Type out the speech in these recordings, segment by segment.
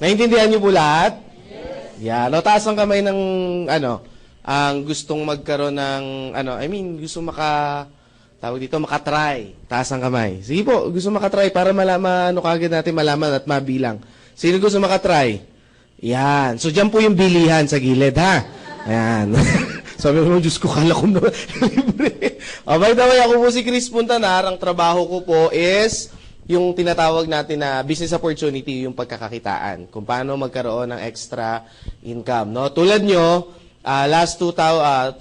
Naintindihan niyo po lahat? Yan. O, taas ang kamay ng, ang gustong magkaroon ng, gusto tawag dito, makatry. Taas ang kamay. Sige po, gusto makatry para malaman, kagad natin malaman at mabilang. Sino gusto makatry? Yan. So, dyan po yung bilihan sa gilid, ha? Ayan. Sabi ko, Diyos ko, kala ko na libre. By the way, ako po si Chris Puntanar. Ang trabaho ko po is yung tinatawag natin na business opportunity, yung pagkakakitaan. Kung paano magkaroon ng extra income. No? Tulad nyo, last 2006,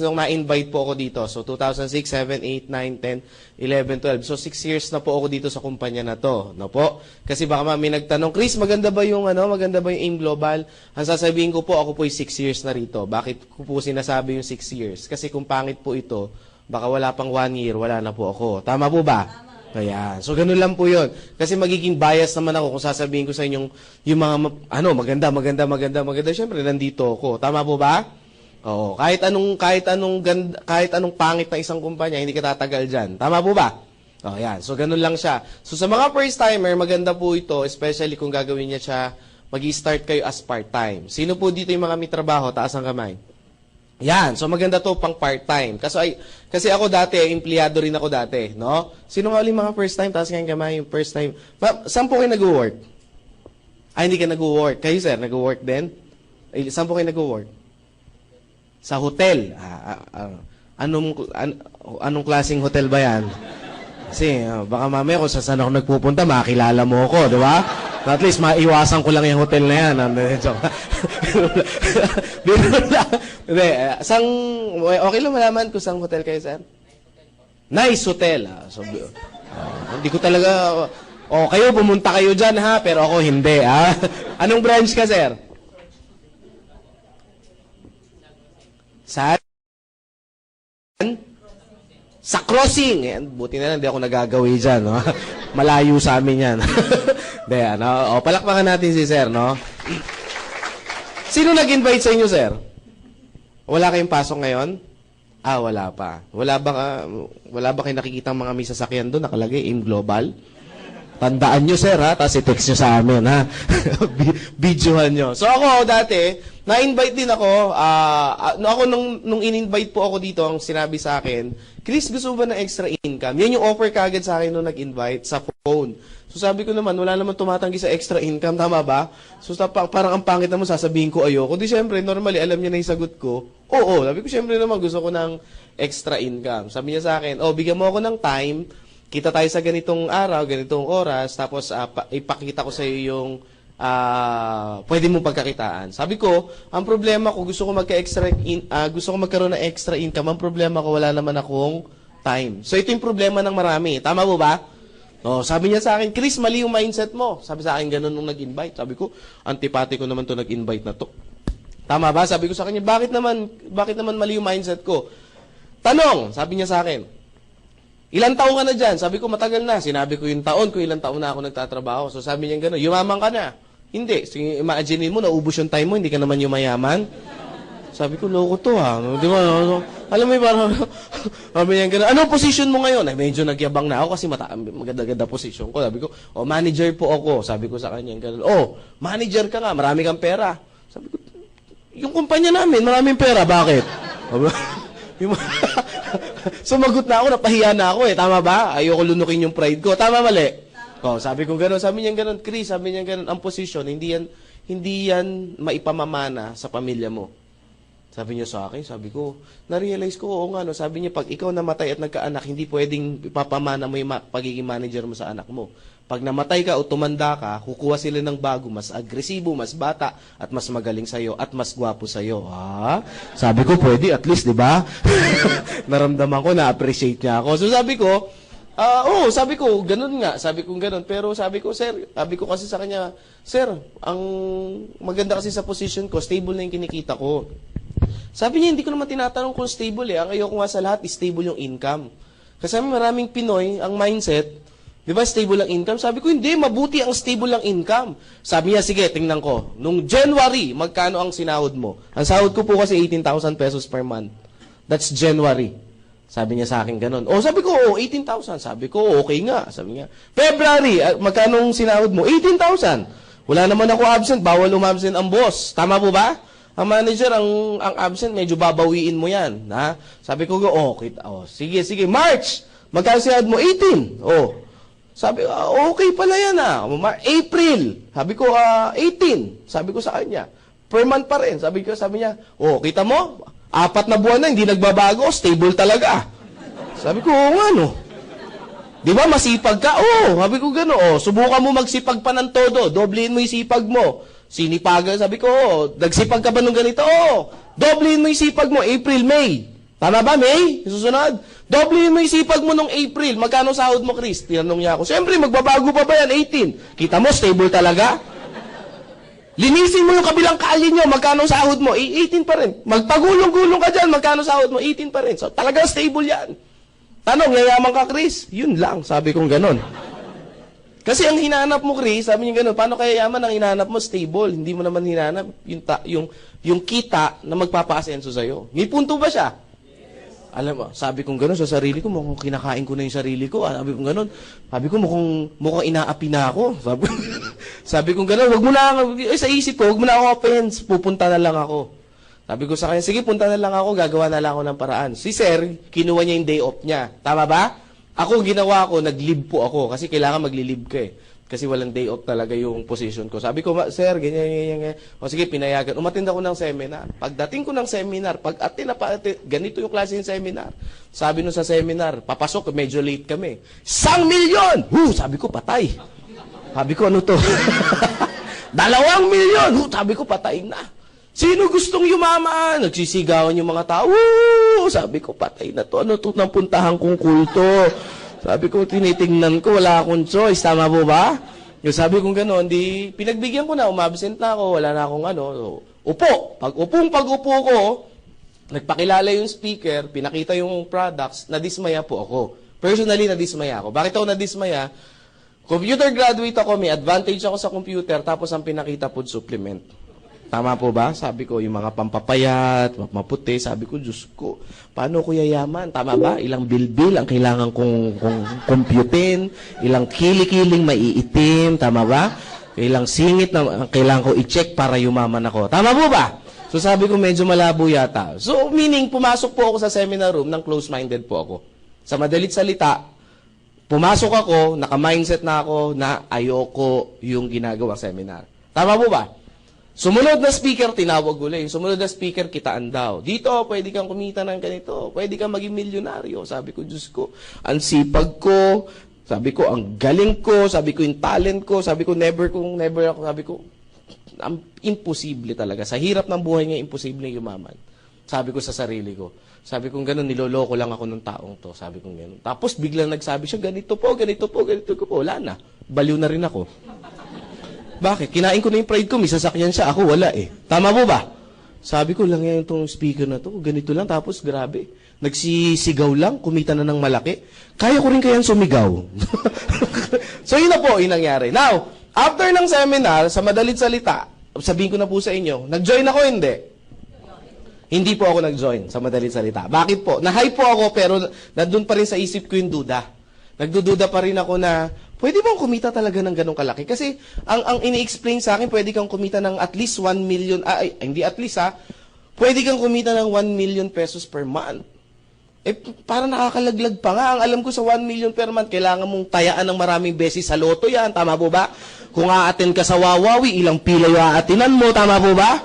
nung na-invite po ako dito. So, 2006, 7, 8, 9, 10, 11, 12. So, 6 years na po ako dito sa kumpanya na to. No po? Kasi baka may nagtanong, Chris, maganda ba yung AIM Global? Ang sasabihin ko po, ako po 6 years na rito. Bakit ko po sinasabi yung 6 years? Kasi kung pangit po ito, baka wala pang 1 year, wala na po ako. Tama po ba? Kaya, so ganun lang po yun. Kasi magiging bias naman ako kung sasabihin ko sa inyong yung mga, maganda. Siyempre, nandito ako. Tama po ba? Oo. Kahit anong pangit na isang kumpanya, hindi ka tatagal dyan. Tama po ba? O, yan. So, ganun lang siya. So, sa mga first timer, maganda po ito, especially kung gagawin niya siya, mag-i-start kayo as part-time. Sino po dito yung mga may trabaho? Taas ang kamay. Yan. So, maganda to pang part-time. Kasi ako dati, empleyado rin ako dati, no? Sino nga ulit mga first time? Taas nga yung kamay, yung first time. Saan po kayo nag-work? Hindi ka nag-work. Kayo, sir, nag-work din? Saan po kayo nag-work? Sa hotel. Anong klaseng hotel ba yan? Kasi, baka mamaya kung saan ako nagpupunta, makakilala mo ako, di ba? At least, maiwasan ko lang yung hotel na yan. Okay lang malaman kung saan hotel kayo, sir? Nice hotel. Hindi ko talaga... kayo, pumunta kayo dyan, ha? Pero ako, hindi, ha? Anong branch ka, sir? Saan? Sa crossing. Buti na lang, hindi ako nagagawi dyan, no? Malayo sa amin yan. Palakpakan natin si sir, no? Sino nag-invite sa inyo, sir? Wala kayong pasok ngayon? Wala pa. Wala ba kayong nakikitang mga may sasakyan doon, nakalagay, AIM Global? Tandaan nyo, sir, ha? Tapos i-text nyo sa amin, ha? Videohan nyo. So ako, dati, na-invite din ako. Nung in-invite po ako dito, ang sinabi sa akin, Chris, gusto mo ba ng extra income? Yan yung offer kagad sa akin nung nag-invite sa phone. So sabi ko naman, wala naman tumatanggi sa extra income, tama ba? So parang ang pangit naman sasabihin ko ayoko. Di syempre, normally, alam niya na yung sagot ko. Oo, sabi ko syempre naman, gusto ko ng extra income. Sabi niya sa akin, bigyan mo ako ng time, kita tayo sa ganitong araw, ganitong oras, tapos ipakita ko sa iyo yung pwede mong pagkakitaan. Sabi ko, ang problema ko, gusto ko magkaroon ng extra income. Ang problema ko, wala naman akong time. So ito yung problema ng marami. Tama mo ba? Sabi niya sa akin, Chris, mali yung mindset mo. Sabi sa akin, ganun nung nag-invite. Sabi ko, antipati ko naman to nag-invite na to. Tama ba? Sabi ko sa kanya, bakit naman mali yung mindset ko? Tanong, sabi niya sa akin, ilang taon ka na dyan? Sabi ko, matagal na. Sinabi ko yung taon, kung ilang taon na ako nagtatrabaho. So sabi niya gano'n, yumaman ka na. Hindi. Sige, imagine mo, naubos yung time mo, hindi ka naman yumayaman. Sabi ko, loko to ha. Di ba? Alam mo yung parang, sabi niya gano'n, anong position mo ngayon? Medyo nagyabang na ako kasi maganda-ganda position ko. Sabi ko, manager po ako. Sabi ko sa kanya gano'n, manager ka nga, marami kang pera. Sabi ko, yung kumpanya namin, maraming pera, bakit? Sumagot na ako, napahiya na ako Tama ba? Ayoko lunukin yung pride ko. Tama, mali? Sabi ko gano'n. Sabi niya gano'n, Chris, sabi niya gano'n, ang posisyon, hindi yan maipamamana sa pamilya mo. Sabi niya sa akin, sabi ko, na-realize ko, oo nga, no? Sabi niya, pag ikaw namatay at nagkaanak, hindi pwedeng ipapamana mo yung pagiging manager mo sa anak mo. Pag namatay ka o tumanda ka, kukuha sila ng bago, mas agresibo, mas bata, at mas magaling sa'yo, at mas gwapo sa'yo. Sabi ko, pwede, at least, di ba? Naramdaman ko, na-appreciate niya ako. So sabi ko, sabi ko, ganun nga. Sabi ko, ganun. Pero sabi ko, sir, sabi ko kasi sa kanya, sir, ang maganda kasi sa position ko, stable na yung kinikita ko. Sabi niya, hindi ko naman tinatanong kung stable Ang ayoko nga sa lahat, stable yung income. Kasi maraming Pinoy, ang mindset, di ba stable ang income? Sabi ko, hindi, mabuti ang stable ang income. Sabi niya, sige, tingnan ko. Nung January, magkano ang sinahod mo? Ang sahod ko po kasi 18,000 pesos per month. That's January. Sabi niya sa akin ganun. Sabi ko, 18,000. Sabi ko, okay nga. Sabi niya, February, magkano ang sinahod mo? 18,000. Wala naman ako absent, bawal umabsent ang boss. Tama po ba? Ang manager, ang absent, medyo babawiin mo yan. Ha? Sabi ko, sige, March, magkano sahod mo? 18. Sabi ko, okay pala yan April, sabi ko, 18. Sabi ko sa kanya, per month pa rin. Sabi niya, kita mo? 4 na buwan na, hindi nagbabago, stable talaga. Sabi ko, Di ba, masipag ka? Sabi ko gano'n. Subukan mo magsipag pa ng todo. Doblehin mo yung sipag mo. Sinipagan, sabi ko, nagsipag ka ba nung ganito? Doblehin mo yung sipag mo, April, May. Tama ba, May? Susunod? Doblehin mo yung sipag mo nung April. Magkano sahod mo, Chris? Tinanong niya ako. Siyempre, magbabago pa ba yan? 18. Kita mo, stable talaga? Linisin mo yung kabilang kali nyo. Magkano sahod mo? 18 pa rin. Magpagulong-gulong ka dyan. Magkano sahod mo? 18 pa rin. So, talagang stable yan. Tanong, yayaman ka, Chris? Yun lang, sabi kong ganon. Kasi ang hinanap mo, Chris, sabi niya ganon, paano kaya yaman ang hinanap mo? Stable. Hindi mo naman hinanap yung kita na magpapaasenso sa'yo. May punto ba siya? Yes. Alam mo, sabi kong ganon sa sarili ko, mukhang kinakain ko na yung sarili ko. Sabi kong ganon, sabi ko mukhang inaapi na ako. Sabi kong ganon, wag mo na, sa isip ko, wag mo na ako offense, pupunta na lang ako. Sabi ko sa kanya, sige, punta na lang ako, gagawa na lang ako ng paraan. Si Sir, kinuha niya yung day off niya. Tama ba? Ako, ginawa ko, nag-leave po ako. Kasi kailangan magli-leave ka Kasi walang day off talaga yung position ko. Sabi ko, Sir, ganyan. O sige, pinayagan. Umattend ako ng seminar. Pagdating ko ng seminar, ganito yung klase ng seminar. Sabi nun sa seminar, papasok, medyo late kami. 1,000,000! Sabi ko, patay. Sabi ko, ano to? 2,000,000! Sabi ko, patay na. Sino gustong yumaman? Nagsisigawan yung mga tao. Sabi ko, patay na to. Ano to nang puntahan kong kulto? Sabi ko, tinitingnan ko, wala akong choice. Tama po ba? Yung sabi kong gano'n, pinagbigyan ko na, umabsent na ako, wala na akong upo. Pag-upo ko, nagpakilala yung speaker, pinakita yung products, nadismaya po ako. Personally, nadismaya ako. Bakit ako nadismaya? Computer graduate ako, may advantage ako sa computer, tapos ang pinakita food supplement. Tama po ba? Sabi ko, yung mga pampapayat, maputi, sabi ko, Diyos ko, paano ko yayaman? Tama ba? Ilang bilbil ang kailangan kong computein, ilang kili-kiling maiitim, tama ba? Ilang singit na kailangan ko i-check para yumaman ako. Tama po ba? So sabi ko, medyo malabo yata. So meaning, pumasok po ako sa seminar room ng close-minded po ako. Sa madalit salita, pumasok ako, naka-mindset na ako na ayoko yung ginagawang seminar. Tama po ba? Sumunod na speaker, tinawag ulit. Sumunod na speaker, kitaan daw. Dito, pwede kang kumita ng ganito. Pwede kang maging milyonaryo. Sabi ko, Diyos ko, ang sipag ko. Sabi ko, ang galing ko. Sabi ko, yung talent ko. Sabi ko, never ako. Sabi ko, imposible talaga. Sa hirap ng buhay niya, imposible yumaman. Sabi ko sa sarili ko. Sabi ko, gano'n, niloloko lang ako ng taong to. Sabi ko, gano'n. Tapos, biglang nagsabi siya, ganito po. Wala na. Baliw na rin ako. Bakit? Kinain ko na yung pride ko, may sasakyan siya, ako wala Tama po ba? Sabi ko lang yan itong speaker na to, ganito lang, tapos grabe. Nagsisigaw lang, kumita na ng malaki. Kaya ko rin kayang sumigaw. So yun na po, yung nangyari. Now, after ng seminar, sa madalit salita, sabihin ko na po sa inyo, nag-join ako, hindi? Hindi po ako nag-join sa madalit salita. Bakit po? Na-hype po ako, pero nandun pa rin sa isip ko yung duda. Nagdududa pa rin ako na, pwede bang kumita talaga ng ganong kalaki? Kasi, ang ini-explain sa akin, pwede kang kumita ng at least 1 million, hindi at least pwede kang kumita ng 1 million pesos per month. Para nakakalaglag pa nga. Ang alam ko sa 1 million per month, kailangan mong tayaan ng maraming beses sa loto yan. Tama po ba? Kung aaten ka sa Wawawi, ilang pila yung aatinan mo. Tama po ba?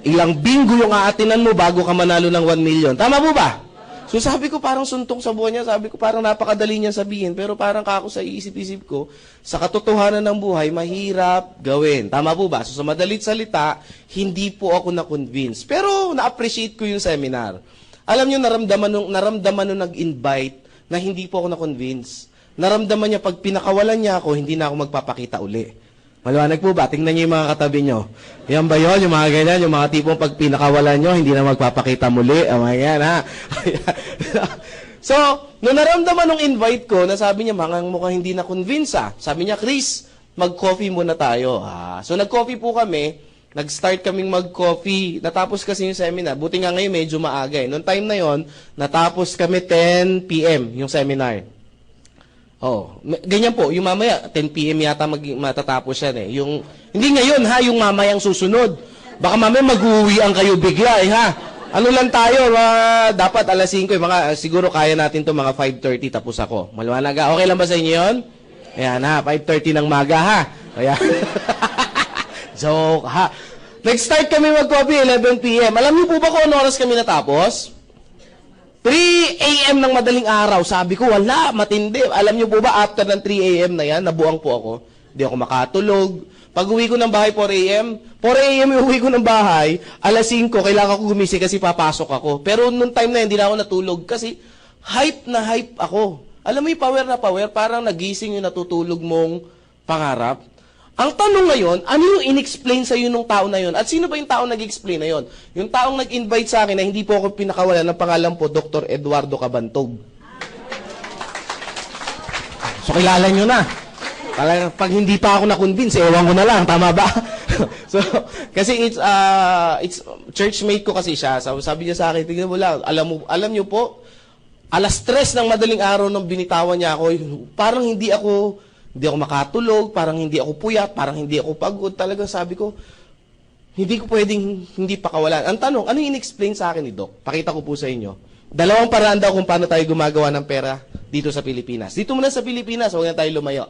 Ilang bingo yung aatinan mo bago ka manalo ng 1 million. Tama po ba? So sabi ko parang suntong sa buhay niya, sabi ko parang napakadali niya sabihin, pero parang kako sa iisip-isip ko, sa katotohanan ng buhay, mahirap gawin. Tama po ba? So sa madalit salita, hindi po ako na-convince. Pero na-appreciate ko yung seminar. Alam niyo, naramdaman nung nag-invite na hindi po ako na-convince. Naramdaman niya, pag pinakawalan niya ako, hindi na ako magpapakita uli. Maliwanag po ba? Tingnan niyo yung mga katabi niyo. Yan ba yun? Yung mga ganyan, yung mga tipong pag pinakawalan niyo, hindi na magpapakita muli. Yan ha. So, nung naramdaman nung invite ko, na sabi niya, mukhang hindi na-convince Sabi niya, Chris, mag-coffee muna tayo. So, nag-coffee po kami. Nag-start kaming mag-coffee. Natapos kasi yung seminar. Buti nga ngayon, medyo maaga. Noong time na yon, natapos kami 10 p.m. yung seminar. Ganyan po. Yung mamaya, 10 p.m. yata matatapos yan Yung Hindi ngayon, ha? Yung mamayang susunod. Baka mamaya mag-uwian kayo bigla, ha? Ano lang tayo, dapat alas 5, siguro kaya natin to mga 5:30 tapos ako. Maliwanag, ha? Okay lang ba sa inyo yun? Ayan, ha? 5:30 ng maga, ha? Ayan. Joke, ha? Nag-start kami mag-coffee, 11 p.m. Alam niyo po ba kung ano oras kami natapos? 3 a.m. ng madaling araw. Sabi ko, wala, matindi. Alam niyo po ba, after ng 3 a.m. na yan, nabuang po ako. Hindi ako makatulog. Pag uwi ko ng bahay, 4 a.m. 4 a.m. yung uwi ko ng bahay, alas 5, kailangan ko gumising kasi papasok ako. Pero nung time na yun, hindi na ako natulog kasi hype na hype ako. Alam mo yung power na power, parang nagising yung natutulog mong pangarap. Ang tanong ngayon, ano yung in-explain sa'yo nung tao na yun? At sino ba yung taong nag-explain na yun? Yung taong nag-invite sa akin na hindi po ako pinakawalan ng pangalan po, Dr. Eduardo Cabantog. So, kilala nyo na. Pag hindi pa ako na-convince, ewan ko na lang. Tama ba? So, kasi it's churchmate ko kasi siya. Sabi niya sa akin, tignan mo lang, alam niyo po, alas 3 ng madaling araw nung binitawan niya ako, parang hindi ako makatulog, parang hindi ako puyat, parang hindi ako pagod. Talagang sabi ko, hindi ko pwedeng hindi pakawalan. Ang tanong, ano yung in-explain sa akin ni Doc? Pakita ko po sa inyo. Dalawang paraan daw kung paano tayo gumagawa ng pera dito sa Pilipinas. Dito muna sa Pilipinas, huwag na tayo lumayo.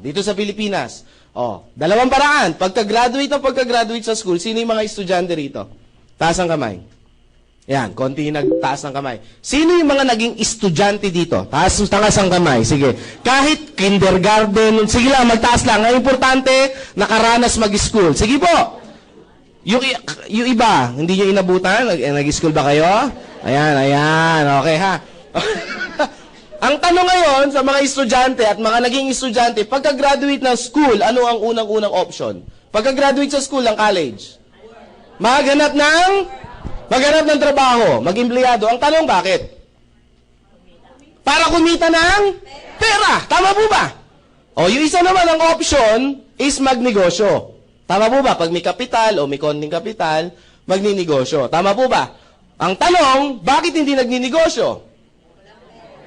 Dito sa Pilipinas. Dalawang paraan. Pagka-graduate sa school, sino yung mga estudyante rito? Taas ang kamay. Yan, konti nagtaas ng kamay. Sino yung mga naging estudyante dito? Taas ang kamay. Sige. Kahit kindergarten, sige lang, magtaas lang. Ang importante, nakaranas mag-school. Sige po. Yung iba, hindi nyo inabutan? Nag-school ba kayo? Ayan. Okay, ha? Ang tanong ngayon sa mga estudyante at mga naging estudyante, pagka-graduate ng school, ano ang unang-unang option? Pagka-graduate sa school ng college? Maghanap ng trabaho, mag-empleyado. Ang tanong, bakit? Para kumita ng pera. Tama po ba? Yung isa naman ang option is magnegosyo. Tama po ba? Pag may kapital o may konting kapital, magninegosyo. Tama po ba? Ang tanong, bakit hindi nagninegosyo?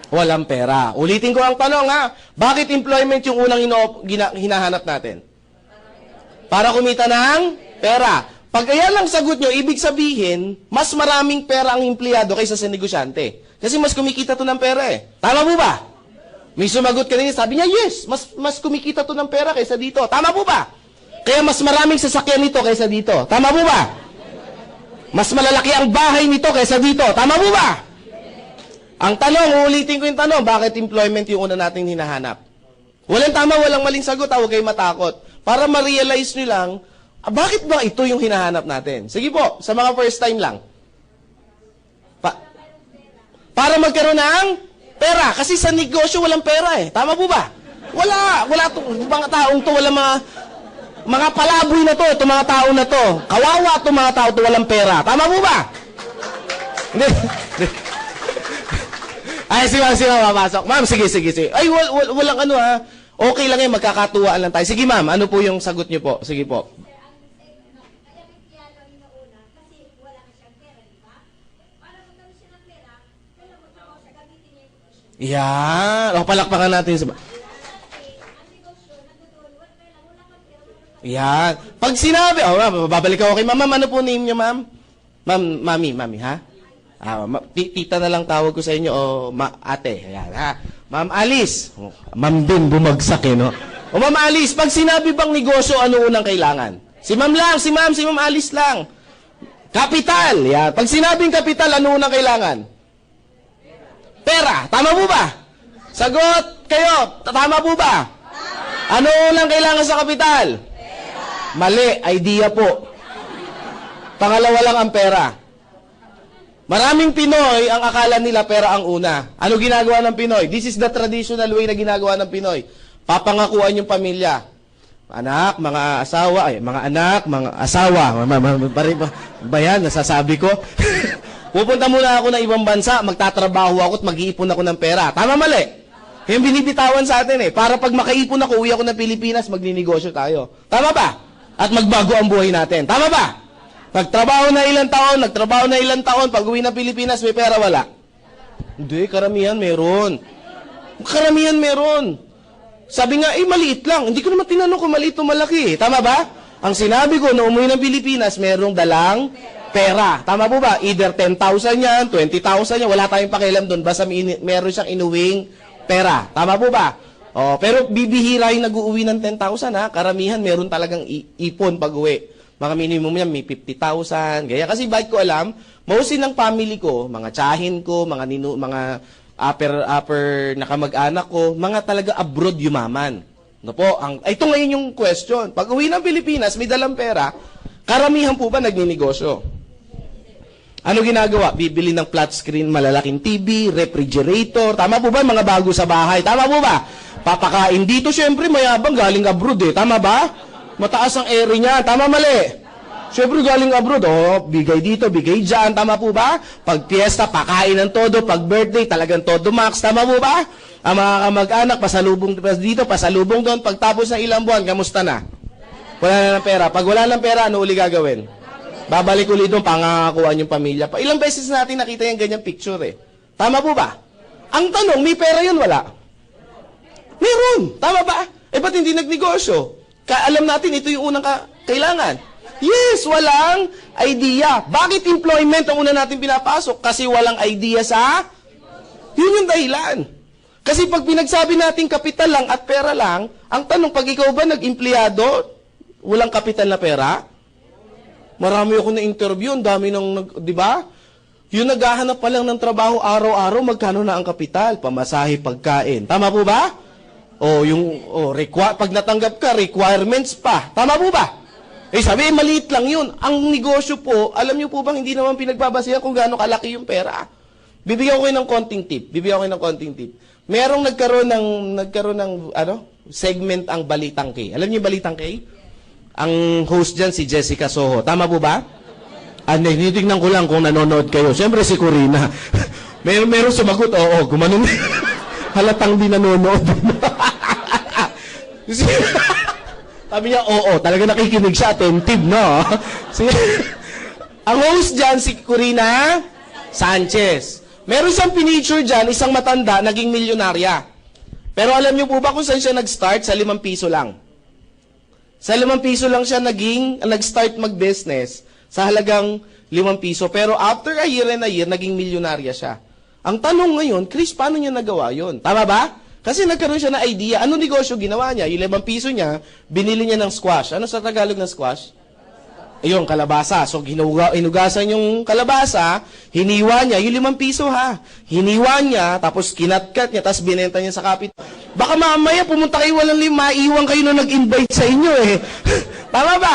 Walang pera. Ulitin ko ang tanong, ha? Bakit employment yung unang hinahanap natin? Para kumita ng pera. Pag ayan lang sagot nyo, ibig sabihin, mas maraming pera ang empleyado kaysa sa negosyante. Kasi mas kumikita to ng pera eh. Tama po ba? May sumagot kanina, sabi niya, yes, mas kumikita to ng pera kaysa dito. Tama po ba? Kaya mas maraming sasakyan nito kaysa dito. Tama po ba? Mas malalaki ang bahay nito kaysa dito. Tama po ba? Ang tanong, uulitin ko yung tanong, bakit employment yung una nating hinahanap? Walang tama, walang maling sagot, huwag kayong matakot. Para ma-realize nyo lang, bakit ba ito yung hinahanap natin? Sige po, sa mga first time lang. Para magkaroon ng pera. Kasi sa negosyo, walang pera eh. Tama po ba? Wala mga taong to, walang mga palaboy na to, itong mga tao na to. Kawawa itong mga tao to, walang pera. Tama po ba? Hindi. Ay, si ma'am, papasok. Ma'am, sige. Ay, walang ano ha. Okay lang yan, magkakatuwaan lang tayo. Sige ma'am, ano po yung sagot niyo po? Sige po. Yan. Palakpakan natin. Yan. Pag sinabi, babalik ako kay ma'am. Ano po name niyo, ma'am? Mami, ha? Tita na lang tawag ko sa inyo o ate. Ayan, ha? Ma'am Alice. Ma'am din, bumagsak eh, no? O Ma'am Alice, pag sinabi bang negosyo, ano unang kailangan? Si Ma'am Alice lang. Kapital. Yan. Pag sinabing kapital, ano unang kailangan? Pera. Tama po ba? Sagot kayo. Tama po ba? Ano unang kailangan sa kapital? Pera. Mali. Idea po. Pangalawa lang ang pera. Maraming Pinoy, ang akala nila pera ang una. Ano ginagawa ng Pinoy? This is the traditional way na ginagawa ng Pinoy. Papangakuan yung pamilya. Anak, mga asawa, mga anak, mga asawa. Bayan, nasasabi ko. Pupunta muna ako ng ibang bansa, magtatrabaho ako at mag-iipon ako ng pera. Tama, mali? Yung binibitawan sa atin eh. Para pag makaipon ako, uwi ako ng Pilipinas, magninegosyo tayo. Tama ba? At magbago ang buhay natin. Tama ba? Nagtrabaho na ilang taon, pag uwi ng Pilipinas, may pera, wala? Hindi, karamihan meron. Sabi nga, maliit lang. Hindi ko naman tinanong kung maliit o malaki. Tama ba? Ang sinabi ko, na umuwi ng Pilipinas, merong dalang pera. Tama po ba? Either 10,000 yan, 20,000 yan, wala tayong pakialam doon. Basta meron siyang inuwing pera. Tama po ba? Oh, pero bibihira yung nag-uuwi ng 10,000 ha. Karamihan meron talagang ipon pag-uwi. Mga minimum yan, may 50,000. Gaya kasi bakit ko alam, mostly ng family ko, mga tsahin ko, mga upper nakamag-anak ko, mga talaga abroad yumaman. No po, ito ngayon yung question. Pag uwi ng Pilipinas, may dalang pera, karamihan po ba nagninegosyo? Ano ginagawa? Bibili ng flat screen, malalaking TV, refrigerator. Tama po ba? Mga bago sa bahay. Tama po ba? Papakain dito, syempre, mayabang galing abroad eh. Tama ba? Mataas ang area niya. Tama, mali? Syempre, galing abroad. Oh, bigay dito, bigay dyan. Tama po ba? Pag fiesta, pakain ng todo. Pag birthday, talagang todo max. Tama po ba? Ang mga kamag-anak, pasalubong dito, pasalubong doon. Pagtapos ng ilang buwan, kamusta na? Wala na ng pera. Pag wala ng pera, ano uli gagawin? Babalik ulit doon, pangakakuan yung pamilya. Pa ilang beses natin nakita yung ganyang picture eh. Tama po ba? Ang tanong, may pera yun, wala? Meron. Tama ba? Ba't hindi nagnegosyo? Alam natin, ito yung unang kailangan. Yes, walang idea. Bakit employment ang una natin pinapasok? Kasi walang idea sa... Yun yung dahilan. Kasi pag pinagsabi natin kapital lang at pera lang, ang tanong, pag ikaw ba nag-empleyado, walang kapital na pera? Marami ako na-interview, ang dami ng, di ba? Yung naghahanap pa lang ng trabaho araw-araw, magkano na ang kapital? Pamasahe, pagkain. Tama po ba? Pag natanggap ka, requirements pa. Tama po ba? Sabi, maliit lang yun. Ang negosyo po, alam niyo po bang hindi naman pinagbabasihan kung gaano kalaki yung pera? Bibigyan ko kayo ng konting tip. Merong nagkaroon ng segment ang Balitang K. Alam niyo yung Balitang K? Ang host dyan si Jessica Soho. Tama po ba? Tinitignan ko lang kung nanonood kayo. Siyempre si Corina. Meron sumagot, oo, gumanon. Halatang di nanonood. Sabi niya, oo, talaga nakikinig siya, attentive, no? Ang host dyan, si Corina Sanchez. Meron siyang pinicture dyan, isang matanda, naging milyonarya. Pero alam niyo po ba kung saan siya nag-start? Sa 5 piso lang. Sa 5 piso lang siya nag-start mag-business sa halagang 5 piso. Pero after a year and a year, naging milyonarya siya. Ang tanong ngayon, Chris, paano niya nagawa yon? Tama ba? Kasi nagkaroon siya ng idea. Anong negosyo ginawa niya? Yung 5 piso niya, binili niya ng squash. Ano sa Tagalog ng squash? Ayun, kalabasa. So, inugasan yung kalabasa, hiniwa niya, yung 5 piso ha. Hiniwa niya, tapos kinatkat niya, tapos binenta niya sa kapit. Baka mamaya pumunta kayo walang maiwan kayo na nag-invite sa inyo eh. Tama ba?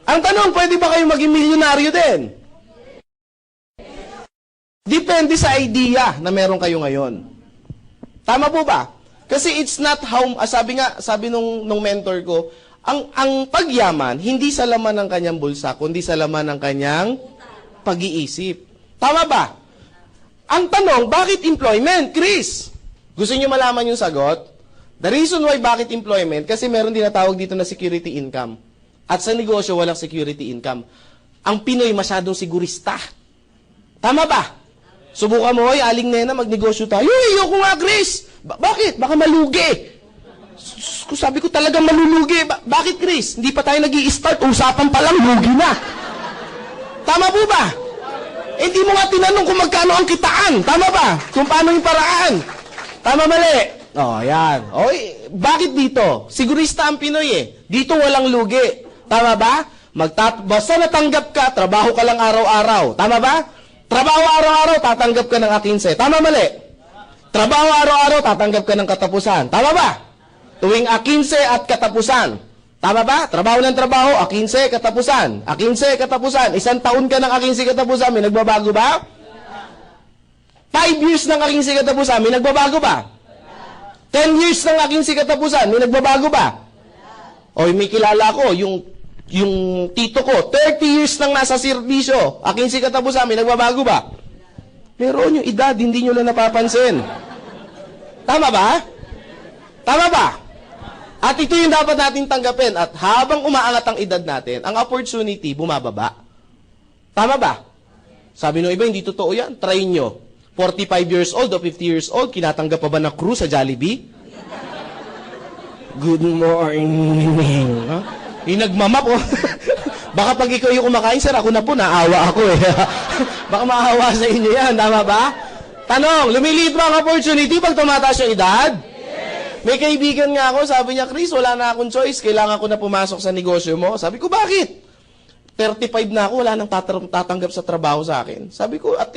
Ang tanong, pwede ba kayo maging milyonaryo din? Depende sa idea na meron kayo ngayon. Tama po ba? Kasi it's not how, sabi nung mentor ko, ang pagyaman, hindi sa laman ng kanyang bulsa, kundi sa laman ng kanyang pag-iisip. Tama ba? Ang tanong, bakit employment? Chris, gusto niyo malaman yung sagot? The reason why bakit employment, kasi meron din natawag dito na security income. At sa negosyo, walang security income. Ang Pinoy masyadong sigurista. Tama ba? Subukan mo, aling nena, magnegosyo tayo. Ayoko nga, Chris! Bakit? Baka malugi. Sabi ko talagang malulugi. Bakit, Chris? Hindi pa tayo nag-i-start. Usapan pa lang, lugi na. Tama po ba? Hindi mo nga tinanong kung magkano ang kitaan. Tama ba? Kung paano yung paraan. Tama, mali. Yan. Bakit dito? Sigurista ang Pinoy eh. Dito walang lugi. Tama ba? Basta natanggap ka, trabaho ka lang araw-araw. Tama ba? Trabaho araw-araw, tatanggap ka ng A15. Tama, mali? Trabaho araw-araw, tatanggap ka ng katapusan. Tama ba? Tuwing A15 at katapusan. Tama ba? Trabaho ng trabaho, A15, katapusan. A15, katapusan. 1 taon ka ng A15 katapusan, may nagbabago ba? 5 years ng A15 katapusan, may nagbabago ba? 10 years ng A15 katapusan, may nagbabago ba? May kilala ko, yung tito ko, 30 years nang nasa serbisyo, A15 katapusan, may nagbabago ba? Meron yung edad, hindi nyo lang napapansin. Tama ba? Tama ba? At ito yung dapat natin tanggapin. At habang umaangat ang edad natin, ang opportunity bumababa. Tama ba? Sabi nung iba, hindi totoo yan. Try nyo. 45 years old o 50 years old, kinatanggap pa ba na crew sa Jollibee? Good morning. Huh? Yung nagmamap, oh. Baka pag ikaw yung kumakain, sir, ako na po, naawa ako eh. Baka maawa sa inyo yan, tama ba? Tanong, lumiliit ba ang opportunity pag tumataas yung edad? Yes. May kaibigan nga ako, sabi niya, Chris, wala na akong choice, kailangan ko na pumasok sa negosyo mo. Sabi ko, bakit? 35 na ako, wala nang tatanggap sa trabaho sa akin. Sabi ko, at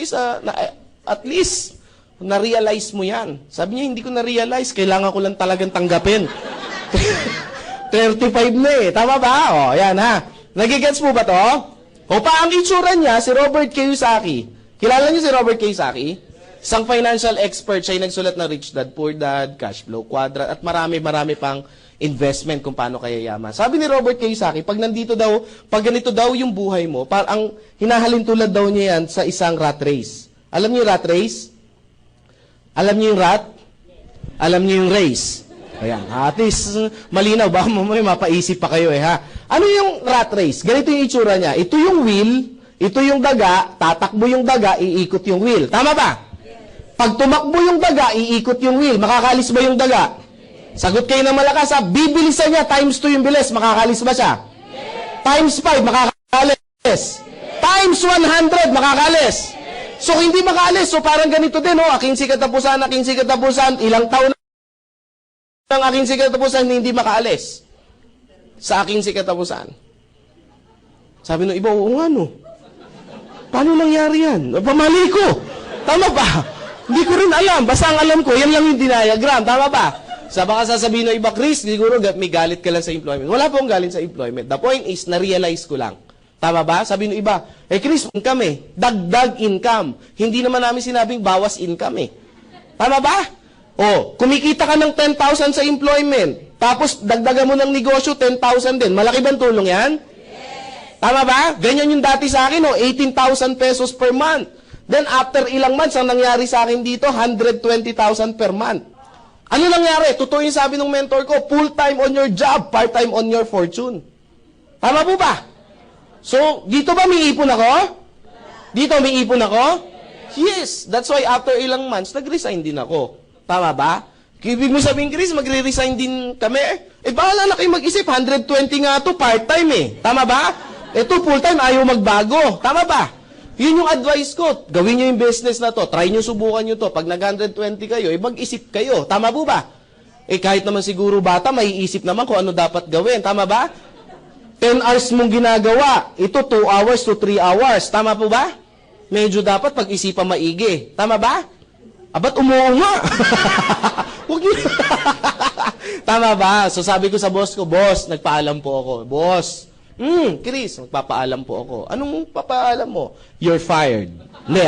least, na-realize mo yan. Sabi niya, hindi ko na-realize, kailangan ko lang talagang tanggapin. 35 na eh, tama ba? O, yan ha. Nagigets mo ba to? O pa, ang itsura niya, si Robert Kiyosaki. Kilala niyo si Robert Kiyosaki? Isang financial expert, siya yung nagsulat ng Rich Dad, Poor Dad, Cash Flow Quadrant, at marami pang investment kung paano kaya yaman. Sabi ni Robert Kiyosaki, pag ganito daw yung buhay mo, ang hinahalin tulad daw niya yan sa isang rat race. Alam niyo yung rat race? Alam niyo yung rat? Alam niyo yung race? Ayan, at least malinaw, baka may mapaisip pa kayo eh ha. Ano yung rat race? Ganito yung itsura niya. Ito yung wheel, ito yung daga, tatakbo yung daga, iikot yung wheel. Tama ba? Pag tumakbo yung daga, iikot yung wheel. Makakalis ba yung daga? Sagot kayo ng malakas ha. Bibilisan niya, times 2 yung bilis. Makakalis ba siya? Times 5, makakalis. Times 100, makakalis. So, hindi makaalis. So, parang ganito din, aking katapusan, ilang taon ang aking katapusan, hindi makaalis. Sa aking katapusan. Sabi nung iba, oo nga no. Paano nangyari yan? Pamali ko. Tama ba? Hindi ko rin alam. Basta ang alam ko, yan lang yung diagram. Tama ba? Baka sasabihin ng iba, Chris, siguro may galit ka lang sa employment. Wala po akong galit sa employment. The point is, na-realize ko lang. Tama ba? Sabi ng iba, Chris, income eh. Dagdag income. Hindi naman namin sinabing bawas income eh. Tama ba? Kumikita ka ng 10,000 sa employment. Tapos, dagdagan mo ng negosyo, 10,000 din. Malaki bang tulong yan? Yes. Tama ba? Ganyan yung dati sa akin, 18,000 pesos per month. Then, after ilang months, ang nangyari sa akin dito, 120,000 per month. Ano nangyari? Totoo yung sabi ng mentor ko, full-time on your job, part-time on your fortune. Tama po ba? So, dito ba may ipon ako? Dito may ipon ako? Yes. That's why after ilang months, nag-resign din ako. Tama ba? Ibig mo sabihin, Chris, magre-resign din kami? Bahala na kayo mag-isip. 120 nga to part-time eh. Tama ba? Ito, full-time, ayaw magbago. Tama ba? Yun yung advice ko. Gawin nyo yung business na to. Try nyo, subukan nyo to. Pag nag-120 kayo, mag-isip kayo. Tama po ba? Kahit naman siguro bata, maiisip naman kung ano dapat gawin. Tama ba? 10 hours mong ginagawa. Ito, 2 hours to 3 hours. Tama po ba? Medyo dapat pag-isipan maigi. Tama ba? Ba't umuunga? Huwag niyo. Tama ba? So sabi ko sa boss ko, boss, nagpaalam po ako. Boss, Chris, magpapaalam po ako. Anong papaalam mo? You're fired. Hindi,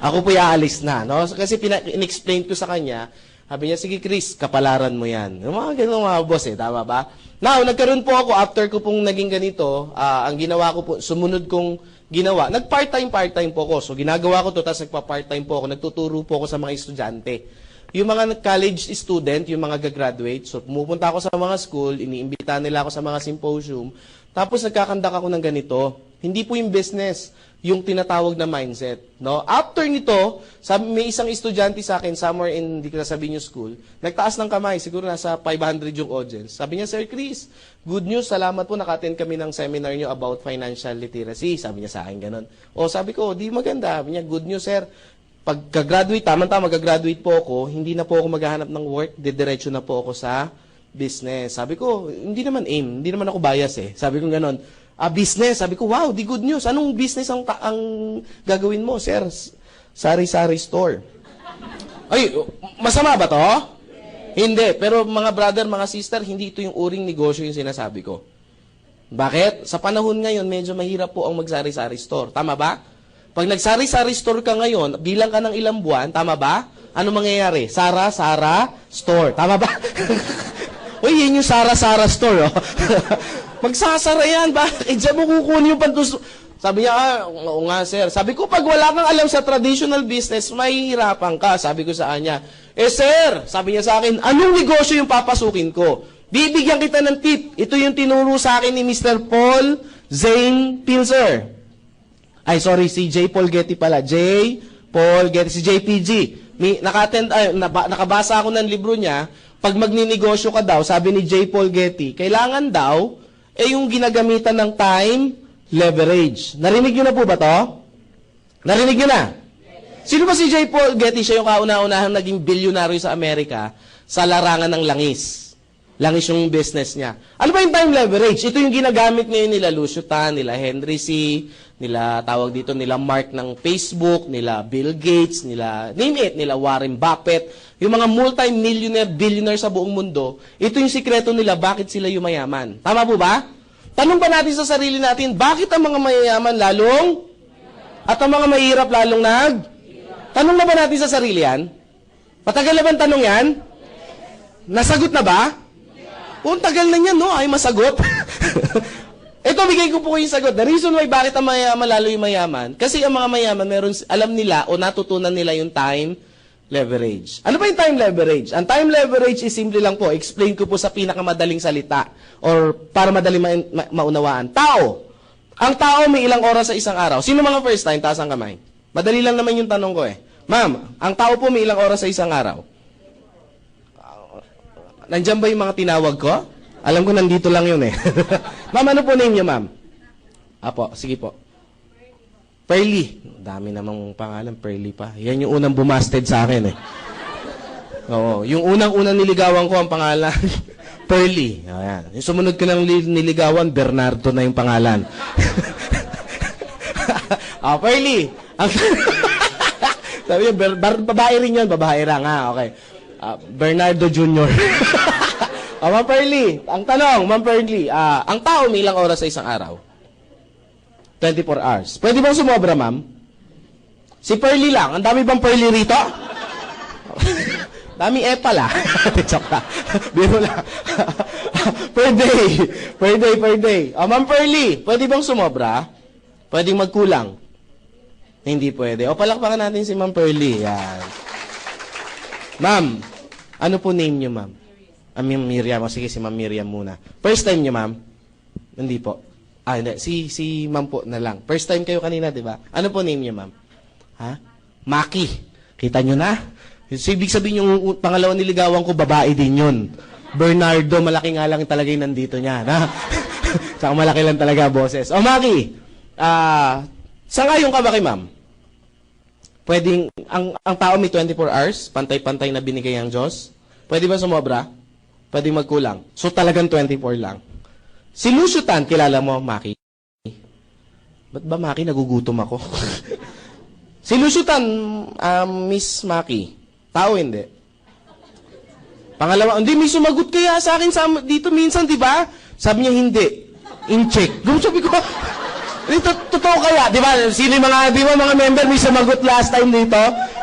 ako po aalis na. No? So, kasi in-explain ko sa kanya, sabi niya, sige Chris, kapalaran mo yan. Yung mga ganun mga boss tama ba? Now, nagkaroon po ako, after ko pong naging ganito, ang ginawa ko po, sumunod kong ginawa, nag-part-time po ako. So, ginagawa ko to, tapos nagpa-part-time po ako, nagtuturo po ako sa mga estudyante. Yung mga college student, yung mga gagraduate, so pumupunta ako sa mga school, iniimbita nila ako sa mga symposium, tapos nagkakandak ako ng ganito. Hindi po yung business, yung tinatawag na mindset. No? After nito, may isang estudyante sa akin, somewhere in, hindi ko nasabihin yung school, nagtaas ng kamay, siguro nasa 500 yung audience. Sabi niya, Sir Chris, good news, salamat po, naka-attend kami ng seminar niyo about financial literacy. Sabi niya sa akin ganun. Sabi ko, di maganda. Sabi niya, good news, sir. Pagka-graduate, tama-tama, mag-graduate po ako, hindi na po ako maghahanap ng work, didiretso na po ako sa business. Sabi ko, hindi naman aim, hindi naman ako bias eh. Sabi ko ganon, business. Sabi ko, wow, di good news. Anong business ang gagawin mo, sir? Sari-sari store. Ay, masama ba to? Hindi. Pero mga brother, mga sister, hindi ito yung uring negosyo yung sinasabi ko. Bakit? Sa panahon ngayon, medyo mahirap po ang mag-sari-sari store. Tama ba? Pag nag-sari-sari store ka ngayon, bilang ka ng ilang buwan, tama ba? Ano mangyayari? Sara store. Tama ba? Uy, yun yung Sara store. Oh. Magsasara yan. Bakit? Diyan mo kukunin yung pantus... Sabi niya, oo nga sir. Sabi ko, pag wala kang alam sa traditional business, mahihirapan ka. Sabi ko sa kanya, sir, sabi niya sa akin, anong negosyo yung papasukin ko? Bibigyan kita ng tip. Ito yung tinuro sa akin ni Mr. Paul Zane Pilzer. Ay, sorry, si J. Paul Getty pala. J. Paul Getty, si JPG. Nakabasa ako ng libro niya, pag magninegosyo ka daw, sabi ni J. Paul Getty, kailangan daw, yung ginagamitan ng time leverage. Narinig nyo na po ba to? Narinig nyo na? Sino ba si J. Paul Getty? Siya yung kauna-unahang naging bilyonaryo sa Amerika sa larangan ng langis. Langis yung business niya. Ano ba yung time leverage? Ito yung ginagamit ngayon nila Lucio Tan, nila Henry C., nila tawag dito nila Mark ng Facebook, nila Bill Gates, nila name it, nila Warren Buffett, yung mga multi-millionaire, billionaire sa buong mundo. Ito yung sikreto nila bakit sila yumayaman. Tama po ba? Tanong ba natin sa sarili natin, bakit ang mga mayayaman lalong at ang mga mahirap lalong Tanong na ba natin sa sarili yan? Matagal na ba ang tanong yan? Nasagot na ba? Oo, tagal na yan, no? Ay, masagot. Ito, bigay ko po yung sagot. The reason why bakit ang mayaman lalo yung mayaman, kasi ang mga mayaman, alam nila o natutunan nila yung time leverage. Ano ba yung time leverage? Ang time leverage is simple lang po. Explain ko po sa pinakamadaling salita or para madaling maunawaan. Tao. Ang tao may ilang oras sa isang araw. Sino mga first time? Taas ang kamay. Madali lang naman yung tanong ko eh. Ma'am, ang tao po may ilang oras sa isang araw? Nandiyan ba yung mga tinawag ko? Alam ko nandito lang yun eh. Ma'am, ano po name niyo, ma'am? Apo, sige po. Pearly. Dami namang pangalan, Pearly pa. Yan yung unang bumasted sa akin eh. Oo, yung unang-unang niligawan ko ang pangalan, Pearly. Ayan. Yung sumunod ko ng niligawan, Bernardo na yung pangalan. Pearly. Sabi niya, babae rin yun, babae lang ha, okay. Bernardo Jr. Ma'am Pearly, ang tanong, Ma'am Pearly, ang tao may ilang oras sa isang araw? 24 hours. Pwede bang sumobra, ma'am? Si Pearly lang. Ang dami bang Pearly rito? Dami pala. Joke lang. Biro lang. Per day. Ma'am Pearly, pwede bang sumobra? Pwedeng magkulang? Hindi pwede. O, palakpakan natin si Ma'am Pearly. Yan. Ma'am, ano po name niyo, ma'am? Miriam. O, sige, si Ma'am Miriam muna. First time niyo, ma'am? Hindi po. Hindi. Si ma'am po na lang. First time kayo kanina, di ba? Ano po name niyo, ma'am? Ha? Maki. Kita niyo na? So, ibig sabihin yung pangalawang niligawan ko, babae din yun. Bernardo, malaki nga lang talaga yung nandito niya. Na? Tsaka malaki lang talaga, boses. O, Maki, sangayon ka ba kay ma'am? Pwedeng, ang tao may 24 hours, pantay-pantay na binigay ang Diyos. Pwede ba sumobra? Pwede magkulang. So talagang 24 lang. Si Lucio Tan, kilala mo, Maki? Ba't ba, Maki, nagugutom ako? Si Lucio Tan, Miss Maki, tao hindi? Pangalawa, hindi, may sumagot kaya sa akin dito minsan, di ba? Sabi niya, hindi. In-check. Sabi ko, totoo kaya? Di ba? Sino yung mga member may sumagot last time dito?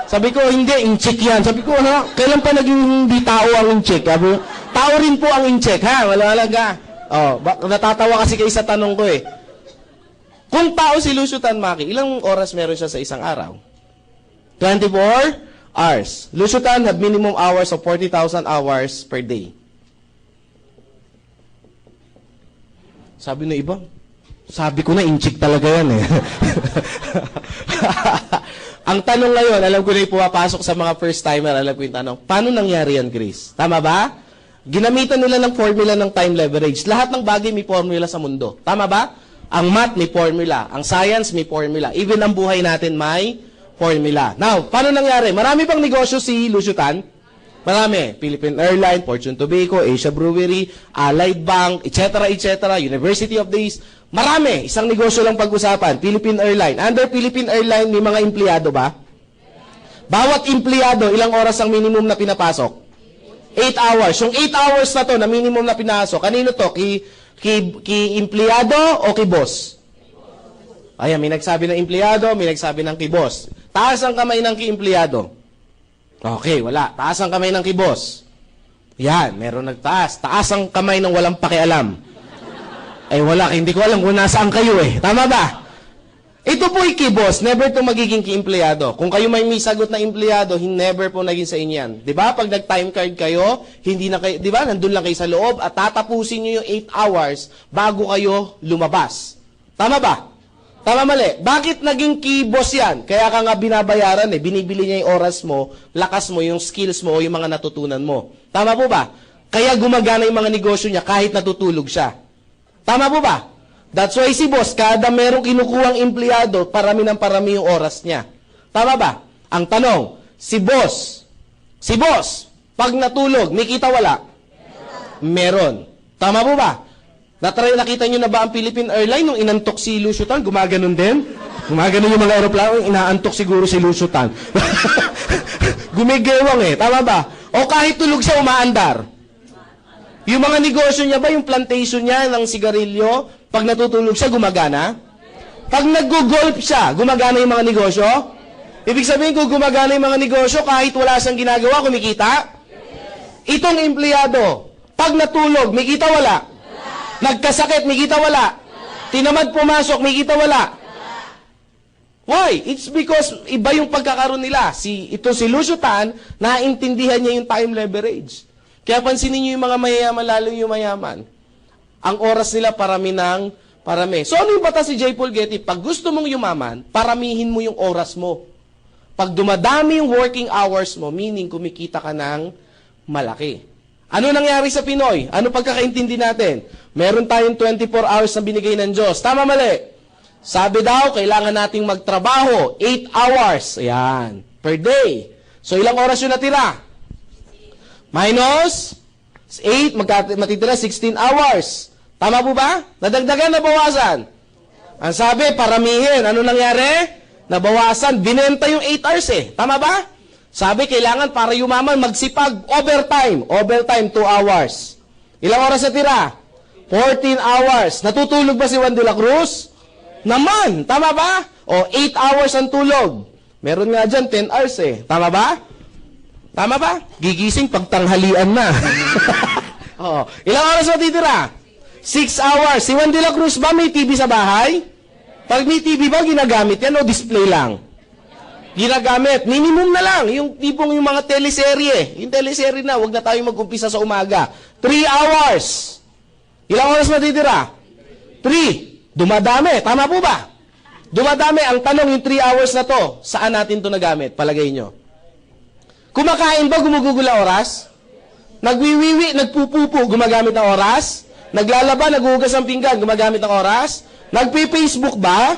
Sabi ko, hindi, in-check yan. Sabi ko, kailan pa naging hindi tao ang in-check? Tao rin po ang in-check, ha? Wala ka. Natatawa kasi kayo sa tanong ko eh. Kung tao si Lucio Tan Maki, ilang oras meron siya sa isang araw? 24 hours. Lucio Tan have minimum hours of 40,000 hours per day. Sabi ng iba, sabi ko na, in-check talaga yan eh. Ang tanong ngayon, alam ko na yung pumapasok sa mga first-timer, alam ko yung tanong, paano nangyari yan, Chris? Tama ba? Ginamitan nila ng formula ng time leverage. Lahat ng bagay may formula sa mundo. Tama ba? Ang math may formula. Ang science may formula. Even ang buhay natin may formula. Now, paano nangyari? Marami pang negosyo si Lucio Tan. Marami. Philippine Airlines, Fortune Tobacco, Asia Brewery, Allied Bank, etc., University of the East. Marami. Isang negosyo lang pag-usapan. Philippine Airlines. Under Philippine Airlines, may mga empleyado ba? Bawat empleyado, ilang oras ang minimum na pinapasok? 8 hours. Yung 8 hours na to, na minimum na pinasok, kanino to? Ki empleyado o ki boss? Ayan, may nagsabi ng empleyado, may nagsabi ng ki boss. Taas ang kamay ng ki empleyado. Okay, wala. Taas ang kamay ng ki boss. Yan, meron nagtaas. Taas ang kamay ng walang pakialam. Ay wala, hindi ko alam kung nasaan kayo eh. Tama ba? Ito po boss, never to magiging ki-empleyado. Kung kayo may sagot na empleyado, never po naging sa inyo yan. Diba? Pag nag-time card kayo, hindi na kayo, diba? Nandun lang kayo sa loob at tatapusin nyo yung 8 hours bago kayo lumabas. Tama ba? Tama mali. Bakit naging key boss yan? Kaya ka nga binabayaran eh. Binibili niya yung oras mo, lakas mo, yung skills mo, o yung mga natutunan mo. Tama po ba? Kaya gumagana yung mga negosyo niya kahit natutulog siya. Tama po ba? That's why si boss, kada merong kinukuhang empleyado, parami ng parami yung oras niya. Tama ba? Ang tanong, si boss, pag natulog, may kita wala? Meron. Tama po ba? Nakita nyo na ba ang Philippine Airlines nung inantok si Lucio Tan? Gumaganon din? Gumaganon yung mga aeroplano, inaantok siguro si Lucio Tan. Gumigewang eh. Tama ba? O kahit tulog siya, umaandar. Yung mga negosyo niya ba, yung plantation niya ng sigarilyo, pag natutulog siya, gumagana? Pag nag-golf siya, gumagana yung mga negosyo? Ibig sabihin kung gumagana yung mga negosyo, kahit wala siyang ginagawa, kumikita? Itong empleyado, pag natulog, may kita wala? Nagkasakit, may kita wala? Tinamad pumasok, may kita wala? Why? It's because iba yung pagkakaroon nila. Ito si Lucio Tan, naintindihan niya yung time leverage. Kaya pansinin niyo yung mga mayayaman, lalo yung mayaman. Ang oras nila parami ng parami. So ano yung batas si J. Paul Getty? Pag gusto mong yumaman, paramihin mo yung oras mo. Pag dumadami yung working hours mo, meaning kumikita ka ng malaki. Ano nangyari sa Pinoy? Ano pagkakaintindi natin? Meron tayong 24 hours na binigay ng Diyos. Tama mali? Sabi daw, kailangan nating magtrabaho 8 hours. Ayan. Per day. So ilang oras yung natira? Minus 8, matitira 16 hours. Tama po ba? Nadagdagan, nabawasan? Ang sabi, paramihin. Ano nangyari? Nabawasan. Binenta yung 8 hours eh. Tama ba? Sabi, kailangan para yumaman, magsipag, overtime. Overtime, 2 hours. Ilang oras na tira? 14 hours. Natutulog ba si Juan de la Cruz? Naman. Tama ba? O, 8 hours ang tulog. Meron nga dyan, 10 hours eh. Tama ba? Tama ba? Gigising pagtanghalian na. O, ilang oras matitira? 6 hours. Si Juan de la Cruz ba may TV sa bahay? Pag may TV ba, ginagamit yan o display lang? Ginagamit. Minimum na lang. Yung tipong yung mga teleserye. Yung teleserye na, wag na tayo mag-umpisa sa umaga. 3 hours. Ilang oras matitira? 3. Dumadami. Tama po ba? Dumadami. Ang tanong, yung 3 hours na to, saan natin to nagamit? Palagay nyo. Kumakain ba, gumugugol ang oras? Nagwiwiwi, nagpupupo, gumagamit ng oras? Naglalaba, naghuhugas ng pinggan, gumagamit ng oras? Nagpi-Facebook ba?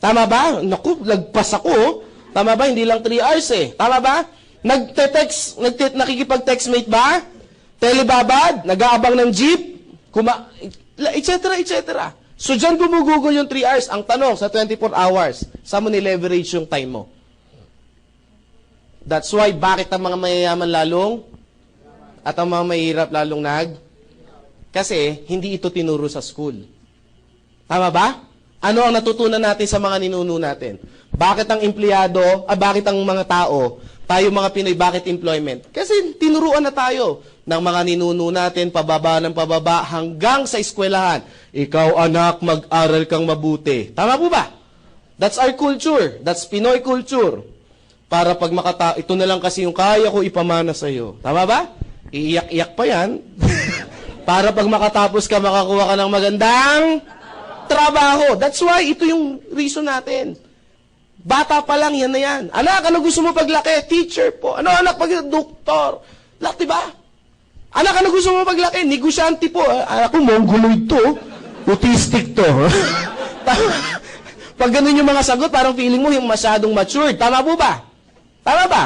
Tama ba? Naku, lagpas ako. Tama ba? Hindi lang 3 hours eh. Tama ba? Nagte-text, nakikipag-textmate ba? Telebabad? Nag-aabang ng jeep? etc. So, dyan gumugugol yung 3 hours. Ang tanong, sa 24 hours, saan mo ni-leverage yung time mo? That's why, bakit ang mga mayayaman lalong at ang mga mahirap lalong Kasi, hindi ito tinuro sa school. Tama ba? Ano ang natutunan natin sa mga ninuno natin? Bakit ang empleyado, bakit ang mga tao, tayo mga Pinoy, bakit employment? Kasi tinuruan na tayo ng mga ninuno natin, pababa ng pababa, hanggang sa eskwelahan. Ikaw anak, mag-aral kang mabuti. Tama po ba? That's our culture. That's Pinoy culture. Para pag ito na lang kasi yung kaya ko ipamana sa iyo. Tama ba? Iiyak-iyak pa yan. Para pag makatapos ka, makakuha ka ng magandang trabaho. That's why, ito yung reason natin. Bata pa lang, yan na yan. Anak, ano gusto mo paglaki? Teacher po. Ano anak, doktor? Lahat, diba? Anak, ano gusto mo paglaki? Negosyante po. Ako, mongoloid to. Autistic to. Pag ganun yung mga sagot, parang feeling mo yung masyadong matured. Tama po ba? Tama ba?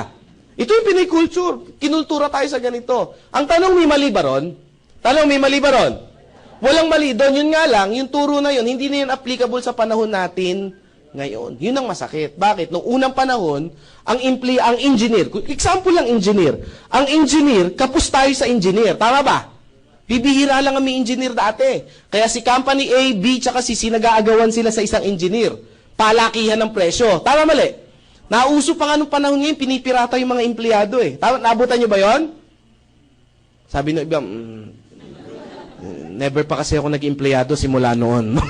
Ito yung Pinoy culture. Kinultura tayo sa ganito. Ang tanong, may mali ba ron? Tanong, may mali ba ron? Walang mali doon. Yun nga lang, yung turo na yun, hindi na yun applicable sa panahon natin ngayon. Yun ang masakit. Bakit? Noong unang panahon, ang engineer, example lang engineer, ang engineer, kapos tayo sa engineer. Tama ba? Bibihira lang ang may engineer dati. Kaya si company A, B, tsaka si C, nag-aagawan sila sa isang engineer. Palakihan ng presyo. Tama mali? Nauso pa nga nung panahon ngayon, pinipirata yung mga empleyado eh. Tama, naabutan nyo ba yon? Sabi ng iba, never pa kasi ako nag-empleyado simula noon.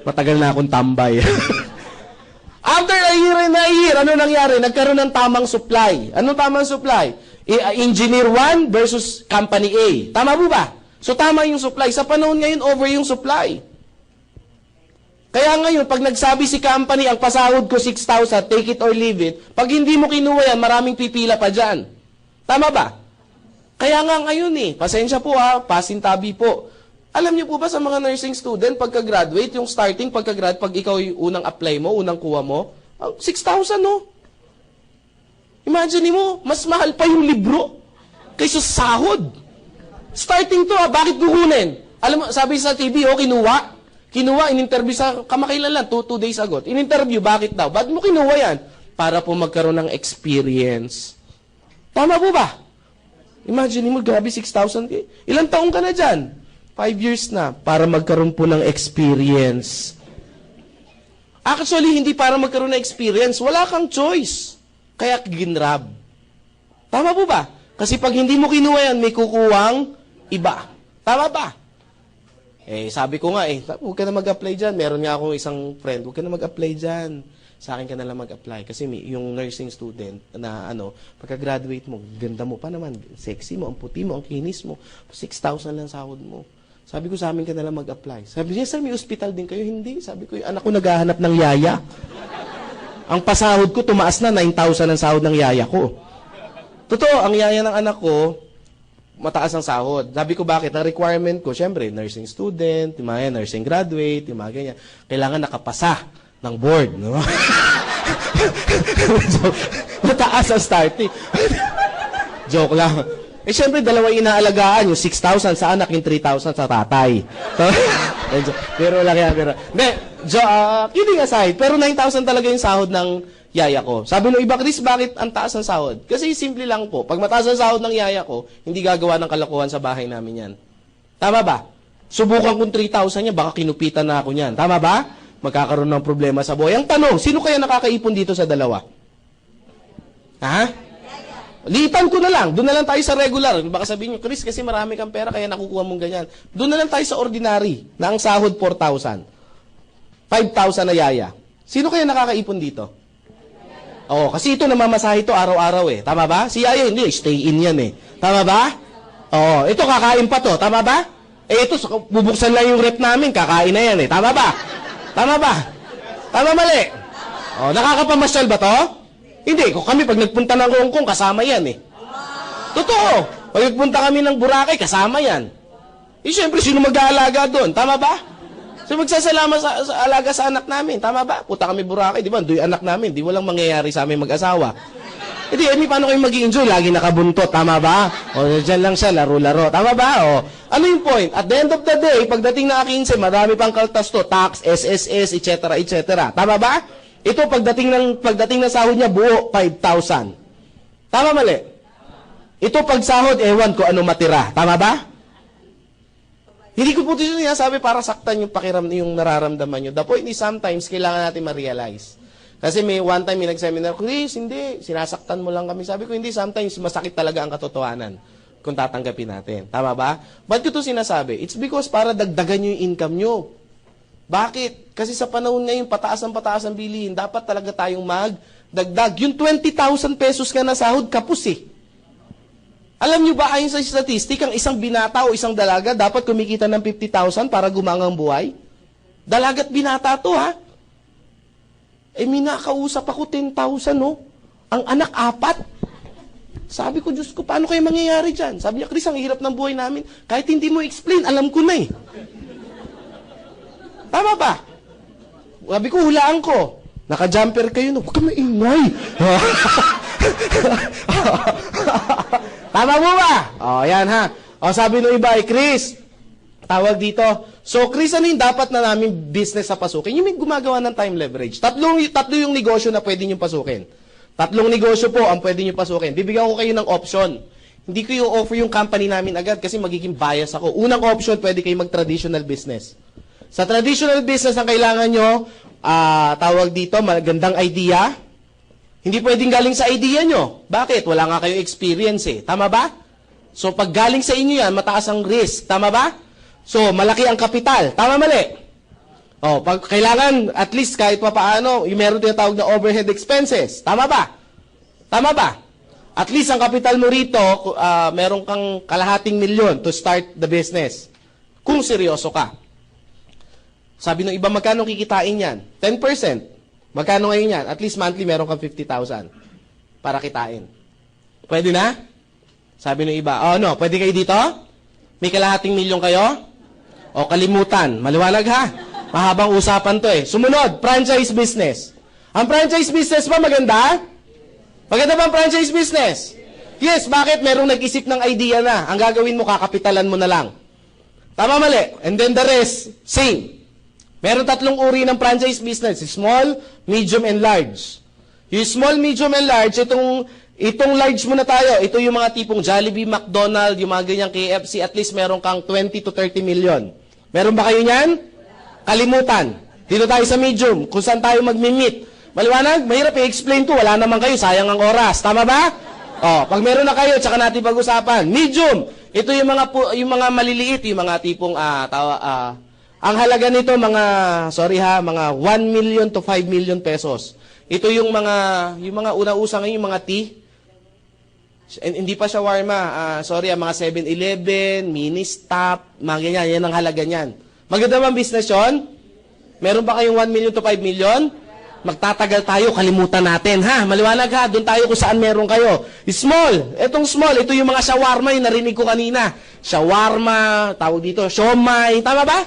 Matagal na akong tambay. After a year, ano nangyari? Nagkaroon ng tamang supply. Anong tamang supply? Engineer 1 versus company A. Tama po ba? So tama yung supply. Sa panahon ngayon, over yung supply. Kaya ngayon, pag nagsabi si company, ang pasahod ko 6,000, take it or leave it, pag hindi mo kinuha yan, maraming pipila pa dyan. Tama ba? Kaya nga ngayon pasensya po pasintabi po. Alam niyo po ba sa mga nursing student, pagka-graduate, yung starting pagka-grad, pag ikaw yung unang apply mo, unang kuha mo, 6,000 no? Imagine mo, mas mahal pa yung libro kaysa sahod. Starting to bakit kukunin? Alam mo, sabi sa TV, kinuha, in-interview sa kamakailan lang, 2 days ago. In-interview, bakit daw? Bakit mo kinuha yan? Para po magkaroon ng experience. Tama po ba? Imagine mo, grabe 6,000. Ilang taong ka na dyan? 5 years na, para magkaroon po ng experience. Actually, hindi para magkaroon ng experience. Wala kang choice. Kaya ginrab. Tama po ba? Kasi pag hindi mo kinuha yan, may kukuwang iba. Tama ba? Sabi ko nga huwag ka na mag-apply dyan. Meron nga akong isang friend, huwag ka na mag-apply dyan. Sa akin ka na lang mag-apply. Kasi yung nursing student na pagka-graduate mo, ganda mo pa naman, sexy mo, ang puti mo, ang kinis mo, 6,000 lang sahod mo. Sabi ko, sa amin ka na lang mag-apply. Sabi niya, sir, may hospital din kayo? Hindi. Sabi ko, yung anak ko naghahanap ng yaya. Ang pasahod ko, tumaas na 9,000 ang sahod ng yaya ko. Totoo, ang yaya ng anak ko, mataas ang sahod. Sabi ko, bakit? Ang requirement ko, syempre, nursing student, yung mga nursing graduate, yung mga ganyan. Kailangan nakapasa ng board. No? So, mataas ang starting. Joke lang. Syempre, dalawa inaalagaan. Yung 6,000 sa anak, yung 3,000 sa tatay. So, pero lang yan. Kidding aside, pero 9,000 talaga yung sahod ng yaya ko. Sabi ng iba, Chris, bakit ang taas ng sahod? Kasi simple lang po. Pag mataas ang sahod ng yaya ko, hindi gagawa ng kalokohan sa bahay namin yan. Tama ba? Subukan kong 3,000 niya, baka kinupitan na ako niyan. Tama ba? Magkakaroon ng problema sa buhay. Ang tanong, sino kaya nakakaipon dito sa dalawa? Ha? Litan ko na lang. Doon na lang tayo sa regular. Baka sabihin nyo, Chris, kasi marami kang pera, kaya nakukuha mong ganyan. Doon na lang tayo sa ordinary, na ang sahod 4,000. 5,000 na yaya. Sino kaya nakakaipon dito? Kasi ito namamasahe ito araw-araw Tama ba? Si yaya, hindi. Stay in yan Tama ba? Ito kakain pa to. Tama ba? Ito, bubuksan lang yung rep namin, kakain na yan Tama ba? Tama ba? Tama mali? Nakakapamasyal ba to? Hindi, kami pag nagpunta ng Hong Kong, kasama yan Totoo. Pag nagpunta kami ng Boracay, kasama yan. Siyempre, sino mag-aalaga doon? Tama ba? So, magsasalamat sa alaga sa anak namin. Tama ba? Puta kami Boracay, di ba? Do'y anak namin. Di walang mangyayari sa aming mag-asawa. Hindi, paano kayo mag-i-enjoy? Lagi nakabuntot. Tama ba? Dyan lang siya, laro-laro. Tama ba? Ano yung point? At the end of the day, pagdating na 15, marami pang kaltas to. Tax, SSS, etc., etc. Tama ba? Ito, pagdating ng sahod niya, buo, 5,000. Tama mali? Ito, pag sahod, ewan ko ano matira. Tama ba? Hindi ko po ito sinasabi para saktan yung nararamdaman nyo. The point is, sometimes, kailangan natin ma-realize. Kasi may one time, may nag-seminar, Chris, hindi, sinasaktan mo lang kami. Sabi ko, hindi, sometimes, masakit talaga ang katotohanan kung tatanggapin natin. Tama ba? Ba't ko ito sinasabi? It's because para dagdagan nyo yung income nyo. Bakit? Kasi sa panahon ngayon, pataas ang bilihin, dapat talaga tayong magdagdag. Yung 20,000 pesos ka na sahod, kapus Alam nyo ba, ayon sa statistic, ang isang binata o isang dalaga dapat kumikita ng 50,000 para gumangang buhay? Dalagat binata to, ha? May nakausap ako 10,000, no? Ang anak, 4. Sabi ko, Diyos ko, paano kayo mangyayari dyan? Sabi niya, Chris, ang hirap ng buhay namin. Kahit hindi mo explain, alam ko na Tama ba? Sabi ko, hulaan ko. Naka-jumper kayo, no? Huwag ka maingay. Tama mo ba? Yan ha. Sabi ng iba, Chris, tawag dito. So, Chris, ano yung dapat na namin business sa pasukin? Yung may gumagawa ng time leverage. Tatlo yung negosyo na pwede nyo pasukin. 3 negosyo po ang pwede nyo pasukin. Bibigyan ko kayo ng option. Hindi ko yung offer yung company namin agad kasi magiging bias ako. Unang option, pwede kayo mag-traditional business. Sa traditional business, ang kailangan nyo, tawag dito, magandang idea. Hindi pwedeng galing sa idea nyo. Bakit? Wala nga kayo experience Tama ba? So, pag galing sa inyo yan, mataas ang risk. Tama ba? So, malaki ang kapital. Tama mali? Pag kailangan, at least kahit pa paano, yung meron tinatawag na overhead expenses. Tama ba? Tama ba? At least ang kapital mo rito, meron kang kalahating milyon to start the business. Kung seryoso ka. Sabi ng iba, magkano kikitain yan? 10%. Magkano ngayon yan? At least monthly meron kang 50,000 para kitain. Pwede na? Sabi ng iba, no, pwede kayo dito? May kalahating milyon kayo? O kalimutan. Maliwanag ha? Mahabang usapan to eh. Sumunod, franchise business. Ang franchise business ba maganda? Maganda ba ang franchise business? Yes, bakit? Merong nag-isip ng idea na. Ang gagawin mo, kakapitalan mo na lang. Tama, mali. And then the rest, same. Meron 3 uri ng franchise business. Small, medium, and large. Yung small, medium, and large, itong large muna tayo. Ito yung mga tipong Jollibee, McDonald's, yung mga ganyang KFC, at least meron kang 20 to 30 million. Meron ba kayo niyan? Kalimutan. Dito tayo sa medium, kung saan tayo mag-meet. Maliwanag? Mahirap i-explain to. Wala naman kayo, sayang ang oras. Tama ba? Pag meron na kayo, tsaka natin pag-usapan. Medium. Ito yung mga maliliit, yung mga tipong, ang halaga nito, mga 1 million to 5 million pesos. Ito yung mga una-usa ngayon, yung mga tea. Hindi pa shawarma. Mga 7-Eleven, mini-stop, mga ganyan. Yan ang halaga niyan. Maganda bang business yun? Meron ba kayong 1 million to 5 million? Magtatagal tayo, kalimutan natin, ha? Maliwanag ha, doon tayo kung saan meron kayo. Small, etong small, ito yung mga shawarma, yung narinig ko kanina. Shawarma, tawag dito, siomay, tama ba?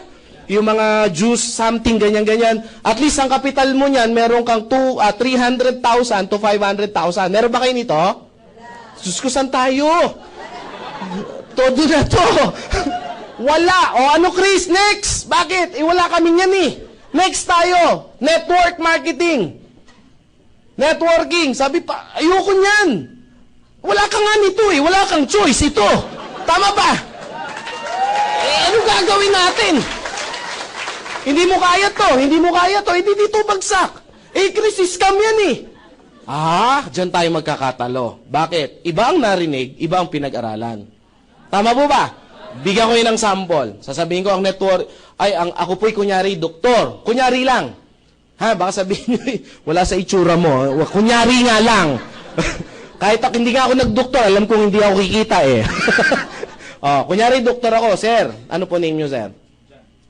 Yung mga juice, something, ganyan-ganyan. At least ang kapital mo niyan, meron kang 300,000 to 500,000. Meron ba kayo nito? Diyos ko, saan tayo? Todo na to. Wala. Ano, Chris? Next. Bakit? Wala kami niyan eh. Next tayo, network marketing. Networking. Sabi pa, ayoko niyan. Wala ka nga nito eh. Wala kang choice ito. Tama ba? Ano gagawin natin? Hindi mo kaya to. Hindi dito bagsak. Chris, scam yan eh. Diyan tayo magkakatalo. Bakit? Iba ang narinig, iba ang pinag-aralan. Tama po ba? Bigyan ko yun ng sample. Sasabihin ko ang network, ako po'y kunyari doktor. Kunyari lang. Baka sabihin nyo, wala sa itsura mo. Kunyari nga lang. Kahit hindi nga ako nagdoktor, alam kong hindi ako kikita eh. Kunyari doktor ako, sir. Ano po name nyo, sir?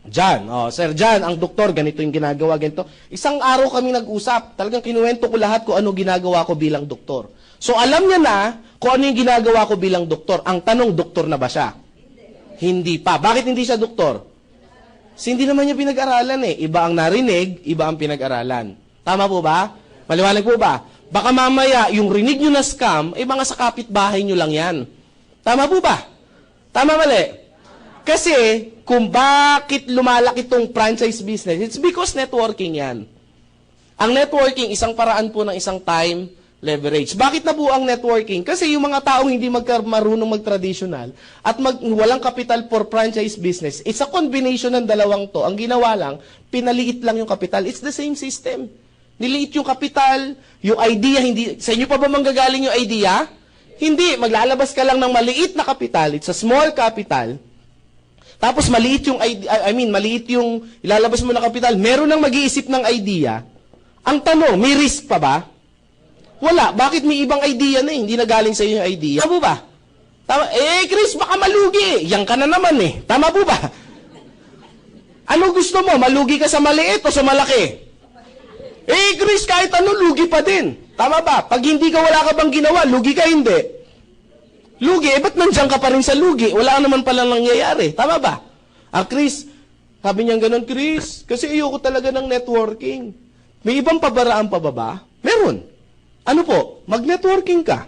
John. Sir John, ang doktor, ganito yung ginagawa, ganito. Isang araw kami nag-usap. Talagang kinuwento ko lahat kung ano ginagawa ko bilang doktor. So alam niya na kung ano yung ginagawa ko bilang doktor. Ang tanong, doktor na ba siya? Hindi pa. Bakit hindi siya doktor? Kasi hindi naman niya pinag-aralan eh. Iba ang narinig, iba ang pinag-aralan. Tama po ba? Maliwanag po ba? Baka mamaya, yung rinig nyo na scam, mga sa kapitbahay nyo lang yan. Tama po ba? Tama mali? Kasi, kung bakit lumalaki itong franchise business, it's because networking yan. Ang networking, isang paraan po ng isang time leverage. Bakit na po ang networking? Kasi yung mga taong hindi marunong mag-traditional at walang capital for franchise business, it's a combination ng dalawang to. Ang ginawa lang, pinaliit lang yung capital. It's the same system. Niliit yung capital, yung idea, hindi, sa inyo pa ba manggagaling yung idea? Hindi, maglalabas ka lang ng maliit na capital, it's a small capital. Tapos maliit yung maliit yung ilalabas mo na capital, meron nang mag-iisip ng idea. Ang tanong, may risk pa ba? Wala. Bakit may ibang idea na hindi na galing sa iyo yung idea? Tama po ba? Tama. Chris, baka malugi. Yan ka na naman eh. Tama po ba? Ano gusto mo? Malugi ka sa maliit o sa malaki? Chris, kahit ano, lugi pa din. Tama ba? Pag hindi ka, wala ka bang ginawa, lugi ka hindi. Lugi, ba't nandiyan ka pa rin sa lugi? Wala naman pala nangyayari. Tama ba? Chris, sabi niya ganun, Chris, kasi ayoko talaga ng networking. May ibang pabaraan pa ba? Meron. Ano po? Mag-networking ka.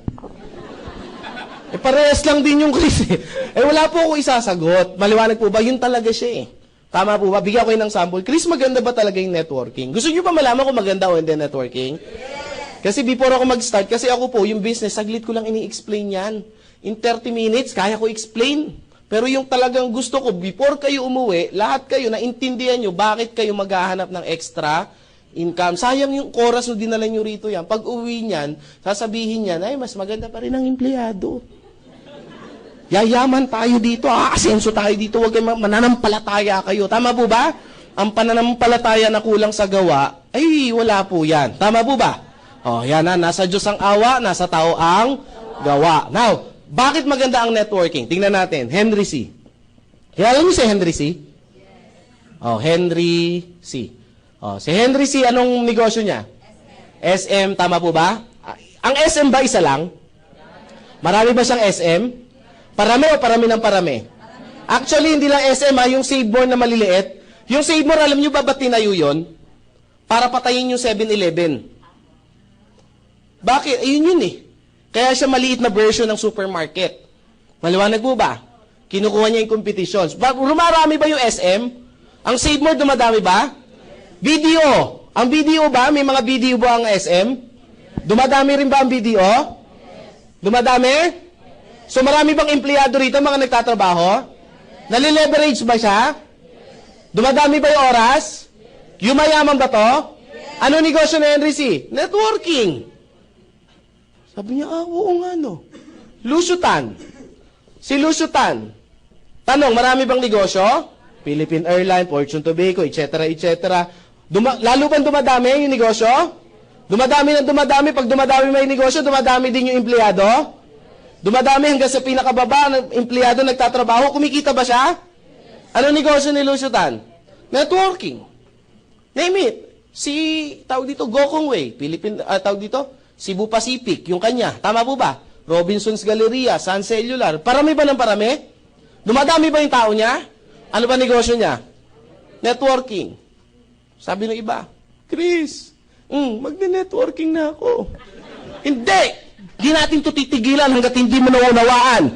Parehas lang din yung Chris eh. Wala po ako isasagot. Maliwanag po ba? Yun talaga siya eh. Tama po ba? Bigyan ko yun ng sample. Chris, maganda ba talaga yung networking? Gusto niyo pa malaman kung maganda o hindi networking? Kasi before ako mag-start, kasi ako po, yung business, saglit ko lang ini-explain yan. In 30 minutes, kaya ko explain. Pero yung talagang gusto ko, before kayo umuwi, lahat kayo, naintindihan nyo, bakit kayo maghahanap ng extra income. Sayang yung oras na dinala nyo rito yan. Pag uwi niyan, sasabihin niyan, mas maganda pa rin ang empleyado. Yayaman tayo dito, asenso tayo dito, huwag kayo mananampalataya kayo. Tama po ba? Ang pananampalataya na kulang sa gawa, wala po yan. Tama po ba? Yan na, nasa Diyos ang awa, nasa tao ang gawa. Now, bakit maganda ang networking? Tingnan natin, Henry C. Kilala niyo si Henry C? Oh, Henry C. Oh, si Henry C, anong negosyo niya? SM, tama po ba? Ang SM ba isa lang? Marami ba siyang SM? Parami o parami ng parami? Actually, hindi lang SM yung Save More na maliliit. Yung Save More, alam nyo ba ba't tinayo yun? Para patayin yung 7-Eleven. Bakit? Ayun yun eh. Kaya siya maliit na version ng supermarket. Maliwanag po ba? Kinukuha niya yung competitions. Rumarami ba yung SM? Ang Save More, dumadami ba? Video. Ang video ba? May mga video ba ang SM? Dumadami rin ba ang video? Dumadami? So marami bang empleyado rito, mga nagtatrabaho? Nalileverage ba siya? Dumadami ba yung oras? Yumayaman ba to? Ano negosyo na Henry C? Networking. Sabi niya, oo nga no. Lusutan. Si Lusutan. Tanong, marami bang negosyo? Philippine Airlines, Fortune Tobacco, etc. etc. Lalo bang dumadami yung negosyo? Dumadami ng dumadami. Pag dumadami may negosyo, dumadami din yung empleyado. Dumadami hanggang sa pinakababa ng empleyado nagtatrabaho. Kumikita ba siya? Ano negosyo ni Lusutan? Networking. Name it. Si, tawag dito, Gokong Way. Tawag dito, Cebu Pacific. Yung kanya. Tama po ba? Robinson's Galleria, Sun Cellular. Parami ba ng parami? Dumadami ba yung tao niya? Ano ba negosyo niya? Networking. Sabi ng iba, Chris, magne-networking na ako. Hindi! Di natin ito titigilan hanggat hindi mo naunawaan.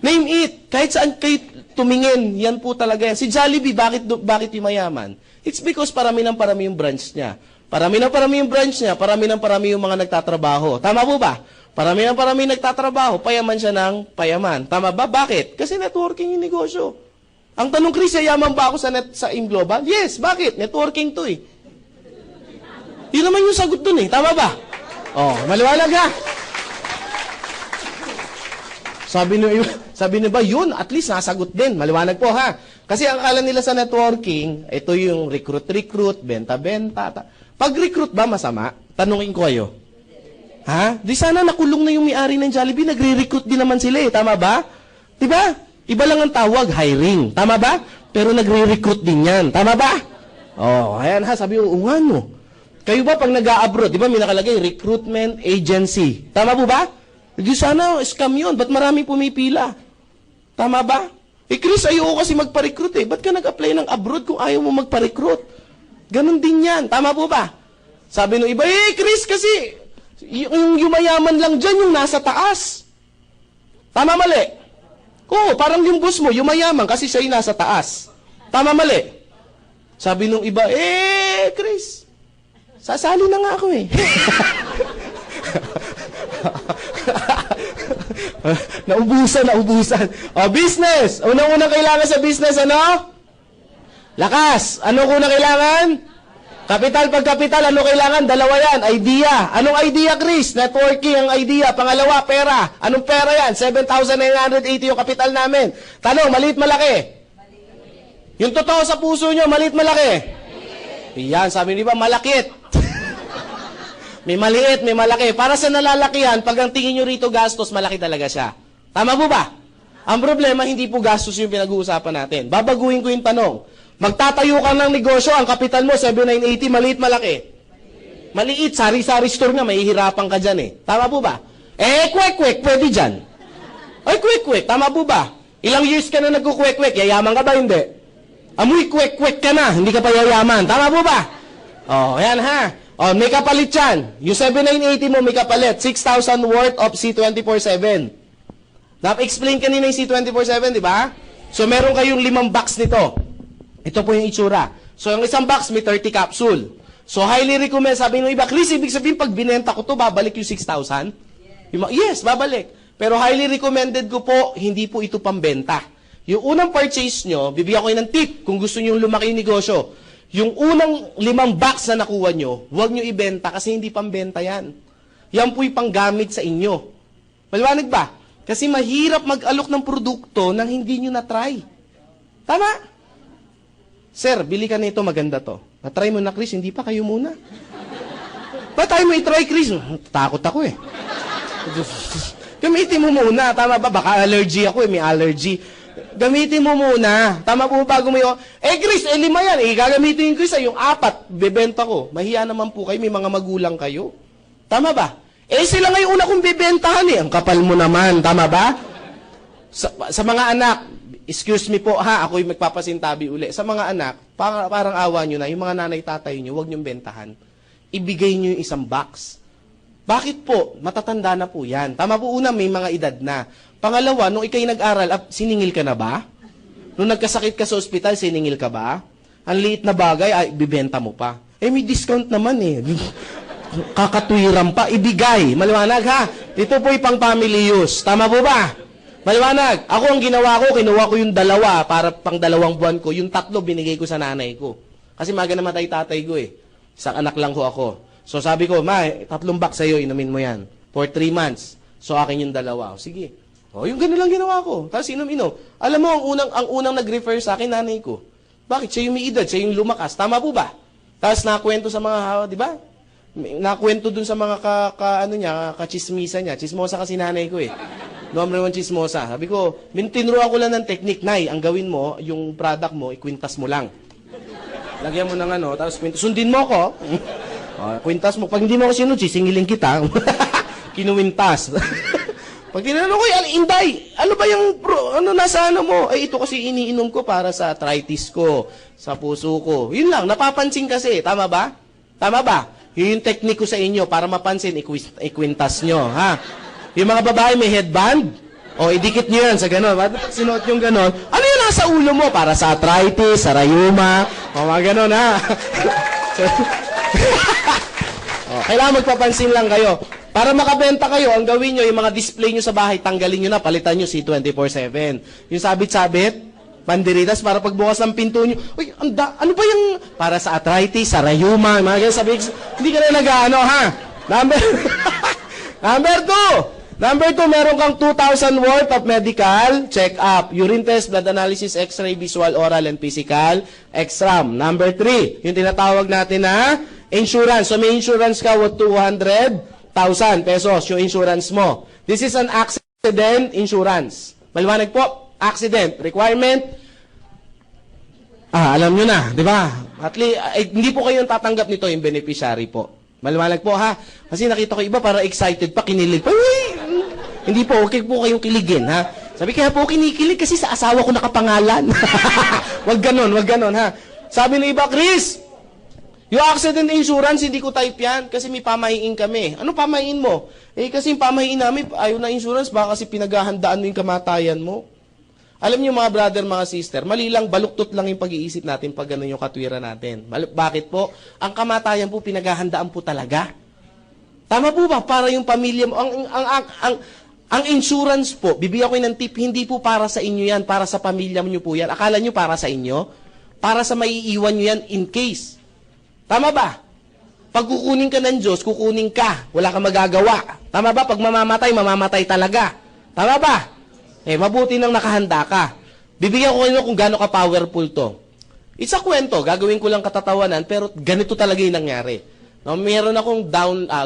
Name it. Kahit saan kayo tumingin, yan po talaga yan. Si Jollibee, bakit yung mayaman? It's because parami ng parami yung branch niya. Parami ng parami yung branch niya, parami ng parami yung mga nagtatrabaho. Tama po ba? Parami ng parami nagtatrabaho, payaman siya ng payaman. Tama ba? Bakit? Kasi networking yung negosyo. Ang tanong, Chris, yaman ba ako sa Global? Yes, bakit? Networking to eh. Yun naman yung sagot dun eh. Tama ba? Oh, maliwanag ha? Sabi niyo ba, yun, at least nasagot din. Maliwanag po ha? Kasi ang akala nila sa networking, ito yung recruit, benta-benta. Pag-recruit ba masama? Tanungin ko kayo. Ha? Di sana nakulong na yung may-ari ng Jollibee, nagre-recruit din naman sila eh. Tama ba? Diba? Iba lang ang tawag, hiring. Tama ba? Pero nagre-recruit din yan. Tama ba? Oh, ayan ha, sabi ko, nga no. Kayo ba pag nag-a-abroad, di ba may nakalagay, recruitment agency. Tama po ba? Di sana, scam yun. Ba't marami pumipila? Tama ba? Eh Chris, ayoko kasi magpa-recruit eh. Ba't ka nag-apply ng abroad kung ayaw mo magpa-recruit? Ganon din yan. Tama po ba? Sabi nung iba, eh Chris kasi, yung yumayaman lang dyan, yung nasa taas. Tama mali? Oo, parang yung boss mo, yumayaman kasi siya yung nasa taas. Tama mali? Sabi nung iba, eh Chris, sasali na nga ako eh. Naubusan. O, business. Unang-unang kailangan sa business, ano? Lakas. Ano unang kailangan? Kapital, pagkapital, ano kailangan? Dalawa yan. Idea. Anong idea, Chris? Networking ang idea. Pangalawa, pera. Anong pera yan? 7,980 yung kapital namin. Tanong, maliit, malaki? Yung totoo sa puso nyo, maliit, malaki? Yan, sabi niyo ba, malakit. May maliit, may malaki. Para sa nalalakihan, pag ang tingin nyo rito gastos, malaki talaga siya. Tama po ba? Ang problema, hindi po gastos yung pinag-uusapan natin. Babaguhin ko yung tanong. Magtatayo ka ng negosyo, ang kapital mo, 7,980, maliit, malaki? Maliit, sari-sari store nga, mahihirapan ka dyan eh. Tama po ba? Eh, kwek-kwek, pwede dyan. Ay, kwek-kwek, tama po ba? Ilang years ka na nagkukwek-kwek, yayaman ka ba? Hindi. Amoy kwek-kwek ka na, hindi ka pa yayaman. Tama po ba? Oh, ayan ha. Oh, may kapalit yan. Yung 7,980 mo, may kapalit. 6,000 worth of C24/7. Nap-explain kanina yung C24/7, di ba? So, meron kayong 5 box nito. Ito po yung itsura. So, yung isang box, may 30 capsule. So, highly recommend. Sabi ng iba, Chris, ibig sabihin, pag binenta ko to, babalik yung 6,000? Yes, babalik. Pero highly recommended ko po, hindi po ito pambenta. Yung unang purchase nyo, bibigyan ko yun ng tip kung gusto nyo lumaki yung negosyo. Yung unang 5 box na nakuha nyo, huwag nyo ibenta kasi hindi pambenta yan. Yan po'y panggamit sa inyo. Maliwanag ba? Kasi mahirap mag-alok ng produkto nang hindi nyo na-try. Tama? Sir, bili ka nito, maganda to. Na-try mo na, Chris, hindi pa kayo muna. Ba't tayo mo i-try, Chris? Takot ako eh. Gamitin mo muna, tama ba? Baka allergy ako eh, may allergy. Gamitin mo muna. Tama po bago mo yung, Chris, 5 yan. Gagamitin ko isa, yung 4, bebenta ko. Mahiya naman po kayo, may mga magulang kayo. Tama ba? Sila ngayon una kong bebentahan eh. Ang kapal mo naman. Tama ba? Sa mga anak, excuse me po ha, ako'y magpapasintabi uli. Sa mga anak, parang awa nyo na, yung mga nanay-tatay nyo, huwag nyong bentahan. Ibigay nyo yung isang box. Bakit po? Matatanda na po yan. Tama po, una, may mga edad na. Pangalawa, nung ikay nag-aral, siningil ka na ba? Nung nagkasakit ka sa ospital, siningil ka ba? Ang liit na bagay, ay, bibenta mo pa. May discount naman eh. Kakatwiran pa, ibigay. Maliwanag ha? Ito po'y pang family use. Tama po ba? Maliwanag. Ako ang ginawa ko, kinuha ko yung 2 para pang 2 buwan ko. Yung 3 binigay ko sa nanay ko. Kasi maga namatay tatay ko eh. Isang anak lang ko ako. So sabi ko, Ma, 3 box sa'yo, inumin mo yan. For 3 months. So akin yung 2. Sige. Yung gano'n lang ginawa ko. Tapos inom-inom. Alam mo, ang unang nag-refer sa akin, nanay ko. Bakit? Siya yung may edad, siya yung lumakas. Tama po ba? Tapos nakwento sa mga, di ba? Nakwento dun sa mga kachismisa niya. Chismosa kasi nanay ko eh. Number 1 chismosa. Sabi ko, tinuruan ko lang ng technique. Nay, ang gawin mo, yung product mo, ikwintas mo lang. Lagyan mo ng tapos sundin mo ko. Kwintas mo. Pag hindi mo ako sinunod, sisingilin kita. Kinuwintas. Pag tinanong ko, Inday, ano ba yung, nasa mo? Ito kasi iniinom ko para sa arthritis ko, sa puso ko. Yun lang, napapansin kasi. Tama ba? Tama ba? Yun yung technique ko sa inyo, para mapansin, ikwintas nyo, ha? Yung mga babae may headband, idikit nyo yan sa gano'n. Pag sinuot yung gano'n, ano yung nasa ulo mo? Para sa arthritis, sa rayuma, mga gano'n, ha? Kailangan magpapansin lang kayo. Para makabenta kayo, ang gawin nyo, yung mga display nyo sa bahay, tanggalin nyo na, palitan nyo si 24/7. Yung sabit-sabit, pandiritas, para pagbukas ng pinto nyo, uy, ano ba yung, para sa arthritis, sa rayuma, mga ganyan, sabi, hindi ka na nag-ano, ha? Number 2, meron kang 2,000 worth of medical check-up, urine test, blood analysis, x-ray, visual, oral, and physical exam. Number 3, yung tinatawag natin na insurance. So may insurance ka worth 200,000 pesos yung insurance mo. This is an accident insurance. Maliwanag po, accident requirement. Alam nyo na, di ba? At least, hindi po kayo tatanggap nito yung beneficiary po. Maliwanag po ha. Kasi nakita ko iba para excited pa, kinilig pa. Hindi po, okay po kayong kiligin ha. Sabi kaya po kinikilig kasi sa asawa ko nakapangalan. Wag ganon ha. Sabi ng iba, Chris, yung accident insurance, hindi ko type yan kasi may pamahiin kami. Ano pamahiin mo? Kasi yung pamahiin namin, ayaw na insurance, baka kasi pinaghahandaan mo yung kamatayan mo. Alam niyo mga brother, mga sister, mali lang, baluktot lang yung pag-iisip natin pag gano'n yung katwiran natin. Bakit po? Ang kamatayan po, pinaghahandaan po talaga. Tama po ba? Para yung pamilya mo, ang insurance po, bibigyan ko ng tip, hindi po para sa inyo yan, para sa pamilya niyo po yan. Akala niyo para sa inyo? Para sa maiiwan niyo yan in case. Tama ba? Pag kukunin ka ng Diyos, kukunin ka. Wala kang magagawa. Tama ba? Pag mamamatay talaga. Tama ba? Mabuti nang nakahanda ka. Bibigyan ko kayo kung gaano ka-powerful to. It's a kwento. Gagawin ko lang katatawanan, pero ganito talaga yung nangyari. No, meron akong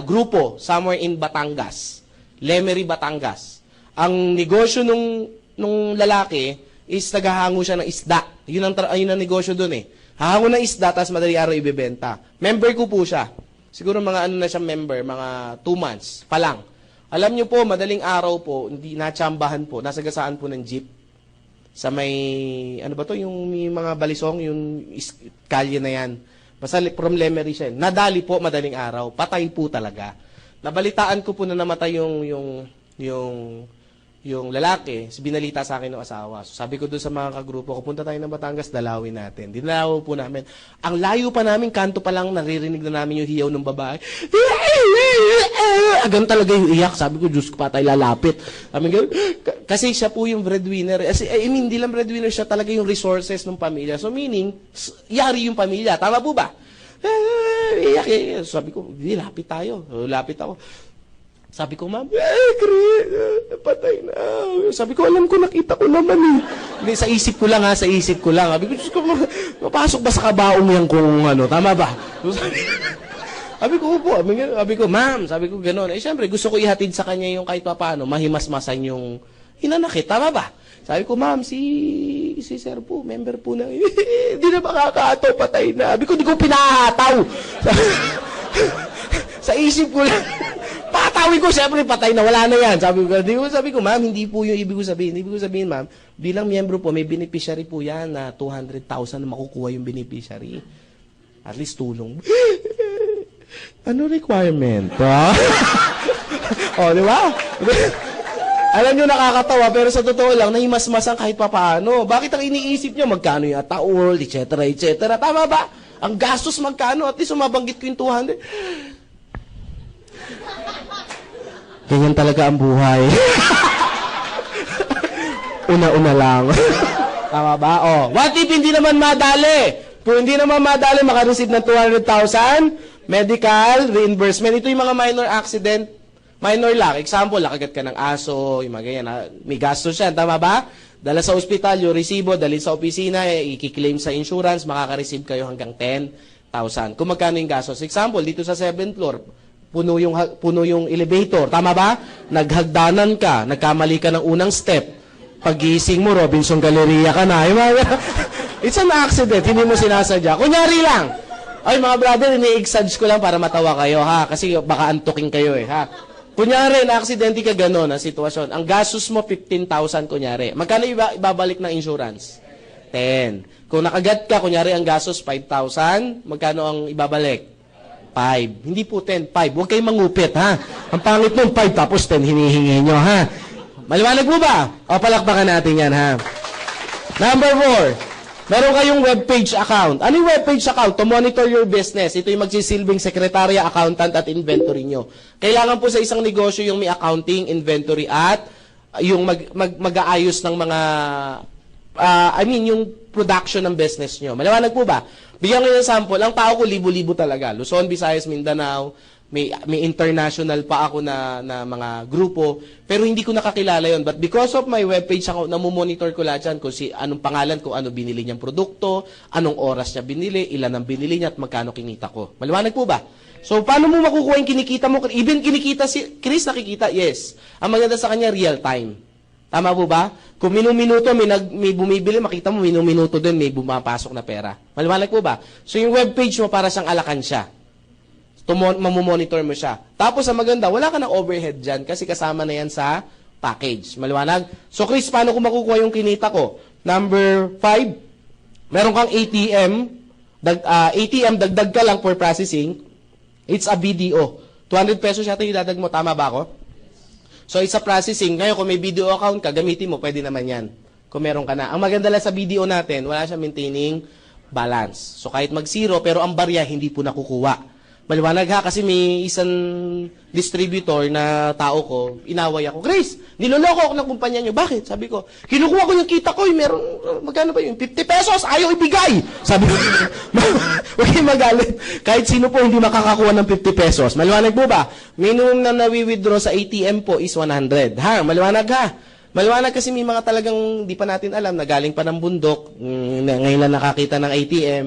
grupo somewhere in Batangas. Lemery, Batangas. Ang negosyo nung lalaki is naghahango siya ng isda. Yun ang negosyo dun eh. Hahango ng isda, tapos madali araw ibebenta. Member ko po siya. Siguro mga na siya member, mga 2 months pa lang. Alam niyo po, madaling araw po, hindi natsambahan po, nasagasaan po ng jeep. Sa may, ano ba to, yung may mga balisong, yung kalye na yan. Basta from Lemery siya. Nadali po, madaling araw. Patay po talaga. Nabalitaan ko po na namatay yung lalaki, binalita sa akin ng asawa. So, sabi ko doon sa mga kagrupo ko, punta tayo ng Batangas, dalawin natin. Dinalaw po namin. Ang layo pa namin, kanto pa lang, naririnig na namin yung hiyaw ng babae. Agan talaga yung iyak. Sabi ko, Diyos ko pa tayo lalapit. Kasi siya po yung breadwinner. Hindi lang breadwinner, siya talaga yung resources ng pamilya. So meaning, yari yung pamilya. Tama po ba? Iyak. Sabi ko, lapit tayo. Lapit ako. Sabi ko, ma'am, Chris, patay na. Sabi ko, alam ko, nakita ko naman eh. Hindi, sa isip ko lang ha, sa isip ko lang. Sabi ko, mapasok ba sa kabaong yan kung ano, tama ba? Sabi ko, upo. Sabi ko, ma'am, sabi ko gano'n. Siyempre, gusto ko ihatid sa kanya yung kahit pa paano, mahimasmasan yung hinanakit, tama ba? Sabi ko, ma'am, si sir po, member po na, hindi na makakataw, patay na. Sabi ko, di ko pinahataw. Sa isip ko lang, patawin ko, syempre, patay na, wala na yan. Sabi ko, ma'am, hindi po yung ibig ko sabihin. Ibig ko sabihin, ma'am, bilang miyembro po, may beneficiary po yan na 200,000 na makukuha yung beneficiary. At least tulong. Ano requirement? O, di ba? Alam nyo, nakakatawa, pero sa totoo lang, nahimasmasan kahit papaano. Bakit ang iniisip nyo? Magkano yung ataol, etc., etc. Tama ba? Ang gastos magkano? At least umabanggit ko yung 200. Ganyan talaga ang buhay. Una-una lang. Tama ba? Oh, what if hindi naman madali? Kung hindi naman madali, makareceive ng 200,000, medical, reimbursement. Ito yung mga minor accident, minor lang. Example, nakagat ka ng aso, yung mga ganyan. May gastos yan, tama ba? Dala sa ospital, yung resibo, dalhin sa opisina, i-claim sa insurance, makaka-receive kayo hanggang 10,000. Kung magkano yung gastos. Example, dito sa 7th floor, puno yung elevator, tama ba? Naghagdanan ka, nagkamali ka ng unang step. Pag-gising mo, Robinson Galleria ka na. It's an accident, hindi mo sinasadya. Kunyari lang. Ay, mga brother, ini-exage ko lang para matawa kayo, ha? Kasi baka antukin kayo, ha? Kunyari, na-aksidente ka gano'n ang sitwasyon. Ang gastos mo, 15,000, kunyari. Magkano ibabalik ng insurance? 10. Kung nakagat ka, kunyari, ang gastos, 5,000, magkano ang ibabalik? 5. Hindi po 10, 5. Huwag kayong mangupit, ha? Ang pangit nun, 5, tapos 10, hinihingi nyo, ha? Maliwanag po ba? O, palakpakan natin yan, ha? Number 4. Meron kayong webpage account. Ano yung webpage account? To monitor your business. Ito yung magsisilbing sekretarya, accountant, at inventory nyo. Kailangan po sa isang negosyo yung may accounting, inventory, at yung mag-aayos ng mga, yung production ng business nyo. Maliwanag po ba? Bigyan ko ng sample. Ang tao ko, libo-libo talaga. Luzon, Visayas, Mindanao. May international pa ako na mga grupo, pero hindi ko nakakilala yon. But because of my webpage account, namumonitor ko lahat yan kung anong pangalan, kung ano binili niyang produkto, anong oras niya binili, ilan ang binili niya, at magkano kinita ko. Maliwanag po ba? So, paano mo makukuha yung kinikita mo? Even kinikita si Chris, nakikita? Yes. Ang maganda sa kanya, real time. Tama po ba? Kung minuminuto, may bumibili, makita mo, minuminuto din, may bumapasok na pera. Maliwanag po ba? So, yung webpage mo, para siyang alakansya. Mamumonitor mo siya. Tapos, ang maganda, wala ka ng overhead dyan kasi kasama na yan sa package. Maliwanag? So, Chris, paano ko makukuha yung kinita ko? Number 5, meron kang ATM. ATM, dagdag ka lang for processing. It's a BDO. 200 pesos yata yung dadag mo. Tama ba ako? So, it's a processing. Ngayon, kung may BDO account ka, gamitin mo. Pwede naman yan. Kung meron ka na. Ang maganda lang sa BDO natin, wala siya maintaining balance. So, kahit mag-zero, pero ang barya, hindi po nakukuha. Maliwanag ha, kasi may isang distributor na tao ko, inaway ako, Chris, niloloko ako ng kumpanya nyo. Bakit? Sabi ko, kinukuha ko yung kita ko, meron, magkano ba yun? 50 pesos, ayaw ibigay. Sabi ko, huwag kayong magalit. Kahit sino po hindi makakakuha ng 50 pesos. Maliwanag po ba? Minimum na nawi-withdraw sa ATM po is 100. Ha? Maliwanag ha? Maliwanag kasi may mga talagang di pa natin alam na galing pa ng bundok, ngayon lang nakakita ng ATM.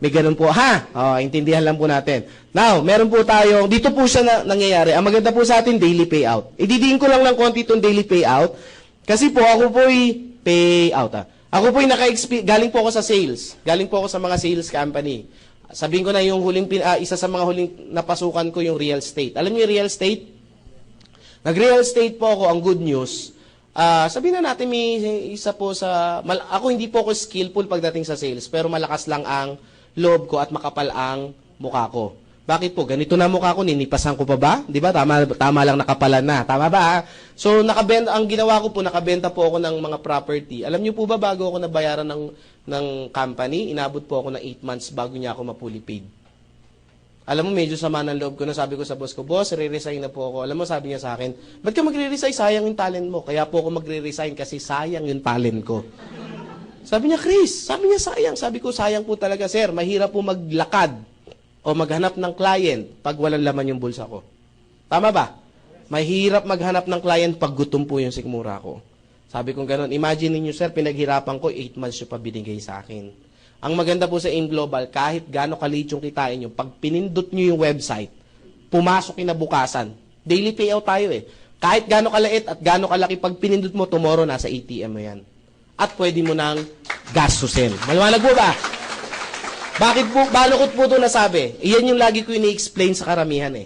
May ganun po. Ha? Intindihan lang po natin. Now, meron po tayo, dito po siya nangyayari. Ang maganda po sa atin, daily payout. Ididiin ko lang ng konti itong daily payout. Kasi po, ako po'y payout. Ako po'y galing po ako sa sales. Galing po ako sa mga sales company. Sabihin ko na yung isa sa mga huling napasukan ko yung real estate. Alam niyo yung real estate? Nag-real estate po ako, ang good news. Sabihin na natin may isa po ako hindi po ako skillful pagdating sa sales, pero malakas lang ang loob ko at makapal ang mukha ko. Bakit po? Ganito na mukha ko, ninipasan ko pa ba? Di ba? Tama lang nakapalan na. Tama ba? So, ang ginawa ko po, nakabenta po ako ng mga property. Alam niyo po ba, bago ako nabayaran ng company, inabot po ako ng 8 months bago niya ako mapuli paid. Alam mo, medyo sama ng loob ko na sabi ko sa boss ko, boss, re-resign na po ako. Alam mo, sabi niya sa akin, ba't ka magre-resign? Sayang yung talent mo. Kaya po ako magre-resign kasi sayang yung talent ko. Sabi niya, Chris, sabi niya sayang. Sabi ko, sayang po talaga, sir. Mahirap po maglakad o maghanap ng client pag walang laman yung bulsa ko. Tama ba? Mahirap maghanap ng client pag gutom po yung sikmura ko. Sabi ko gano'n, imagine niyo sir, pinaghirapan ko, 8 months yung pa binigay sa akin. Ang maganda po sa AIM Global, kahit gaano kaliit yung kitain nyo, pag pinindot nyo yung website, pumasok kinabukasan. Daily payout tayo eh. Kahit gaano kalait at gaano kalaki, pag pinindot mo, tomorrow nasa ATM mo yan. at pwede mo nang gastusin. Maliwanag po ba? Bakit po, balukot po ito nasabi? Iyan yung lagi ko ini-explain sa karamihan eh.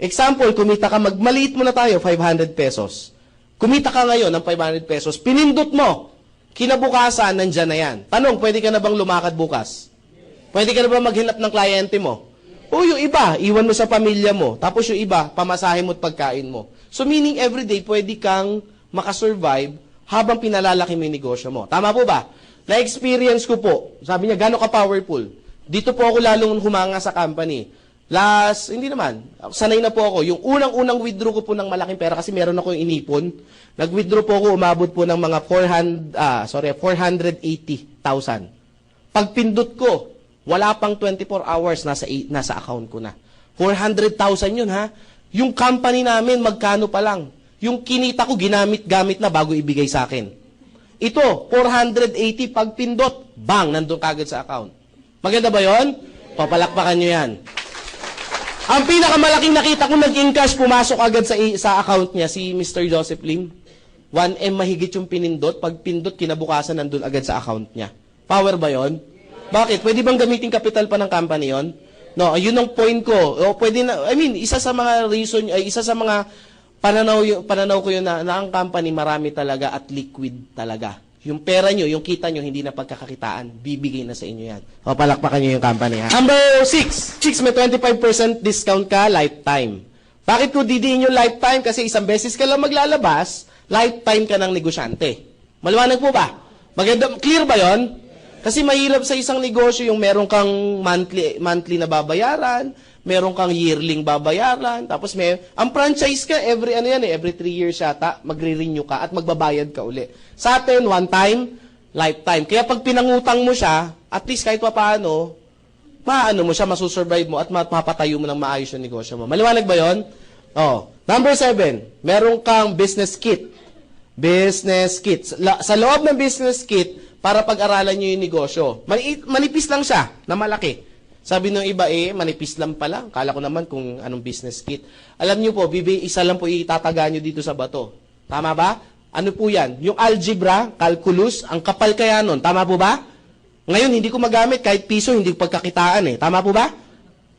Example, kumita ka, maliit mo na tayo, 500 pesos. Kumita ka ngayon ng 500 pesos, pinindot mo, kinabukasan, nandyan na yan. Tanong, pwede ka na bang lumakad bukas? Pwede ka na ba maghanap ng kliyente mo? O yung iba, iwan mo sa pamilya mo. Tapos yung iba, pamasahe mo at pagkain mo. So meaning everyday, pwede kang makasurvive habang pinalalaki mo yung negosyo mo. Tama po ba? Na-experience ko po, sabi niya, gano'n ka-powerful. Dito po ako lalong humanga sa company. Hindi naman. Sanay na po ako. Yung unang-unang withdraw ko po ng malaking pera kasi meron ako yung inipon. Nag-withdraw po ako, umabot po ng mga 480,000. Pagpindot ko, wala pang 24 hours, nasa account ko na. 400,000 yun ha. Yung company namin, magkano pa lang. Yung kinita ko, ginamit-gamit na bago ibigay sa akin. Ito, 480, pagpindot, bang, nandun kagad sa account. Maganda ba yon? Papalakpakan nyo yan. Ang pinakamalaking nakita ko nag-encash, pumasok agad sa account niya, si Mr. Joseph Lim. 1M mahigit yung pinindot, pagpindot, kinabukasan, nandun agad sa account niya. Power ba yon? Bakit? Pwede bang gamitin capital pa ng company yon? No, yun ang point ko. O, pwede na, isa sa mga reason, isa sa mga pananaw ko yun na ang company marami talaga at liquid talaga. Yung pera nyo, yung kita nyo, hindi na pagkakakitaan. Bibigay na sa inyo yan. O, palakpakan nyo yung company, ha? Number 6. Chicks, may 25% discount ka, lifetime. Bakit ko didiin yung lifetime? Kasi isang beses ka lang maglalabas, lifetime ka ng negosyante. Maliwanag po ba? Maganda, clear ba yon? Kasi mahirap sa isang negosyo yung meron kang monthly na babayaran, meron kang yearling babayaran, tapos ang franchise ka, every 3 years yata, magre-renew ka at magbabayad ka uli. Sa atin, one time, lifetime. Kaya pag pinangutang mo siya, at least kahit paano, mo siya, masusurvive mo at mapatayo mo ng maayos yung negosyo mo. Maliwanag ba yon? Oh. Number 7, meron kang business kit. Business kit. Sa loob ng business kit, para pag-aralan nyo yung negosyo. Manipis lang siya, na malaki. Sabi ng iba, manipis lang pala. Kala ko naman kung anong business kit. Alam nyo po, isa lang po itataga nyo dito sa bato. Tama ba? Ano po yan? Yung algebra, calculus, ang kapal kaya nun. Tama po ba? Ngayon, hindi ko magamit. Kahit piso, hindi ko pagkakitaan eh. Tama po ba?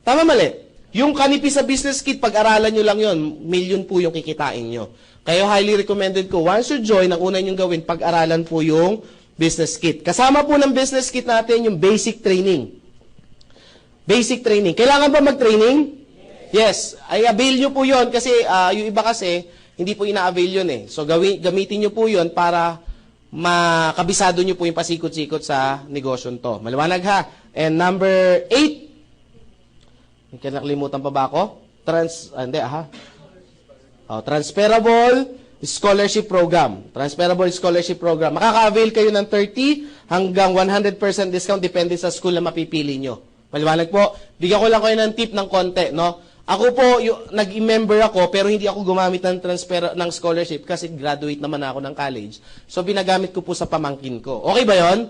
Tama mali. Yung kanipis sa business kit, pag-aralan nyo lang yon, million po yung kikitain nyo. Kaya highly recommended ko, once you join, ang una nyong gawin, pag-aralan po yung business kit. Kasama po ng business kit natin yung basic training. Basic training. Kailangan ba mag-training? Yes. Ay, avail nyo po yun kasi yung iba kasi, hindi po ina-avail yun eh. So, gamitin nyo po yun para makabisado nyo po yung pasikot-sikot sa negosyo to. Maliwanag ha. And number 8. Nakalimutan pa ba ako? Transferable scholarship program. Transferable scholarship program. Makaka-avail kayo ng 30 hanggang 100% discount depende sa school na mapipili nyo. Maliwanag po. Bigyan ko lang kayo ng tip ng konti, no? Ako po, nag-member ako, pero hindi ako gumamit ng scholarship kasi graduate naman ako ng college. So, binagamit ko po sa pamangkin ko. Okay ba yon?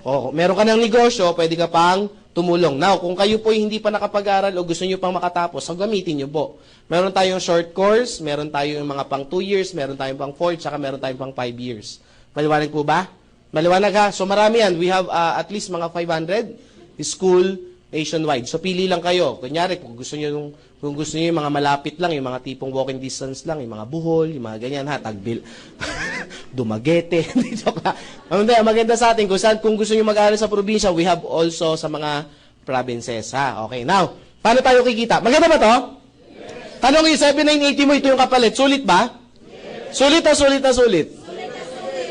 O, meron ka ng negosyo, pwede ka pang tumulong. Now, kung kayo po hindi pa nakapag-aral o gusto nyo pang makatapos, so gamitin nyo po. Meron tayong short course, meron tayong mga pang 2 years, meron tayong pang 4, tsaka meron tayong pang 5 years. Maliwanag po ba? Maliwanag ha? So marami yan. We have at least mga 500 school nationwide. So pili lang kayo. Kunyari, kung gusto nyo yung mga malapit lang, yung mga tipong walking distance lang, yung mga Bohol, yung mga ganyan ha, Tagbil, Dumaguete. Maganda sa atin, kung gusto nyo mag-aaral sa probinsya, we have also sa mga provinces ha. Okay, now, paano tayo kikita? Maganda ba to? Yes. Tanong yung 7980 mo, ito yung kapalit. Sulit ba? Yes. Sulit.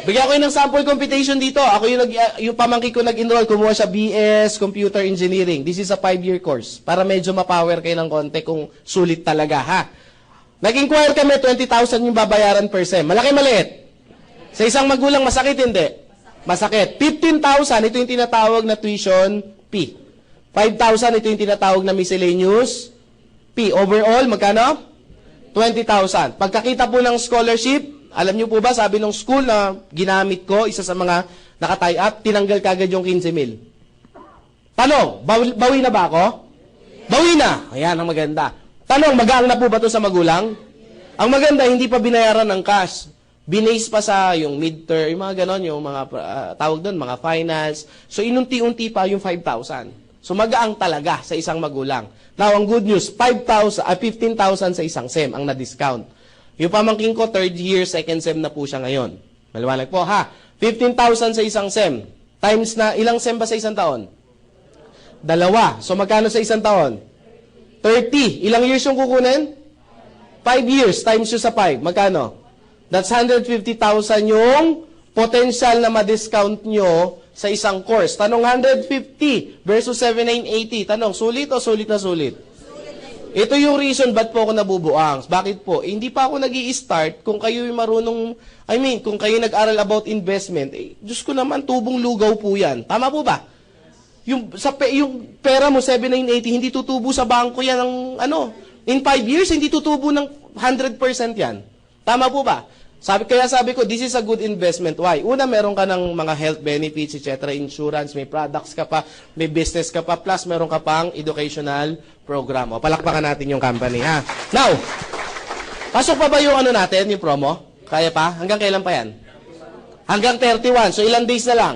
Bigyan ko yun ng sample computation dito. Ako yung pamangkin ko nag-enroll, kumuha siya BS Computer Engineering. This is a 5-year course. Para medyo ma-power kayo ng konti kung sulit talaga, ha? Nag-inquire kami, 20,000 yung babayaran per sem. Malaki maliit? Sa isang magulang, masakit hindi? Masakit. 15,000, ito yung tinatawag na tuition fee. 5,000, ito yung tinatawag na miscellaneous fee. Overall, magkano? 20,000. Pagkakita po ng scholarship, alam niyo po ba, sabi ng school na ginamit ko, isa sa mga naka-tie up, tinanggal kagad yung 15,000. Tanong, bawi na ba ako? Bawi na. Ayan, ang maganda. Tanong, magaang na po ba ito sa magulang? Ang maganda, hindi pa binayaran ng cash. Binase pa sa yung midterm, yung mga ganon, yung mga tawag doon, mga finance. So, inunti-unti pa yung 5,000. So, magaang talaga sa isang magulang. Now, ang good news, 15,000 sa isang SEM ang na-discount. Yung pamangking ko, third year, second SEM na po siya ngayon. Maliwanag po, ha? 15,000 sa isang SEM. Times na, ilang SEM ba sa isang taon? 2. So, magkano sa isang taon? 30. Ilang years yung kukunin? 5 years times yung sa 5. Magkano? That's 150,000 yung potential na ma-discount nyo sa isang course. Tanong 150 versus 7,980. Tanong, sulit o sulit na sulit? Ito yung reason ba't po ako nabubuang. Bakit po? Hindi pa ako nag-i-start kung kayo yung marunong, kung kayo nag-aral about investment, Diyos ko naman, tubong lugaw po yan. Tama po ba? Yung pera mo, 7,980, hindi tutubo sa bangko yan ng, in 5 years, hindi tutubo ng 100% yan. Tama po ba? Kaya sabi ko, this is a good investment. Why? Una, meron ka ng mga health benefits, etc., insurance, may products ka pa, may business ka pa, plus meron ka pang educational program. O, palakpakan natin yung company, ha? Now, pasok pa ba yung natin, yung promo? Kaya pa? Hanggang kailan pa yan? Hanggang 31. So, ilang days na lang?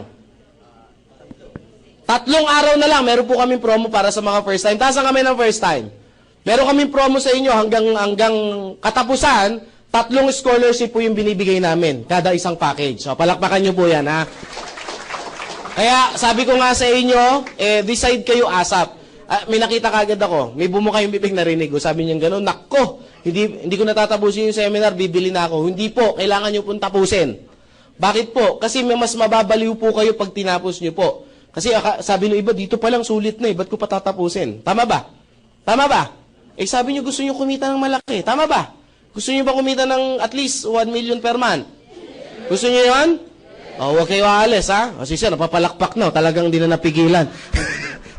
3 araw na lang, meron po kaming promo para sa mga first time. Tasan kami ng first time. Meron kaming promo sa inyo hanggang katapusan, 3 scholarship po yung binibigay namin, kada isang package. So, palakpakan nyo po yan, ha? Kaya, sabi ko nga sa inyo, decide kayo ASAP. May nakita kagad ako, may bumuka yung bibig narinig ko. Sabi niya gano'n, nakko, hindi ko natatapusin yung seminar, bibili na ako. Hindi po, kailangan nyo pong tapusin. Bakit po? Kasi may mas mababaliw po kayo pag tinapos nyo po. Kasi sabi ng iba, dito pa lang sulit na ba't ko patatapusin? Tama ba? Tama ba? Sabi nyo gusto nyo kumita ng malaki. Tama ba? Gusto nyo ba kumita ng at least 1 million per month? Gusto nyo yun? O, huwag kayo aalis, ha? O, siya, napapalakpak na. Talagang di na napigilan.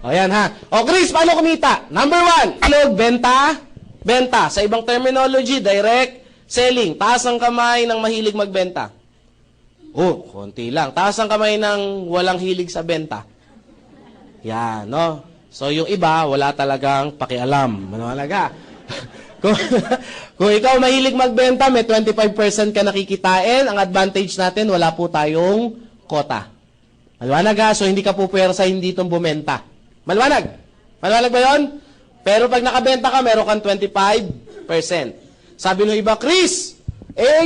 O, yan, ha? O, Chris, paano kumita? Number 1, ilog, benta. Benta. Sa ibang terminology, direct selling. Taas ang kamay ng mahilig magbenta. Oh, konti lang. Taas ang kamay ng walang hilig sa benta. Yan, no? So, yung iba, wala talagang pakialam. Manawalaga. Kung ikaw mahilig magbenta, may 25% ka nakikitain. Ang advantage natin, wala po tayong quota. Maliwanag, ha? So, hindi ka po pwersa, hindi itong bumenta. Maliwanag? Maliwanag ba yun? Pero pag nakabenta ka, meron kang 25%. Sabi ng iba, Chris,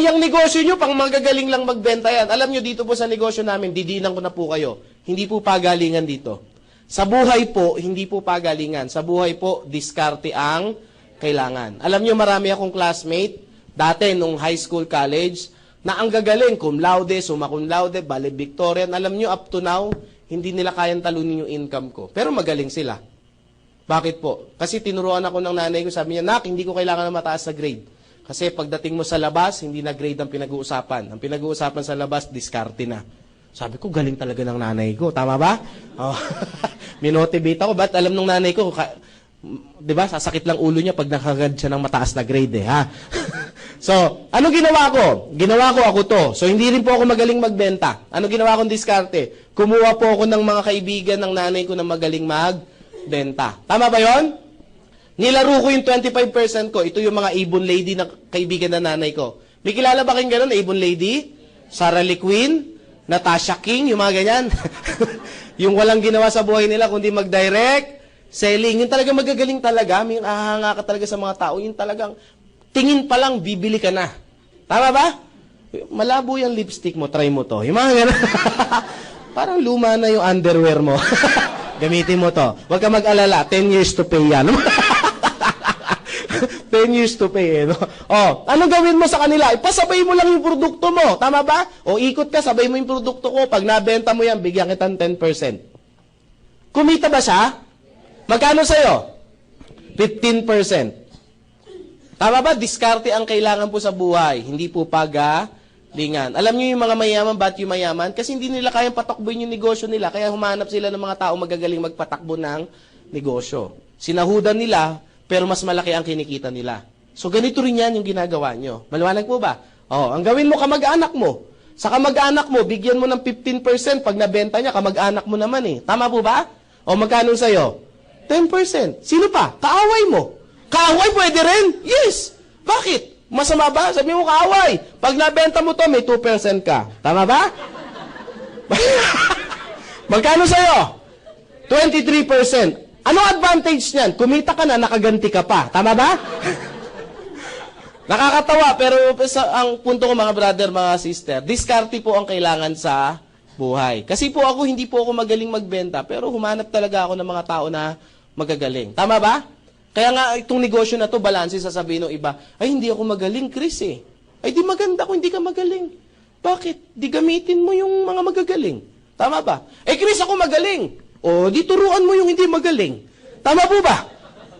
yung negosyo nyo, pang magagaling lang magbenta yan. Alam nyo, dito po sa negosyo namin, didinan ko na po kayo. Hindi po pagalingan dito. Sa buhay po, hindi po pagalingan. Sa buhay po, diskarte ang kailangan. Alam nyo, marami akong classmate, dati nung high school, college, na ang gagaling, cum laude, summa cum laude, valedictorian. Alam nyo, up to now, hindi nila kayang talunin yung income ko. Pero magaling sila. Bakit po? Kasi tinuruan ako ng nanay ko, sabi niya, Nak, hindi ko kailangan na mataas na grade. Kasi pagdating mo sa labas, hindi na grade ang pinag-uusapan. Ang pinag-uusapan sa labas, diskarte na. Sabi ko, galing talaga ng nanay ko. Tama ba? Oh. Minotivate ako. Ba't alam ng nanay ko, di ba, sasakit lang ulo niya pag nakagad siya ng mataas na grade, ha? So, ano ginawa ko? Ginawa ko ako to. So, hindi rin po ako magaling magbenta. Ano ginawa kong diskarte? Kumuha po ako ng mga kaibigan ng nanay ko na magaling magbenta. Tama ba yon? Nilaro ko yung 25% ko. Ito yung mga Avon lady na kaibigan na nanay ko. May kilala ba kayong gano'n? Avon lady? Sarah Lee Quinn? Natasha King? Yung mga ganyan. Yung walang ginawa sa buhay nila kundi mag-direct selling. Yung talaga magagaling talaga. May ahanga ka talaga sa mga tao. Yung talagang tingin pa lang, bibili ka na. Tama ba? Malabo yung lipstick mo. Try mo to. Yung mga gano'n. Parang luma na yung underwear mo. Gamitin mo to. Huwag ka mag-alala. 10 years to pay yan. 10 years to pay, no? Oh, anong gawin mo sa kanila? Ipasabay mo lang yung produkto mo. Tama ba? O ikot ka, sabay mo yung produkto ko. Pag nabenta mo yan, bigyan kitang 10%. Kumita ba siya? Magkano sa'yo? 15%. Tama ba? Diskarte ang kailangan po sa buhay. Hindi po pagalingan. Alam niyo yung mga mayaman, ba't yung mayaman? Kasi hindi nila kayang patakbuhin yung negosyo nila. Kaya humanap sila ng mga tao magagaling magpatakbo ng negosyo. Sinahudan nila, pero mas malaki ang kinikita nila. So, ganito rin yan yung ginagawa nyo. Maliwanag po ba? Oh, ang gawin mo, kamag-anak mo. Sa kamag-anak mo, bigyan mo ng 15%. Pag nabenta niya, kamag-anak mo naman eh. Tama po ba? O, magkano sa'yo? 10%. Sino pa? Kaaway mo. Kaaway pwede rin? Yes. Bakit? Masama ba? Sabi mo kaaway. Pag nabenta mo to, may 2% ka. Tama ba? Magkano sa'yo? 23%. Anong advantage niyan? Kumita ka na, nakaganti ka pa. Tama ba? Nakakatawa, pero ang punto ko mga brother, mga sister, diskarte po ang kailangan sa buhay. Kasi po ako, hindi po ako magaling magbenta, pero humanap talaga ako ng mga tao na magagaling. Tama ba? Kaya nga, itong negosyo na to, balanse, sasabihin ng iba, ay, hindi ako magaling, Chris eh. Ay, di maganda kung hindi ka magaling. Bakit? Di gamitin mo yung mga magagaling. Tama ba? Eh, Chris, ako magaling. O, di turuan mo yung hindi magaling. Tama po ba?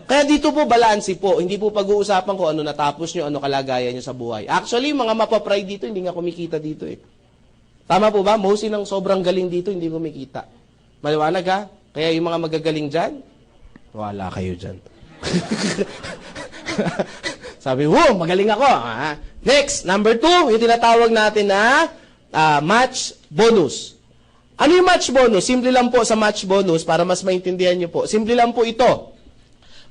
Kaya dito po, balanse po. Hindi po pag-uusapan kung ano natapos nyo, ano kalagayan nyo sa buhay. Actually, mga mapapry dito, hindi nga kumikita dito eh. Tama po ba? Mostly ng sobrang galing dito, hindi kumikita. Maliwanag ha? Kaya yung mga magagaling dyan, wala kayo dyan. Sabi, wow, magaling ako. Ha? Next, number 2, yung tinatawag natin na match bonus. Ano yung match bonus? Simple lang po sa match bonus, para mas maintindihan nyo po. Simple lang po ito.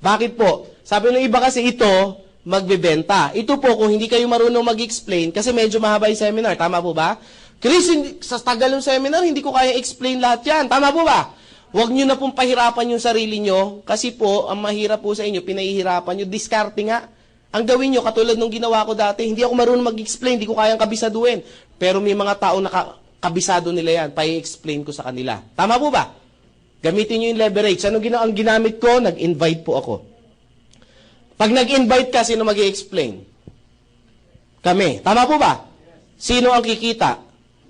Bakit po? Sabi ng iba kasi ito, magbebenta. Ito po, kung hindi kayo marunong mag-explain, kasi medyo mahaba yung seminar. Tama po ba? Chris, sa tagal ng seminar, hindi ko kaya explain lahat yan. Tama po ba? Huwag nyo na pong pahirapan yung sarili nyo, kasi po, ang mahirap po sa inyo, pinahihirapan nyo, diskarte nga. Ang gawin nyo, katulad nung ginawa ko dati, hindi ako marunong mag-explain, hindi ko kayang kabisaduhin. Pero may mga tao na kabisado nila yan, pa-explain ko sa kanila. Tama po ba? Gamitin nyo yung leverage. Ano ang ginamit ko? Nag-invite po ako. Pag nag-invite ka, sino mag-i-explain? Kami. Tama po ba? Sino ang kikita?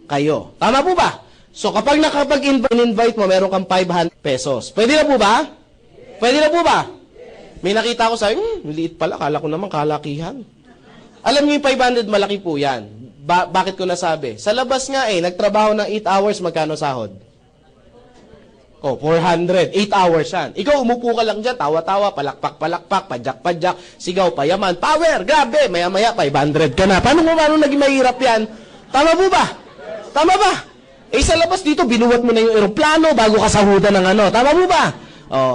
Kayo. Tama po ba? So, kapag nakapag-invite mo, meron kang 500 pesos. Pwede na po ba? Pwede na po ba? May nakita ko sa liit pala. Kala ko naman kalakihan. Alam niyo yung 500, malaki po yan. Bakit ko nasabi? Sa labas nga nagtrabaho ng 8 hours, magkano sahod? 400. 8 hours yan. Ikaw, umupo ka lang dyan, tawa-tawa, palakpak-palakpak, padyak-padyak, sigaw, payaman, power, grabe, maya-maya, 500 ka na. Paano naging mahirap yan? Tama po ba? Tama ba? Sa labas dito, binuwat mo na yung eroplano bago ka sahudan ng ano. Tama po ba?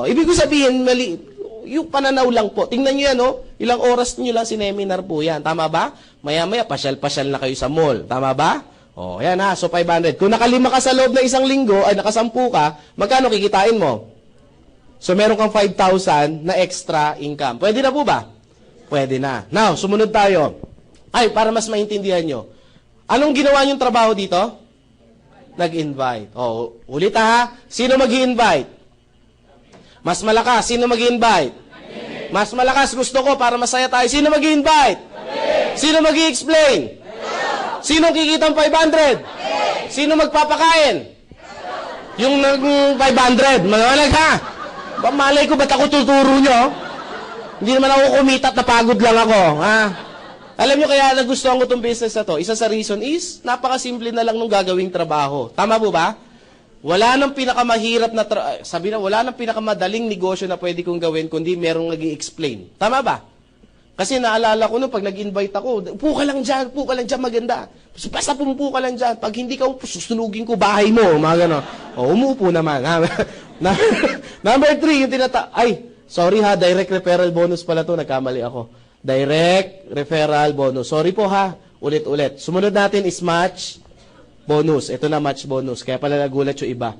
Ibig ko sabihin, mali, yung pananaw lang po. Tingnan nyo yan, ilang oras nyo lang sineminar po yan. Tama ba? Maya-maya, pasyal-pasyal na kayo sa mall. Tama ba? Yan ha, so 500. Kung nakalima ka sa loob na isang linggo, ay nakasampu ka, magkano kikitain mo? So meron kang 5,000 na extra income. Pwede na po ba? Pwede na. Now, sumunod tayo. Ay, para mas maintindihan nyo. Anong ginawa nyong trabaho dito? Nag-invite. Ulit ha. Sino mag-i-invite? Mas malakas. Sino mag-i-invite? Mas malakas gusto ko para masaya tayo. Sino mag-i-invite? Sino mag-i-explain? Sino kikitang 500? Sino magpapakain? Yung 500. Manawalag ha? Malay ko, ba't ako tuturo nyo? Hindi naman ako kumita at napagod lang ako. Ha? Alam nyo kaya nagustuhan ko itong business na to? Isa sa reason is, napakasimple na lang nung gagawing trabaho. Tama po ba? Wala nang pinakamahirap na, wala nang pinakamadaling negosyo na pwede kong gawin kundi merong nag-i-explain. Tama ba? Kasi naalala ko nung pag nag-invite ako, upo ka lang dyan, maganda. Basta pumupo ka lang dyan. Pag hindi ka upo, susunugin ko bahay mo. Mga gano'n. Umupo naman. Number 3, yung sorry ha, direct referral bonus pala to. Nagkamali ako. Direct referral bonus. Sorry po ha, ulit-ulit. Sumunod natin is match bonus. Ito na match bonus. Kaya pala nagulat yung iba.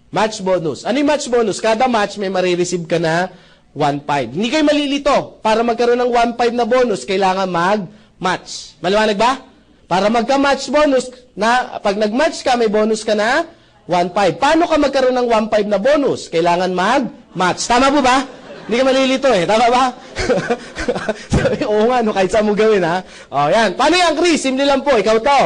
Match bonus. Ano yung match bonus? Kada match may marireceive ka na 1.5. Hindi kayo malilito. Para magkaroon ng 1.5 na bonus, kailangan mag-match. Maliwanag ba? Para magka-match bonus, pag nag-match ka, may bonus ka na 1.5. Paano ka magkaroon ng 1.5 na bonus? Kailangan mag-match. Tama po ba? Hindi ka malilito Tama ba? Oo nga, kahit saan mo gawin ha. Yan. Paano yan, Chris? Simple lang po. Ikaw to.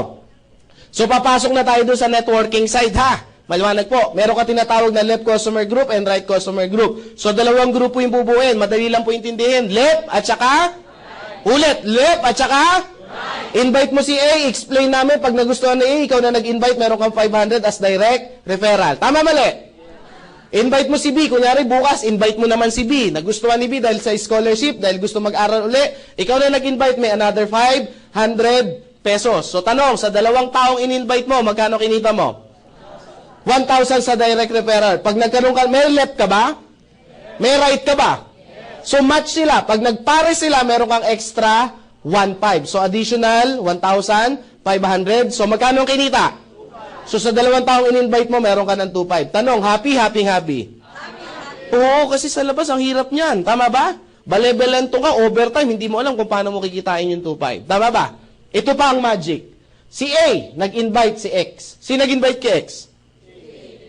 So, papasok na tayo doon sa networking side ha. Maliwanag po, meron ka tinatawag na left customer group and right customer group. So, dalawang grupo yung bubuin. Madali lang po intindihin. Left at saka ulit. Left at saka invite mo si A. Explain namin pag nagustuhan na A, ikaw na nag-invite, meron kang 500 as direct referral. Tama mali? Invite mo si B. Kunyari bukas, invite mo naman si B. Nagustuhan ni B dahil sa scholarship, dahil gusto mag-aral uli. Ikaw na nag-invite, may another 500 pesos. So, tanong, sa dalawang taong in-invite mo, magkano kinita mo? 1,000 sa direct referral. Pag nagkaroon ka, may left ka ba? May right ka ba? So, match sila. Pag nagpare sila, meron kang extra 1.5. So, additional, 1,500. So, magkano ang kinita? So, sa 2 taong in-invite mo, meron ka ng 2.5. Tanong, happy, happy, happy? Oo, kasi sa labas, ang hirap niyan. Tama ba? Balebelanto ka, overtime, hindi mo alam kung paano mo kikitain yung 2.5. Tama ba? Ito pa ang magic. Si A, nag-invite si X. Sino nag-invite kay X?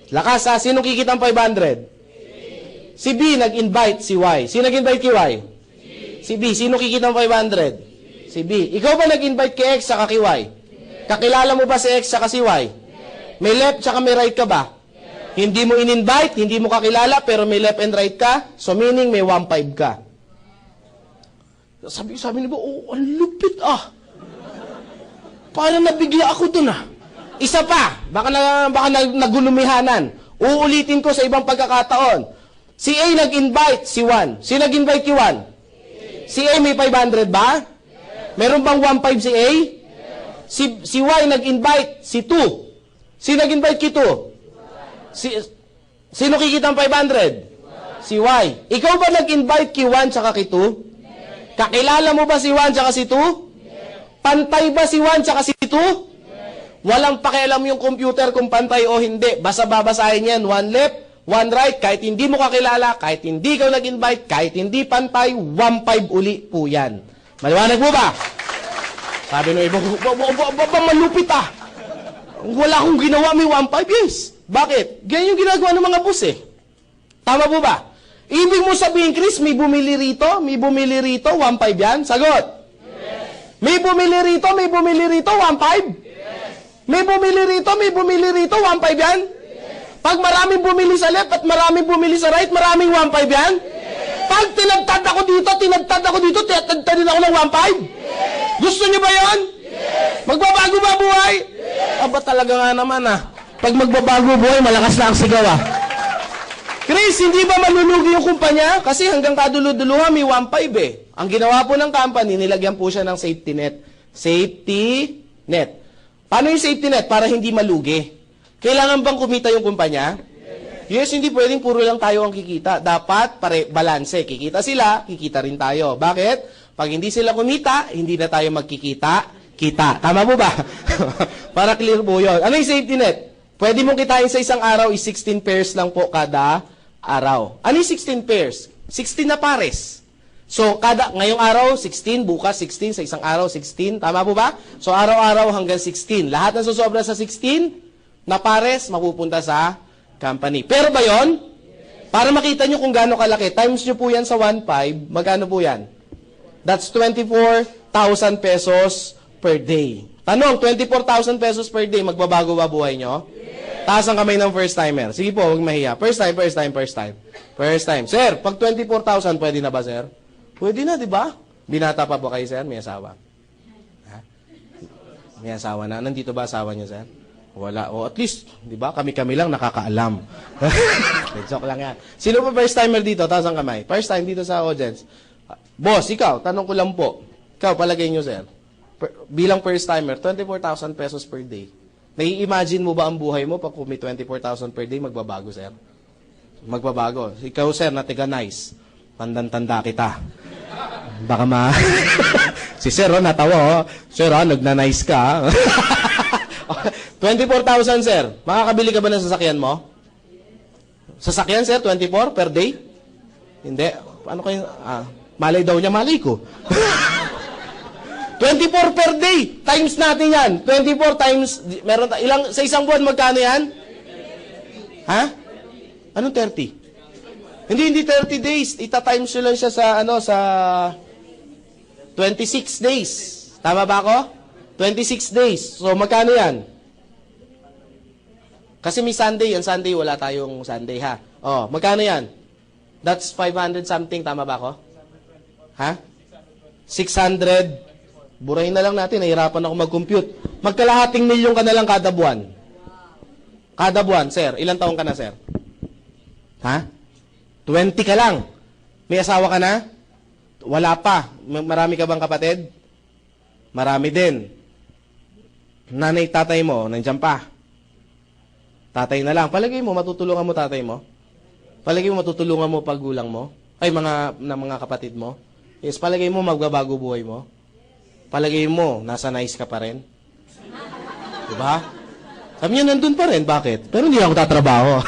Lakas ha, sino kikita ang 500? Si B, nag-invite si Y. Sino nag-invite kay Y? Si B, sino kikita ang 500? Si B. Ikaw ba nag-invite kay X saka kay Y? Kakilala mo ba si X saka si Y? May left saka may right ka ba? Hindi mo in-invite, hindi mo kakilala, pero may left and right ka, so meaning may 1.5 ka. Sabi niyo ba, oh, ang lupit ah. Parang nabigla ako dun ah. Isa pa, baka nagulumihanan. Uulitin ko sa ibang pagkakataon. Si A nag-invite si Juan. Si nag-invite kay Juan? Si A may 500 ba? Meron bang 1.5 si A? Si Y nag-invite si 2. Si nag-invite kay 2? Sino kikita ang 500? Si Y. Ikaw ba nag-invite kay 1 tsaka kay 2? Kakilala mo ba si 1 tsaka si 2? Pantay ba si 1 tsaka si 2? Walang pakialam yung computer kung pantay o hindi. Basta babasahin yan. 1 left, 1 right. Kahit hindi mo kakilala, kahit hindi ikaw nag-invite, kahit hindi pantay, 1.5 uli po yan. Maliwanag mo ba? Sabi nung iba, malupit ah. Wala akong ginawa, may 1.5. Yes. Bakit? Ganyan yung ginagawa ng mga boss eh. Tama po ba? Ibig mo sabihin, Chris, may bumili rito, 1.5 yan? Sagot. Yes. May bumili rito, 1.5? Yes. May bumili rito, 1.5 yan? Yes. Pag maraming bumili sa left at maraming bumili sa right, maraming 1.5 yan? Yes. Pag tinagtad ako dito, tinagtad din ako ng 1.5? Yes. Gusto niyo ba yan? Yes. Magbabago ba buhay? Yes. Aba talaga nga naman ah. Pag magbabago buhay, malakas na ang sigaw ah. Chris, hindi ba malulugi yung kumpanya? Kasi hanggang kaduluduluhan may 1.5 eh. Ang ginawa po ng company, nilagyan po siya ng safety net. Safety net. Paano yung safety net? Para hindi malugi. Kailangan bang kumita yung kumpanya? Yes, hindi pwedeng puro lang tayo ang kikita. Dapat balanse. Kikita sila, kikita rin tayo. Bakit? Pag hindi sila kumita, hindi na tayo magkikita. Kita. Tama po ba? Para clear po yun. Ano yung safety net? Pwede mong kitain sa isang araw is 16 pairs lang po kada araw. Ano yung 16 pairs? 16 na pares. So, ngayong araw, 16, bukas 16, sa isang araw, 16. Tama po ba? So, araw-araw hanggang 16. Lahat na susobra sa 16 na pares, mapupunta sa company. Pero ba yun? Para makita nyo kung gaano kalaki, times nyo po yan sa 1.5, magkano po yan? That's 24,000 pesos per day. Tanong, 24,000 pesos per day, magbabago ba buhay nyo? Taas ang kamay ng first timer. Sige po, huwag mahiya. First time. Sir, pag 24,000, pwede na ba, sir? Pwede na, di ba? Binata pa po kayo, sir? May asawa? Ha? May asawa na. Nandito ba asawa niyo, sir? Wala. O at least, di ba? Kami-kami lang nakakaalam. Joke lang yan. Sino pa first timer dito? Taas ang kamay. First time dito sa audience. Boss, ikaw, tanong ko lang po. Ikaw, palagay niyo, sir. Bilang first timer, 24,000 pesos per day. Nai-imagine mo ba ang buhay mo pag kung may 24,000 per day, magbabago, sir? Magbabago. Ikaw, sir, na tiga-nice. Tandang-tanda kita. Baka si sir, natawa, Sir, nagna-nice ka. 24,000, sir. Makakabili ka ba ng sasakyan mo? Sasakyan, sir, 24 per day? Hindi. Ano kayo? Malay daw niya, malay ko. 24 per day. Times natin yan. 24 times, meron sa isang buwan, magkano yan? Ha? Anong 30? Hindi 30 days. Ita-times nyo lang siya sa 26 days. Tama ba ako? 26 days. So, magkano yan? Kasi may Sunday. Yan Sunday, wala tayong Sunday, ha? Oh, magkano yan? That's 500 something. Tama ba ako? Ha? 600. Burahin na lang natin, nahihirapan ako mag-compute. Magkalahating milyon ka na lang kada buwan. Kada buwan, sir. Ilang taong ka na, sir? Ha? 20 ka lang. May asawa ka na? Wala pa. Marami ka bang kapatid? Marami din. Nanay, tatay mo, nandiyan pa. Tatay na lang. Palagay mo, matutulungan mo tatay mo? Palagay mo, matutulungan mo paggulang mo? Ay, mga kapatid mo? Yes, palagay mo, magbabago buhay mo? palagay mo, nasa nice ka pa rin? Diba? Sabi niya, nandun pa rin. Bakit? Pero hindi ako tatrabaho.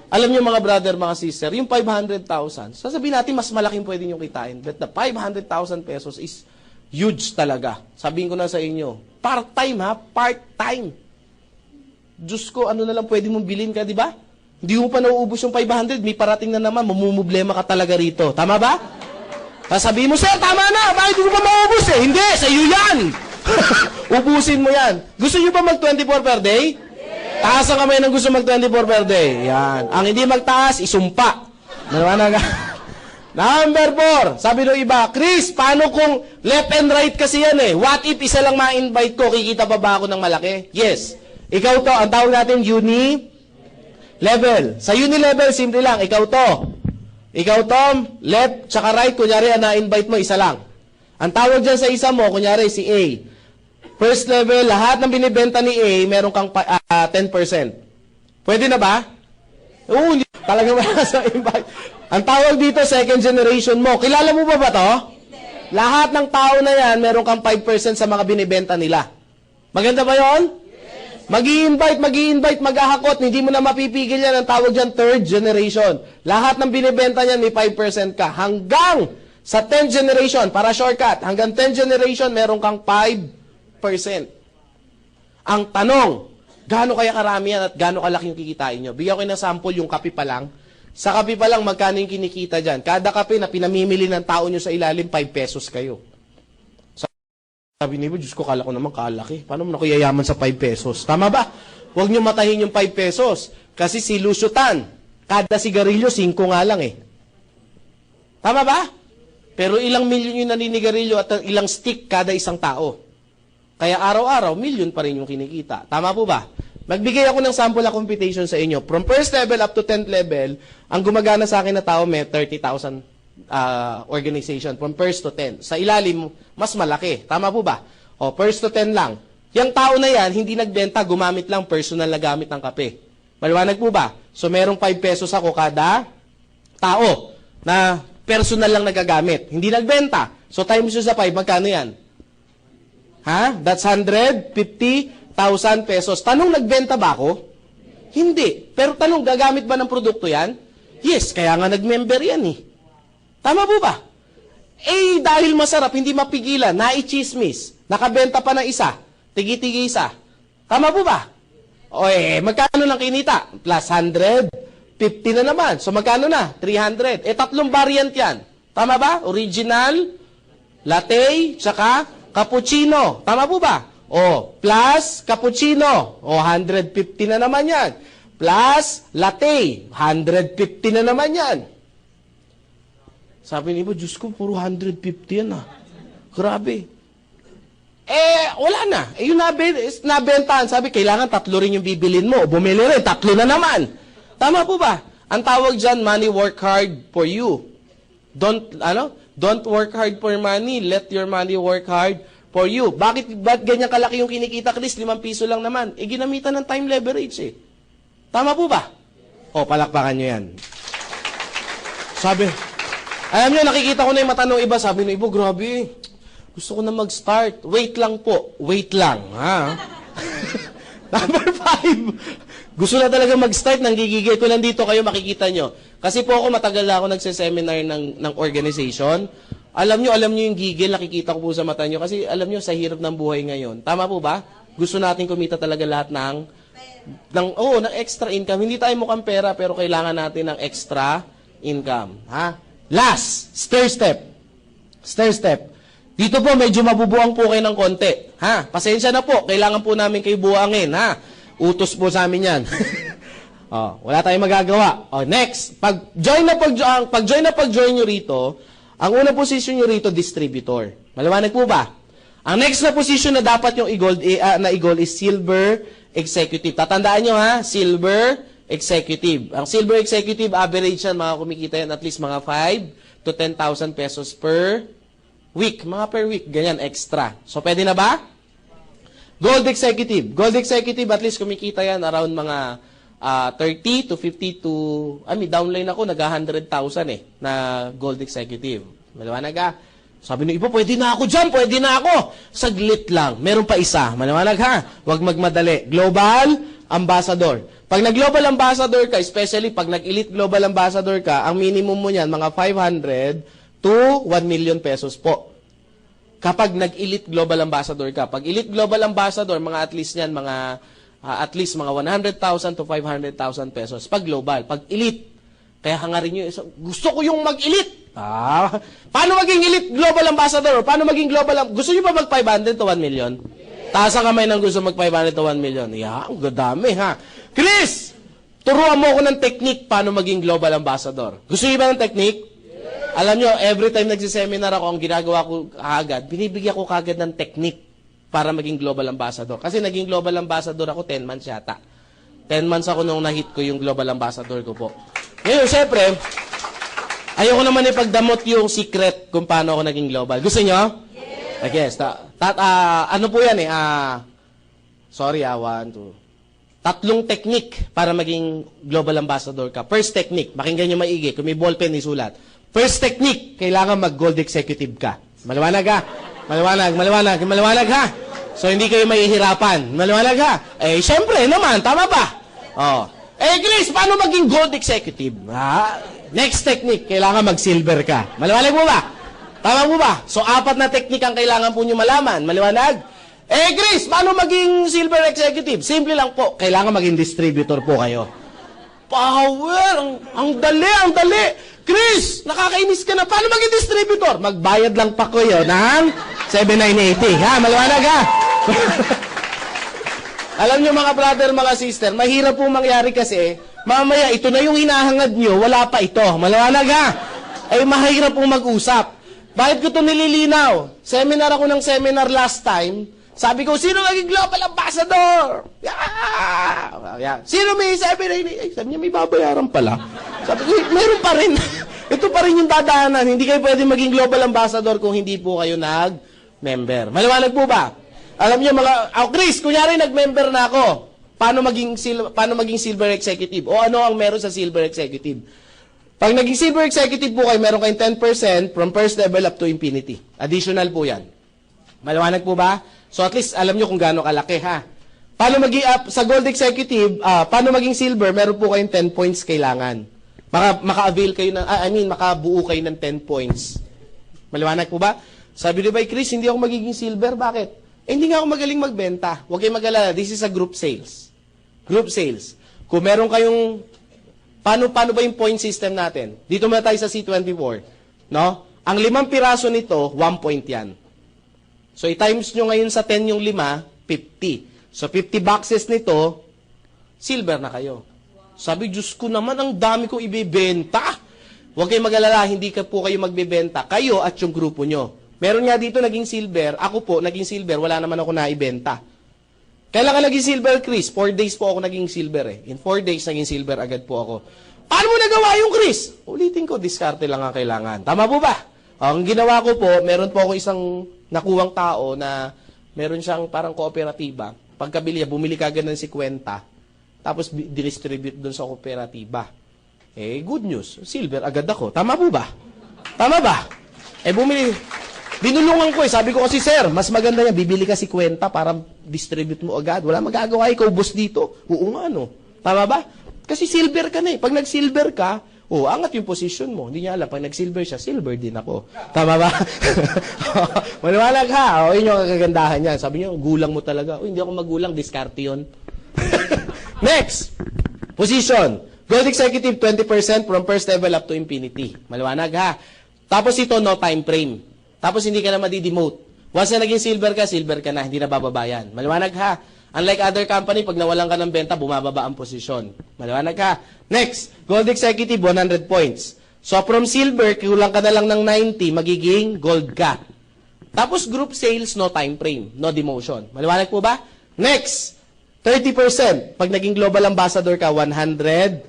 Alam niyo mga brother, mga sister, yung 500,000, sasabihin natin mas malaking pwede nyo kitain. But the 500,000 pesos is huge talaga. Sabihin ko na sa inyo, part-time ha, part-time. Diyos ko, ano na lang pwede mong bilhin ka, di ba? Hindi mo pa nauubos yung 500, may parating na naman, mamumblema ka talaga rito. Tama ba? Sasabihin mo, sir, tama na, bakit hindi ko pa maubos eh? Hindi, sa iyo yan! Ubusin mo yan. Gusto nyo ba mag-24 per day? Taas ang kamay ng gusto mag-24 per day. Yan. Ang hindi magtaas, isumpa. Nalaman na. Number 4. Sabi ng iba, Chris, paano kung left and right kasi yan eh? What if isa lang ma-invite ko, kikita pa ba ako ng malaki? Yes. Ikaw to, ang tawag natin uni-level. Sa uni-level, simple lang, ikaw to. Ikaw Tom, left, tsaka right, kunyari, na-invite mo, isa lang. Ang tawag dyan sa isa mo, kunyari, si A. First level, lahat ng binibenta ni A, meron kang 10%. Pwede na ba? Oo, talaga ba sa invite? Ang tawag dito, second generation mo. Kilala mo ba to? Lahat ng tao na yan, meron kang 5% sa mga binibenta nila. Maganda ba yon? Mag-i-invite, maghahakot, hindi mo na mapipigil yan. Ang tawag dyan, third generation. Lahat ng binibenta niyan, may 5% ka. Hanggang sa 10th generation, para shortcut, hanggang 10th generation, meron kang 5%. Ang tanong, gaano kaya karami yan at gaano kalaki yung kikitain nyo? Bigyan ko ng sample, yung kape pa lang. Sa kape pa lang, magkano yung kinikita dyan? Kada kape na pinamimili ng tao nyo sa ilalim, 5 pesos kayo. Sabi niyo, Diyos ko, kala ko naman kalaki. Paano mo na kuyayaman sa 5 pesos? Tama ba? Huwag nyo matahin yung 5 pesos. Kasi si Lucio Tan, kada sigarilyo, 5 nga lang eh. Tama ba? Pero ilang milyon yung naninigarilyo at ilang stick kada isang tao. Kaya araw-araw, milyon pa rin yung kinikita. Tama po ba? Magbigay ako ng sample na computation sa inyo. From first level up to 10th level, ang gumagana sa akin na tao may 30,000 organization. From first to 10. Sa ilalim, mas malaki. Tama po ba? O, first to 10 lang. Yung tao na yan, hindi nagbenta, gumamit lang personal na gamit ng kape. Maliwanag po ba? So, merong 5 pesos ako kada tao na personal lang nagagamit. Hindi nagbenta. So, times nyo sa 5, magkano yan? Ha? That's 150,000 pesos. Tanong, nagbenta ba ako? Hindi. Pero tanong, gagamit ba ng produkto yan? Yes, kaya nga nag-member yan eh. Tama po ba? Eh, dahil masarap, hindi mapigilan, naichismis, nakabenta pa ng isa, tigi-tigi isa. Tama po ba? O eh, magkano lang kinita? Plus 150 na naman. So magkano na? 300. Eh, tatlong variant yan. Tama ba? Original, latte, tsaka cappuccino. Tama po ba? O, plus cappuccino. O, 150 na naman yan. Plus latte, 150 na naman yan. Sabi ni Ibo, Diyos ko, puro 150 yan ah. Grabe. Eh, wala na. Eh, yung nabentahan, sabi, kailangan 3 rin yung bibilin mo. Bumili rin, 3 na naman. Tama po ba? Ang tawag dyan, money work hard for you. Don't work hard for money. Let your money work hard for you. Bakit ganyan kalaki yung kinikita, Chris? 5 piso lang naman. Eh, ginamitan ng time leverage eh. Tama po ba? O, palakpakan nyo yan. Sabi, alam nyo, nakikita ko na yung mata ng iba. Sabi ng iba, grabe, gusto ko na mag-start. Wait lang po. Wait lang, ha? Number 5. Gusto na talaga mag-start, nanggigigil ko. Nandito kayo, makikita nyo. Kasi po ako, matagal na ako nagseseminar ng organization. Alam nyo yung gigil, nakikita ko po sa mata nyo. Kasi alam nyo, sa hirap ng buhay ngayon. Tama po ba? Gusto natin kumita talaga lahat ng extra income. Hindi tayo mukhang pera, pero kailangan natin ng extra income. Ha? Last, stair step. Stair step. Dito po, medyo mabubuang po kayo ng konti. Ha? Pasensya na po. Kailangan po namin kayo buwangin. Ha? Utos po sa amin yan. Wala tayong magagawa. Next, pag-join nyo rito, ang unang position nyo rito, distributor. Maliwanag po ba? Ang next na position na dapat yung i-gold is silver executive. Tatandaan nyo ha, silver executive. Ang silver executive, average yan, mga kumikita yan at least mga 5 to 10,000 pesos per week. Mga per week, ganyan, extra. So, pwede na ba? Gold executive. Gold executive, at least kumikita yan around mga 30 to 50 to, downline ako, nag 100,000 na gold executive. Maliwanag ka? Sabi ng iba, pwede na ako dyan, pwede na ako. Saglit lang. Meron pa isa. Maliwanag ha? Huwag magmadali. Global Ambassador. Pag nag-Global Ambassador ka, especially pag nag-Elite Global Ambassador ka, ang minimum mo niyan, mga 500 to 1 million pesos po. Kapag nag-Elite Global Ambassador ka. Pag Elite Global Ambassador, mga at least niyan, mga at least mga 100,000 to 500,000 pesos. Pag Global. Pag Elite, kaya hangarin nyo, gusto ko yung mag-Elite. Paano maging Elite Global Ambassador? Paano maging Global Gusto nyo ba mag 500 to 1 million? Taas ang kamay ng gusto mag 500 to 1 million. Ang gadami ha. Chris, turuan mo ako ng technique paano maging Global Ambassador. Gusto nyo ba ng technique? Alam nyo, every time nagsiseminar ako, ang ginagawa ko agad, binibigyan ko kagad ng technique para maging Global Ambassador. Kasi naging Global Ambassador ako 10 months yata. 10 months ako nung na-hit ko yung Global Ambassador ko po. Ngayon, syempre, ayoko naman ipagdamot yung secret kung paano ako naging global. Gusto nyo? Yes. Ano po yan eh? Sorry, 1, 2. 3 technique para maging global ambassador ka. First technique, makinggan nyo maigi. Kung may ballpen, isulat. First technique, kailangan mag-gold executive ka. Maliwanag ha? Maliwanag ha? So, hindi kayo mahihirapan. Maliwanag ha? Eh, syempre naman, tama ba? Chris, paano maging gold executive? Next technique, kailangan mag-silver ka. Maliwanag mo ba? Tama mo ba? So, 4 na technique ang kailangan po nyo malaman. Maliwanag? Chris, paano maging silver executive? Simple lang po. Kailangan maging distributor po kayo. Power! Ang dali! Chris, nakakainis ka na. Paano maging distributor? Magbayad lang pa ko yun ng 7,980. Ha? Maliwanag ha? Alam nyo mga brother, mga sister, mahirap po mangyari kasi, mamaya ito na yung hinahangad nyo, wala pa ito. Maliwanag ha? Mahirap pong mag-usap. Bakit ko ito nililinaw? Seminar ako ng seminar last time. Sabi ko, sino maging global ambassador? Sino may 7,980? Sabi niya, may babayaran pala. Sabi ko, meron pa rin. Ito pa rin yung dadaanan. Hindi kayo pwede maging global ambassador kung hindi po kayo nag-member. Maliwanag po ba? Alam niyo mga, Chris, kunyari nag-member na ako. Paano maging silver executive? O ano ang meron sa silver executive? Pag naging silver executive po kayo, meron kayong 10% from first level up to infinity. Additional po yan. Maliwanag po ba? So at least alam nyo kung gaano kalaki ha. Paano maging sa gold executive, paano maging silver, meron po kayong 10 points kailangan. Maka-avail kayo makabuo kayo ng 10 points. Maliwanag po ba? Sabi ni Chris, hindi ako magiging silver. Bakit? Hindi nga ako magaling magbenta. Huwag kayong mag-alala. This is a group sales. Group sales. Kung meron kayong Paano ba yung point system natin? Dito muna tayo sa C24. No? Ang 5 piraso nito, 1 point yan. So, i-times nyo ngayon sa 10 yung 5, 50. So, 50 boxes nito, silver na kayo. Sabi, Diyos ko naman, ang dami kong ibibenta. Huwag kayong mag-alala, hindi ka po kayo magbibenta. Kayo at yung grupo nyo. Meron nga dito naging silver. Ako po, naging silver. Wala naman ako naibenta. Kailan ka naging silver, Chris? 4 days po ako naging silver eh. In 4 days, naging silver agad po ako. Paano mo nagawa yung Chris? Ulitin ko, diskarte lang ang kailangan. Tama po ba? Ang ginawa ko po, meron po ako isang nakuwang tao na meron siyang parang kooperatiba. Pagkabili niya, bumili kagad ng 50, tapos distribute doon sa kooperatiba. Good news. Silver agad ako. Tama po ba? Tama ba? Binulungan ko Sabi ko kasi, sir, mas maganda yan. Bibili ka 50 para distribute mo agad. Wala magagawa. Ikaw, boss dito. Oo nga, no? Tama ba? Kasi silver ka na eh. Pag nag-silver ka, angat yung position mo. Hindi niya alam. Pag nag-silver siya, silver din ako. Tama ba? Maliwanag ha. Yun yung kagandahan niya. Sabi niyo, gulang mo talaga. Hindi ako magulang. Diskarte yun. Next. Position. Gold executive, 20% from first level up to infinity. Maliwanag ha. Tapos ito, no time frame. Tapos hindi ka na madi-demote. Once na naging silver ka na, hindi na bababayan. Maliwanag ha. Unlike other company, pag nawalan ka ng benta, bumababa ang posisyon. Maliwanag ha. Next, gold executive, 100 points. So from silver, kulang ka na lang ng 90, magiging gold ka. Tapos group sales, no time frame, no demotion. Maliwanag po ba? Next, 30%. Pag naging global ambassador ka, 100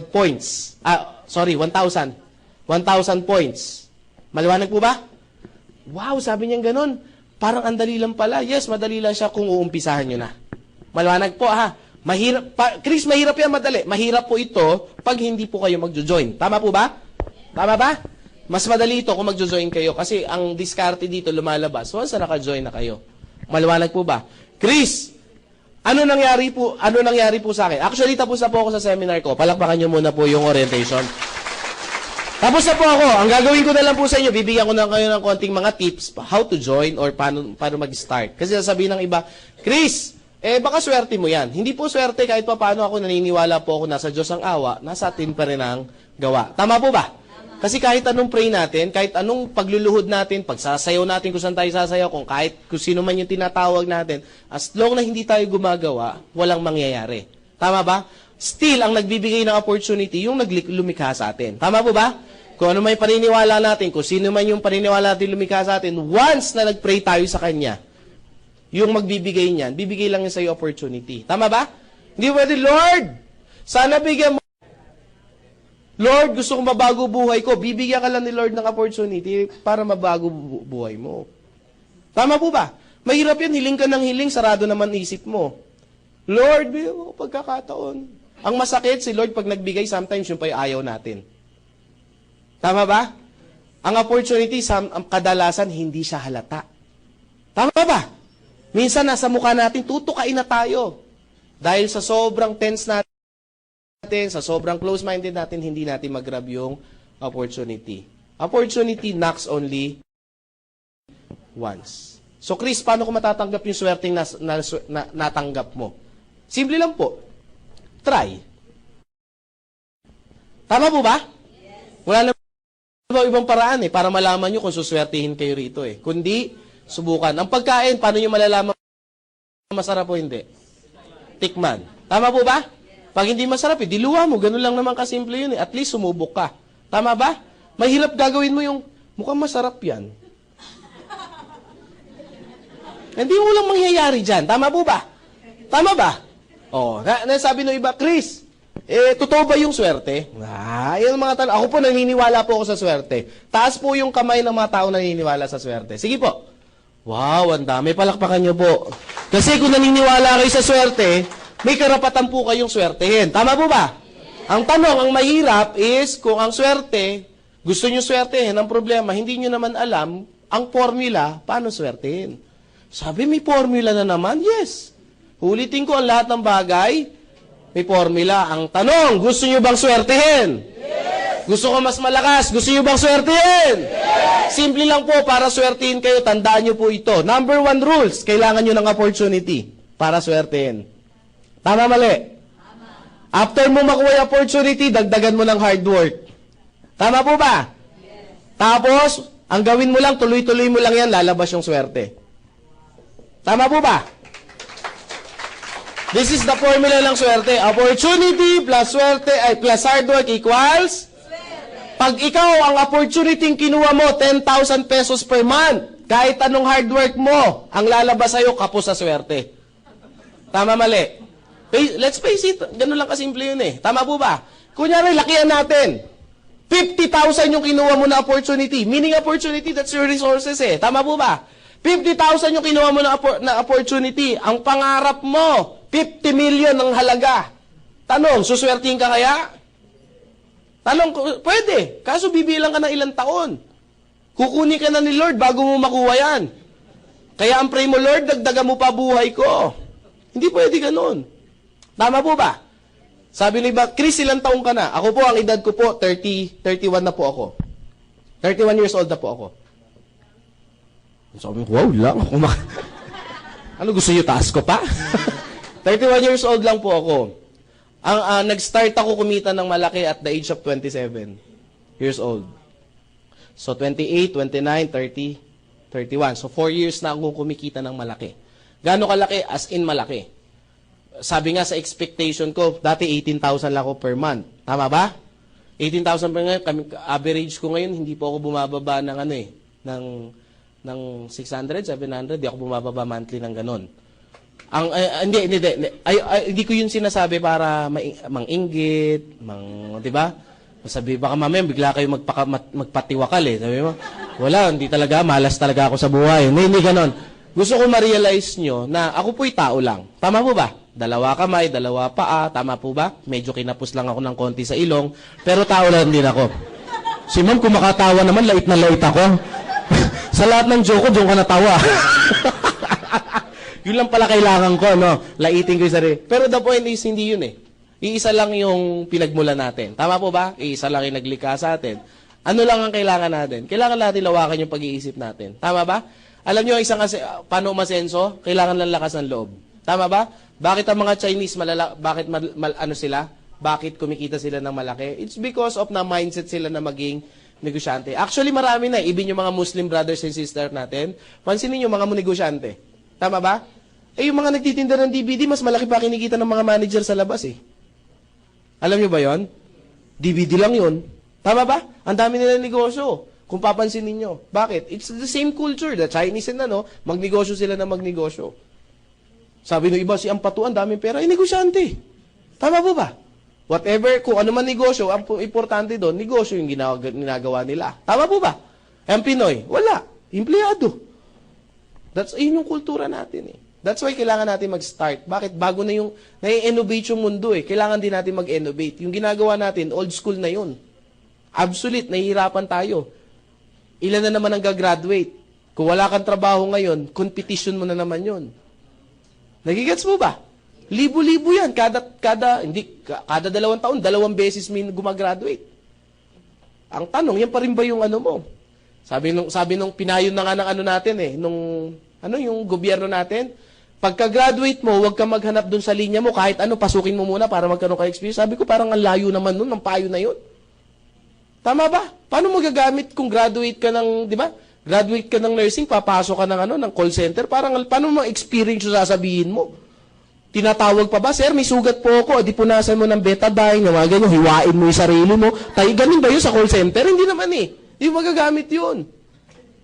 points. 1,000. 1,000 points. Maliwanag po ba? Wow, sabi niya ganun. Parang andali lang pala. Yes, madali lang siya kung uumpisahan nyo na. Maliwanag po ha. Chris, mahirap yan madali. Mahirap po ito pag hindi po kayo magjo-join. Tama po ba? Tama ba? Mas madali ito kung magjo-join kayo kasi ang diskarte dito lumalabas once na naka-join na kayo. Maliwanag po ba? Chris, ano nangyari po sa akin? Actually, tapos na po ako sa seminar ko. Palakpakan niyo muna po yung orientation. Tapos na po ako. Ang gagawin ko na lang po sa inyo, bibigyan ko na kayo ng konting mga tips how to join or paano mag-start. Kasi sasabihin ng iba, Chris, baka swerte mo yan. Hindi po swerte kahit pa paano ako naniniwala po ako nasa Diyos ang awa, nasa atin pa rin ang gawa. Tama po ba? Kasi kahit anong pray natin, kahit anong pagluluhod natin, pagsasayaw natin kung saan tayo sasayaw, kung sino man yung tinatawag natin, as long na hindi tayo gumagawa, walang mangyayari. Tama ba? Still, ang nagbibigay ng opportunity, yung lumikha sa atin. Tama po ba? Kung ano may paniniwala natin, kung sino man yung paniniwala natin lumikha sa atin, once na nag-pray tayo sa Kanya, yung magbibigay niyan, bibigay lang niya sa iyo opportunity. Tama ba? Hindi pwede, Lord, sana bigyan mo. Lord, gusto kong mabago buhay ko. Bibigyan ka lang ni Lord ng opportunity para mabago buhay mo. Tama po ba? Mahirap yan, hiling ka ng hiling, sarado naman isip mo. Lord, bigyan mo pagkakataon. Ang masakit, si Lord pag nagbigay, sometimes yung pa ayaw natin. Tama ba? Ang opportunity, kadalasan, hindi siya halata. Tama ba? Minsan, nasa mukha natin, tutukain na tayo. Dahil sa sobrang tense natin, sa sobrang close-minded natin, hindi natin mag-grab yung opportunity. Opportunity knocks only once. So, Chris, paano ko matatanggap yung swerteng natanggap mo? Simple lang po. Try. Tama po ba? Yes. Wala na ibang paraan para malaman nyo kung suswertihin kayo rito Kundi, subukan. Ang pagkain, paano nyo malalaman masarap o hindi? Tikman. Tama po ba? Pag hindi masarap, diluwa mo. Ganun lang naman kasimple yun At least sumubok ka. Tama ba? Mahirap gagawin mo yung, mukhang masarap yan. Hindi mo lang mangyayari dyan. Tama po ba? Tama ba? Nasabi ng iba, Chris, totoo ba yung swerte? Yan mga tanong. Ako po, naniniwala po ako sa swerte. Taas po yung kamay ng mga tao naniniwala sa swerte. Sige po. Wow, ang dami. Palakpakan nyo po. Kasi kung naniniwala kayo sa swerte, may karapatan po kayong swertehin. Tama po ba? Ang tanong, ang mahirap is, kung ang swerte, gusto nyo swertehin, ang problema, hindi nyo naman alam ang formula, paano swertehin. Sabi, may formula na naman? Yes. Ulitin ko ang lahat ng bagay, may formula. Ang tanong, gusto nyo bang swertehin? Yes. Gusto ko mas malakas, gusto nyo bang swertehin? Yes. Simple lang po, para swertehin kayo, tandaan nyo po ito. Number 1 rules, kailangan nyo ng opportunity para swertehin. Tama, mali? Tama. After mo makuha yung opportunity, dagdagan mo ng hard work. Tama po ba? Yes. Tapos, ang gawin mo lang, tuloy-tuloy mo lang yan, lalabas yung swerte. Tama po ba? This is the formula ng swerte. Opportunity plus swerte, plus hard work equals? Swerte. Pag ikaw, ang opportunity kinuha mo, 10,000 pesos per month, kahit anong hard work mo, ang lalabas sa'yo, kapos sa swerte. Tama, mali? Let's face it, ganun lang kasimple yun Tama po ba? Kunyari, lakihan natin. 50,000 yung kinuha mo na opportunity. Meaning opportunity, that's your resources Tama po ba? 50,000 yung kinuha mo na opportunity. Ang pangarap mo, 50 million ang halaga. Tanong, suswertihin ka kaya? Tanong, pwede. Kaso bibilang ka ng ilang taon. Kukunin ka na ni Lord bago mo makuha yan. Kaya ang pray mo, Lord, dagdagan mo pa buhay ko. Hindi pwede ganun. Tama po ba? Sabi ni ba, Chris, ilang taong ka na? Ako po, ang edad ko po, 31 na po ako. 31 years old na po ako. Sabi ko, wow lang. Ano gusto niyo, taas ko pa? 31 years old lang po ako. Nag-start ako kumita ng malaki at the age of 27 years old. So, 28, 29, 30, 31. So, 4 years na akong kumikita ng malaki. Gaano kalaki? As in malaki. Sabi nga sa expectation ko, dati 18,000 lang ako per month. Tama ba? 18,000 per month. Average ko ngayon, hindi po ako bumababa ng ng 600, 700. Di ako bumababa monthly ng ganun. Hindi ko yun sinasabi para mang-inggit, di ba? Sabi, baka mamaya bigla kayo magpatiwakal Sabi mo, wala, hindi talaga, malas talaga ako sa buhay. Hindi ganun. Gusto ko ma-realize nyo na ako po'y tao lang. Tama po ba? 2 kamay, 2 paa. Tama po ba? Medyo kinapos lang ako ng konti sa ilong. Pero tao lang din ako. Si ma'am, kung makatawa naman, lait na lait ako. Sa lahat ng joke ko, doon ka natawa. Yun lang pala kailangan ko, no? Laitin ko yung sarili. Pero the point is, hindi yun eh. Iisa lang yung pinagmula natin. Tama po ba? Iisa lang yung naglikha sa atin. Ano lang ang kailangan natin? Kailangan natin lawakan yung pag-iisip natin. Tama ba? Alam nyo, isang paano umasenso? Kailangan lang lakas ng loob. Tama ba? Bakit ang mga Chinese bakit ano sila? Bakit kumikita sila ng malaki? It's because of na mindset sila na maging negosyante. Actually, marami na. Even yung mga Muslim brothers and sisters natin, pansinin nyo mga negosyante. Tama ba? Eh, yung mga nagtitinda ng DVD, mas malaki pa kinikita ng mga manager sa labas eh. Alam nyo ba yon? DVD lang yun. Tama ba? Ang dami nila negosyo. Kung papansin ninyo. Bakit? It's the same culture. The Chinese and magnegosyo sila na magnegosyo. Sabi ng iba, si Ampatu, ang daming pera, negosyante. Tama po ba? Whatever, kung ano man negosyo, ang importante doon, negosyo yung ginagawa nila. Tama po ba? Ang Pinoy, wala. Empleyado. Yun yung kultura natin eh. That's why kailangan natin mag-start. Bakit? Bago na yung, nai-innovate yung mundo eh. Kailangan din natin mag-innovate. Yung ginagawa natin, old school na yun. Obsolete, nahihirapan tayo. Ilan na naman ang gagraduate? Kung wala kang trabaho ngayon, competition mo na naman yun. Nagigets mo ba? Libo-libo yan. Kada 2 taon, 2 beses may gumagraduate. Ang tanong, yan pa rin ba yung ano mo? Sabi nung pinayon na nga ng ano natin eh, yung gobyerno natin, pagka-graduate mo, huwag ka maghanap dun sa linya mo, kahit ano, pasukin mo muna para magkaroon ka experience. Sabi ko, parang ang layo naman nun, ang payo na yun. Tama ba? Paano mo gagamit kung graduate ka ng, di ba? Graduate ka ng nursing, papasok ka ng call center, paano mo experience yung sasabihin mo? Tinatawag pa ba, sir, may sugat po ako, di punasan mo ng betadine, mga ganyan, hiwain mo yung sarili mo. Ganun ba yun sa call center? Hindi naman eh. Hindi magagamit yun.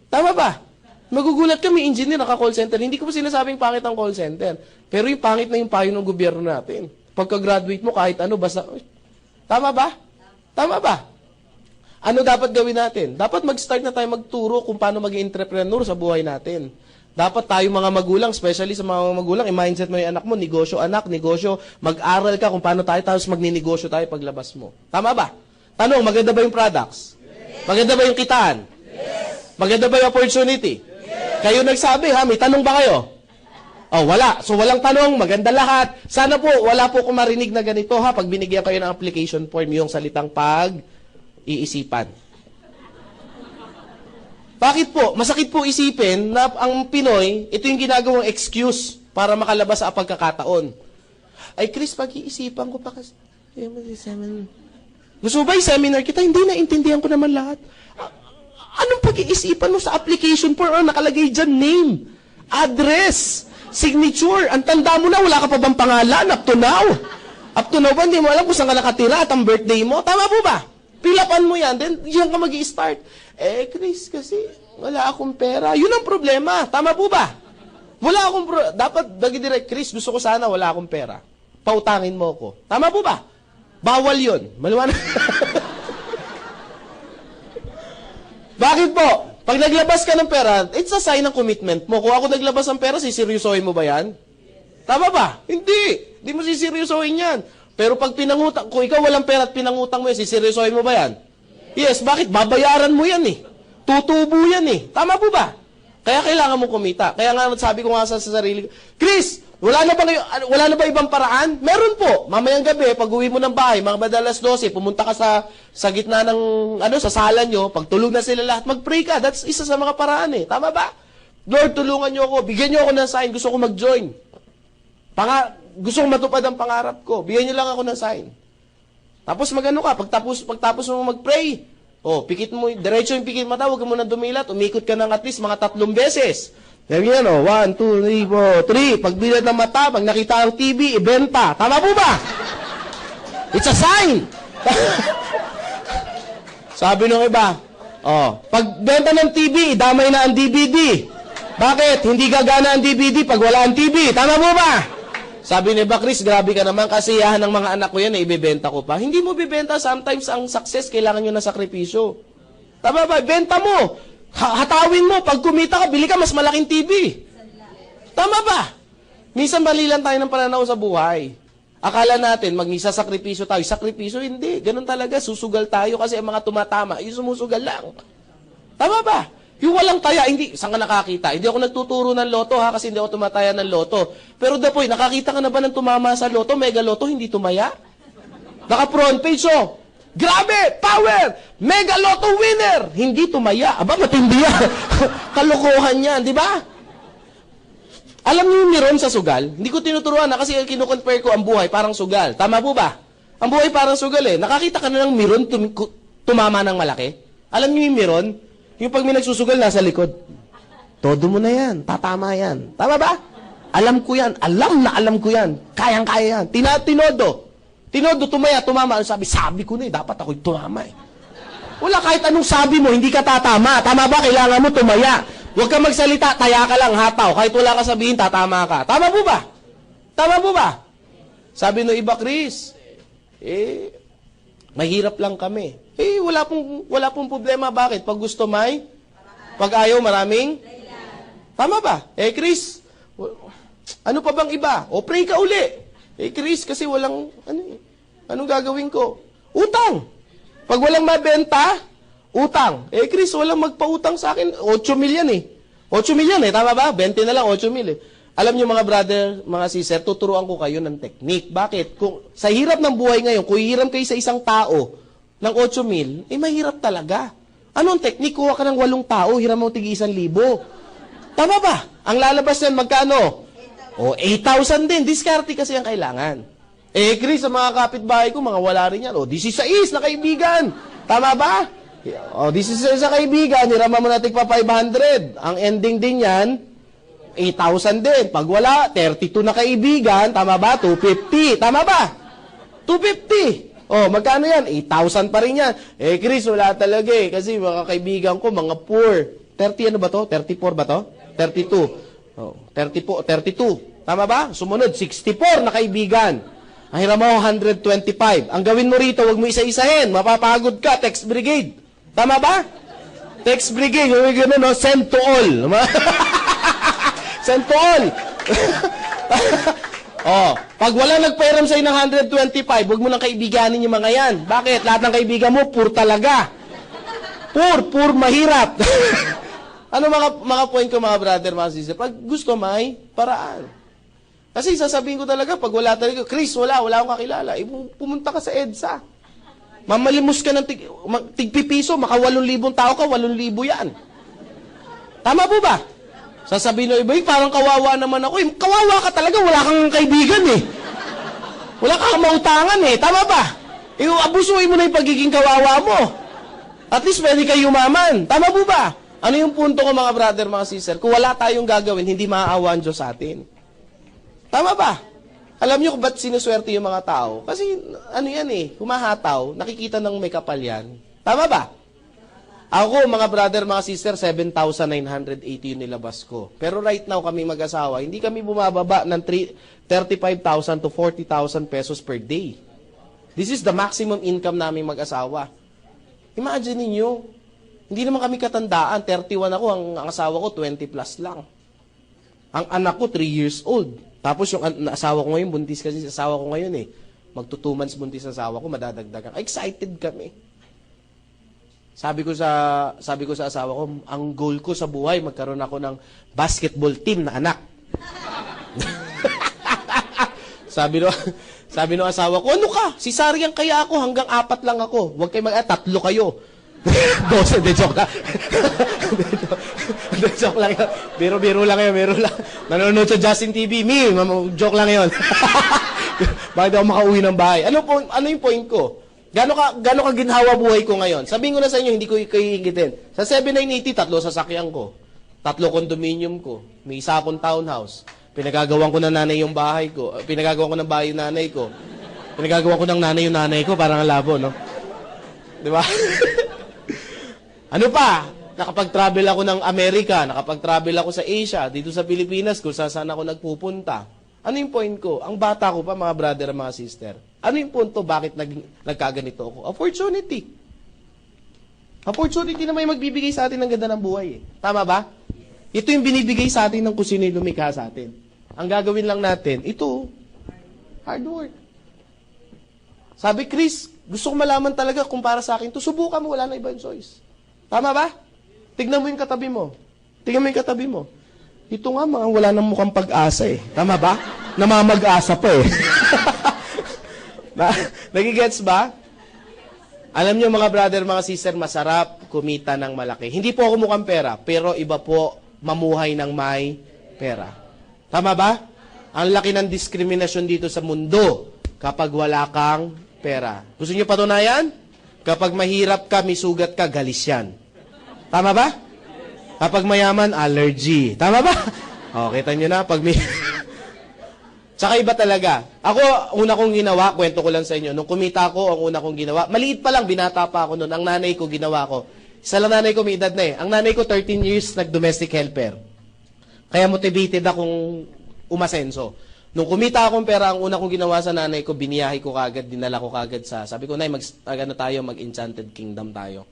Tama ba? Magugulat ka, may engineer naka-call center. Hindi ko pa sinasabing pangit ang call center. Pero yung pangit na yung payo ng gobyerno natin. Pagka-graduate mo, kahit ano, basta... Tama ba? Tama ba? Ano dapat gawin natin? Dapat mag-start na tayo magturo kung paano maging entrepreneur sa buhay natin. Dapat tayo mga magulang, especially sa mga magulang, i-mindset mo yung anak mo, negosyo, mag-aral ka kung paano tayo, tapos magninegosyo tayo paglabas mo. Tama ba? Tanong, maganda ba yung products? Yes. Maganda ba yung kitaan? Yes. Maganda ba yung opportunity? Yes. Kayo nagsabi ha, may tanong ba kayo? Oh, wala. So, walang tanong, maganda lahat. Sana po, wala po kung marinig na ganito ha, pag binigyan kayo ng application form, yung salitang pag-iisipan. Bakit po? Masakit po isipin na ang Pinoy, ito yung ginagawang excuse para makalabas sa pagkakataon. Ay, Chris, pag-iisipan ko pa kasi... Gusto ba yung seminar kita? Hindi, naintindihan ko naman lahat. Anong pag-iisipan mo sa application form? Nakalagay dyan, name, address, signature. Ang tanda mo na, wala ka pa bang pangalan? Up to now. Up to now ba, hindi mo alam kung saan ka nakatira at ang birthday mo? Tama po ba? Pilapan mo yan, then diyan ka mag-i-start. Eh, Chris, kasi wala akong pera. Yun ang problema. Tama po ba? Wala akong dapat direct, Chris, gusto ko sana wala akong pera. Pautangin mo ako. Tama po ba? Bawal yun. Maliwanag. Bakit po? Pag naglabas ka ng pera, it's a sign ng commitment mo. Kung ako naglabas ng pera, siseryosohin mo ba yan? Tama ba? Hindi. Hindi mo siseryosohin yan. Pero pag pinangutang, kung ikaw walang pera at pinangutang mo yan, siseryosohin mo ba yan? Yes, bakit? Babayaran mo yan eh. Tutubo yan eh. Tama po ba? Kaya kailangan mo kumita. Kaya nga sabi ko nga sa sarili ko, Chris, wala na ba ibang paraan? Meron po. Mamayang gabi, pag uwi mo ng bahay, mga madalas 12, pumunta ka sa gitna ng, sa sala nyo, pag tulog na sila lahat, mag-pray ka. That's isa sa mga paraan eh. Tama ba? Lord, tulungan nyo ako. Bigyan nyo ako ng sign. Gusto ko mag-join. Gusto kong matupad ang pangarap ko. Bigyan nyo lang ako ng sign. Tapos magano ka, pagtapos mo mag-pray, pikit mo, diretso yung pikit mata, huwag ka muna dumilat, umikot ka ng at least mga 3 beses. Yan, 1, 2, 3, 4, 3. Pag bilat ng mata, pag nakita ang TV, ibenta. Tama po ba? It's a sign. Sabi nung iba, pag benta ng TV, damay na ang DVD. Bakit? Hindi gagana ang DVD pag wala ang TV. Tama po ba? Sabi ni Chris, grabe ka naman, kasiyahan ng mga anak ko yan na ibebenta ko pa. Hindi mo bibenta, sometimes ang success, kailangan nyo na sakripisyo. Tama ba? Benta mo. Hatawin mo. Pag kumita ka, bili ka mas malaking TV. Tama ba? Minsan mali lang tayo ng pananaw sa buhay. Akala natin, mag-isasakripisyo tayo. Sakripisyo, hindi. Ganun talaga. Susugal tayo kasi ang mga tumatama, yung sumusugal lang. Tama ba? Yung walang taya, hindi. Saan ka nakakita? Hindi ako nagtuturo ng loto, ha? Kasi hindi ako tumataya ng loto. Pero the point, nakakita ka na ba ng tumama sa loto? Mega loto, hindi tumaya? Naka-front page, oh. Grabe! Power! Mega loto winner! Hindi tumaya. Aba, matindi yan. Kalokohan yan, di ba? Alam niyo yung meron sa sugal? Hindi ko tinuturuan na kasi kinukompare ko ang buhay parang sugal. Tama po ba? Ang buhay parang sugal eh. Nakakita ka na ng meron tumama ng malaki? Alam niyo yung meron? Yung pag may nagsusugal nasa likod. Todo mo na yan. Tatama yan. Tama ba? Alam ko yan. Alam na alam ko yan. Kayang-kaya yan. Tinodo. Tinodo, tumama. Sabi ko na eh. Dapat ako'y tumama eh. Wala kahit anong sabi mo, hindi ka tatama. Tama ba? Kailangan mo tumaya. Huwag ka magsalita, taya ka lang, hataw. Kahit wala ka sabihin, tatama ka. Tama po ba? Tama po ba? Sabi no iba, Chris, mahirap lang kami. Wala pong problema. Bakit? Pag gusto may, pag ayaw maraming, tama ba? Chris, ano pa bang iba? O pray ka uli. Chris, kasi walang, anong gagawin ko? Utang. Pag walang mabenta, utang. Chris, walang magpautang sa akin. 8 million eh. 8 million eh. Tama ba? 20 na lang, 8 million eh. Alam niyo mga brother, mga sister, tuturuan ko kayo ng technique. Bakit? Kung sa hirap ng buhay ngayon, kung hihiram kayo sa isang tao ng 8 mil, mahirap talaga. Anong technique? Kuha ka ng 8 tao, hiram mo tig 1,000. Tama ba? Ang lalabas yan, magkano? 8,000 din. Diskarte kasi ang kailangan. Chris, sa mga kapitbahay ko, mga wala rin yan. 16 na kaibigan. Tama ba? This is sa kaibigan, hirama mo na tigpa 500. Ang ending din yan, 8,000 din. Pag wala, 32 na kaibigan, tama ba? 250. Tama ba? 250. Magkano yan? 8,000 pa rin yan. Chris, wala talaga eh. Kasi mga kaibigan ko, mga poor. 30 ano ba to? 34 ba to? 32. 32. Tama ba? Sumunod, 64 na kaibigan. Ang hiram mo, 125. Ang gawin mo rito, huwag mo isa-isahin. Mapapagod ka, text brigade. Tama ba? Text brigade, huwag gano'n, no? Send to all. Send to all. Pag wala nagpairam sa'yo ng 125, huwag mo nang kaibiganin yung mga yan. Bakit? Lahat ng kaibigan mo, poor talaga. Poor, mahirap. Ano mga point ko, mga brother, mga sister? Pag gusto, may paraan. Kasi sasabihin ko talaga, pag wala talaga, Chris, wala akong kakilala. Pumunta ka sa EDSA. Mamalimos ka ng tigpipiso, maka 8,000 tao ka, 8,000 yan. Tama po ba? Sasabihin ng iba, parang kawawa naman ako. Kawawa ka talaga, wala kang kaibigan eh. Wala kang mautangan eh. Tama ba? Abusuin mo na yung pagiging kawawa mo. At least pwede kayo yumaman. Tama po ba? Ano yung punto ko mga brother, mga sister? Kung wala tayong gagawin, hindi maaawa ang Diyos sa atin. Tama ba? Alam niyo kung ba't sinuswerte yung mga tao? Kasi, humahataw, nakikita ng may kapal yan. Tama ba? Ako, mga brother, mga sister, 7,980 yung nilabas ko. Pero right now, kami mag-asawa, hindi kami bumababa ng 35,000 to 40,000 pesos per day. This is the maximum income namin mag-asawa. Imagine niyo, hindi naman kami katandaan. 31 ako, ang asawa ko 20 plus lang. Ang anak ko 3 years old. Tapos yung asawa ko ngayon, buntis kasi sa asawa ko ngayon eh. Magto 2 months buntis sa asawa ko, madadagdagan. Excited kami. Sabi ko sa asawa ko, ang goal ko sa buhay, magkaroon ako ng basketball team na anak. sabi no asawa ko, ano ka? Si Sariang kaya ako, hanggang 4 lang ako. Huwag kayo 3 kayo. 12, de joke lang. De joke lang yun. Biro lang yun, biro lang. Nanonood sa Justin TV, joke lang yun. Bakit ako makauwi ng bahay? Ano yung point ko? Gano'n ka ginhawa buhay ko ngayon? Sabihin ko na sa inyo, hindi ko kayo hinggitin. Sa 7980, 3 sasakyan ko. 3 condominium ko. May 1 akong townhouse. Pinagagawan ko ng nanay yung bahay ko. Pinagagawan ko ng bahay yung nanay ko. Pinagagawan ko ng nanay yung nanay ko. Parang ang labo, no? Di ba? Ano pa? Nakapag-travel ako ng Amerika. Nakapag-travel ako sa Asia. Dito sa Pilipinas, kung saan ako nagpupunta. Ano yung point ko? Ang bata ko pa, mga brother at mga sister. Ano yung punto? Bakit nagkaganito ako? Opportunity. Opportunity na may magbibigay sa atin ng ganda ng buhay. Eh. Tama ba? Ito yung binibigay sa atin ng kung sino yung lumikha sa atin. Ang gagawin lang natin, ito, hard work. Sabi, Chris, gusto ko malaman talaga kung para sa akin to. Subukan mo, wala na ibang choice. Tama ba? Tignan mo yung katabi mo. Tignan mo yung katabi mo. Ito nga, mga wala nang mukhang pag-asa eh. Tama ba? Namamag-asa pa eh. Nagigets ba? Alam nyo mga brother, mga sister, masarap kumita ng malaki. Hindi po ako mukhang pera, pero iba po mamuhay ng may pera. Tama ba? Ang laki ng diskriminasyon dito sa mundo kapag wala kang pera. Gusto nyo patunayan? Kapag mahirap ka, may sugat ka, galis yan. Tama ba? Kapag mayaman, allergy. Tama ba? O, kita nyo na, pag may... Tsaka iba talaga. Ako, una kong ginawa, kwento ko lang sa inyo, nung kumita ko, ang una kong ginawa, maliit pa lang, binata pa ako noon, ang nanay ko ginawa ko. Isa lang nanay ko, may edad na eh. Ang nanay ko, 13 years, nag-domestic helper. Kaya motivated akong umasenso. Nung kumita akong pera, ang una kong ginawa sa nanay ko, biniyahe ko kagad, dinala ko kagad sa, sabi ko, Nay, mag-Enchanted Kingdom tayo.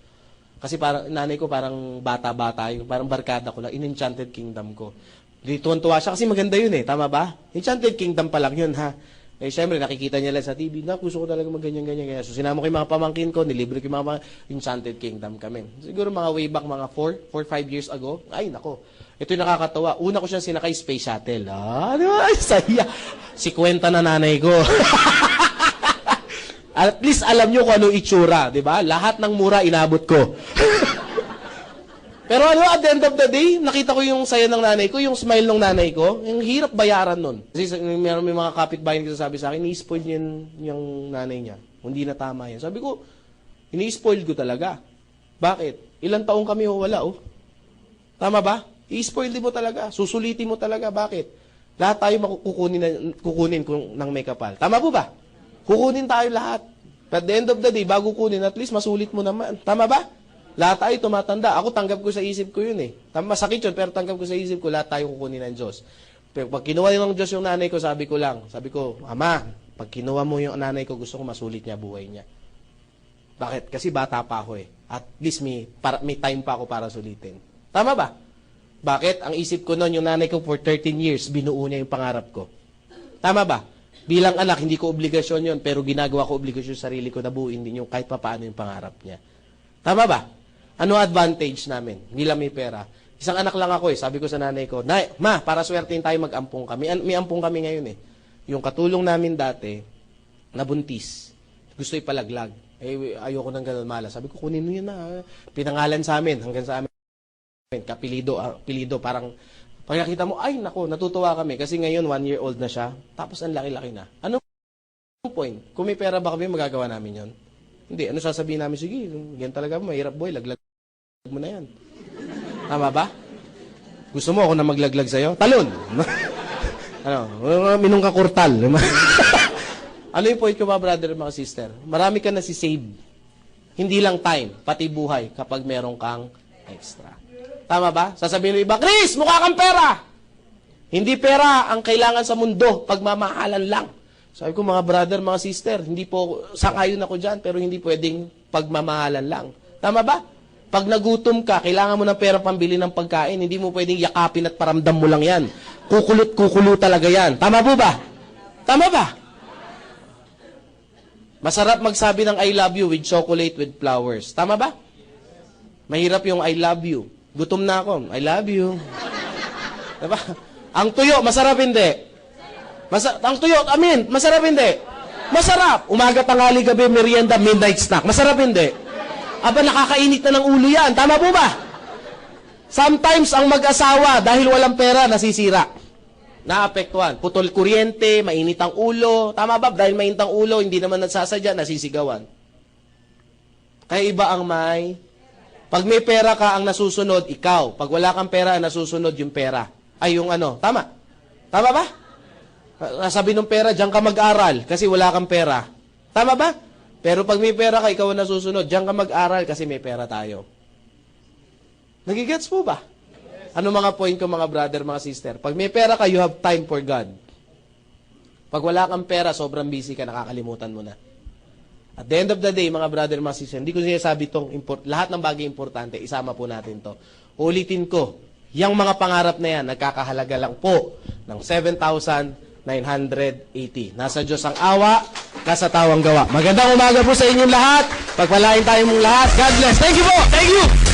Kasi parang, nanay ko parang bata-bata, parang barkada ko lang, in-Enchanted Kingdom ko. Tuwan-tuwa siya kasi maganda yun eh. Tama ba? Enchanted Kingdom pa lang yun ha. Eh syempre nakikita niya lang sa TV. Gusto ko talaga magganyan-ganyan. Kaya so sinama ko yung mga pamangkin ko, nilibre ko yung mga Enchanted Kingdom kami. Siguro mga way back, mga 4-5 years ago. Ay nako. Ito yung nakakatawa. Una ko siyang sinakay space shuttle. Di ba? Ay, saya. Si kwenta na nanay ko. At least alam nyo kung ano itsura. Di ba? Lahat ng mura inabot ko. Pero at the end of the day, nakita ko yung saya ng nanay ko, yung smile ng nanay ko, yung hirap bayaran nun. Kasi may mga kapitbahay na sabi sa akin, ni-spoil yung nanay niya. Hindi na tama yan. Sabi ko, ini-spoil ko talaga. Bakit? Ilang taong kami wala, oh. Tama ba? I-spoil din mo talaga. Susulitin mo talaga. Bakit? Lahat tayo kukunin ng may kapal. Tama po ba? Kukunin tayo lahat. At the end of the day, bago kunin, at least masulit mo naman. Tama ba? Lahat tayo tumatanda. Ako tanggap ko sa isip ko yun eh. Masakit yun, pero tanggap ko sa isip ko, lahat tayo kukunin ng Diyos. Pero pag kinuha ng Diyos yung nanay ko, sabi ko, Ama, pag kinuha mo yung nanay ko, gusto ko masulit niya buhay niya. Bakit? Kasi bata pa ako eh. At least may time pa ako para sulitin. Tama ba? Bakit? Ang isip ko noon, yung nanay ko for 13 years, binuo niya yung pangarap ko. Tama ba? Bilang anak, hindi ko obligasyon yun, pero ginagawa ko obligasyon sa sarili ko na buuin din yung kahit pa paano yung pangarap niya. Tama ba? Ano advantage namin? Hindi lang may pera. Isang anak lang ako eh. Sabi ko sa nanay ko, Ma, para swertein tayo mag-ampong kami. May ampong kami ngayon eh. Yung katulong namin dati, nabuntis. Gusto ipalaglag. Eh, ayoko nang ganun mala. Sabi ko, kunin mo yun na. Pinangalan sa amin, hanggang sa amin. Kapilido, parang, pag nakita mo, ay nako, natutuwa kami. Kasi ngayon, 1-year-old na siya. Tapos ang laki-laki na. Anong point? Kung may pera ba kami, magagawa namin yon? Hindi. Ano sasabihin namin? Sige, yan talaga, mahirap boy, laglag mo na yan. Tama ba? Gusto mo ako na maglaglag sa'yo? Talon! Minong ka kurtal. Ano yung point ko ba, brother, mga sister? Marami ka na si-save. Hindi lang time, pati buhay kapag meron kang extra. Tama ba? Sasabihin ng iba, Chris, mukha kang pera! Hindi pera ang kailangan sa mundo, pagmamahalan lang. Sabi ko, mga brother, mga sister, hindi po, sangayon ako dyan, pero hindi pwedeng pagmamahalan lang. Tama ba? Pag nagutom ka, kailangan mo ng pera pambili ng pagkain, hindi mo pwedeng yakapin at paramdam mo lang yan. Kukulot talaga yan. Tama po ba? Tama ba? Masarap magsabi ng I love you with chocolate with flowers. Tama ba? Mahirap yung I love you. Gutom na ako. I love you. Diba? Ang tuyo, masarap hindi. Ang tuyo, amin, masarap hindi. Masarap. Umaga, tanghali, gabi, merienda, midnight snack. Masarap hindi. Aba, nakakainit na ng ulo yan. Tama po ba? Sometimes, ang mag-asawa, dahil walang pera, nasisira. Naapektuhan. Putol kuryente, mainit ang ulo. Tama ba? Dahil mainit ang ulo, hindi naman nagsasadya, nasisigawan. Kaya iba ang may... Pag may pera ka, ang nasusunod, ikaw. Pag wala kang pera, ang nasusunod yung pera. Ay, yung ano. Tama? Tama ba? Sabi ng pera, diyan ka mag-aral kasi wala kang pera. Tama ba? Pero pag may pera ka, ikaw ang nasusunod. Diyan ka mag-aral kasi may pera tayo. Nagigets po ba? Ano mga point ko, mga brother, mga sister? Pag may pera ka, you have time for God. Pag wala kang pera, sobrang busy ka, nakakalimutan mo na. At the end of the day, mga brother, mga sister, hindi ko sinasabi itong lahat ng bagay importante, isama po natin to. Ulitin ko, yung mga pangarap na yan, nagkakahalaga lang po ng 7,980. Nasa Diyos ang awa, kasatawang gawa. Magandang umaga po sa inyong lahat. Pagpalain tayo mong lahat. God bless. Thank you po. Thank you.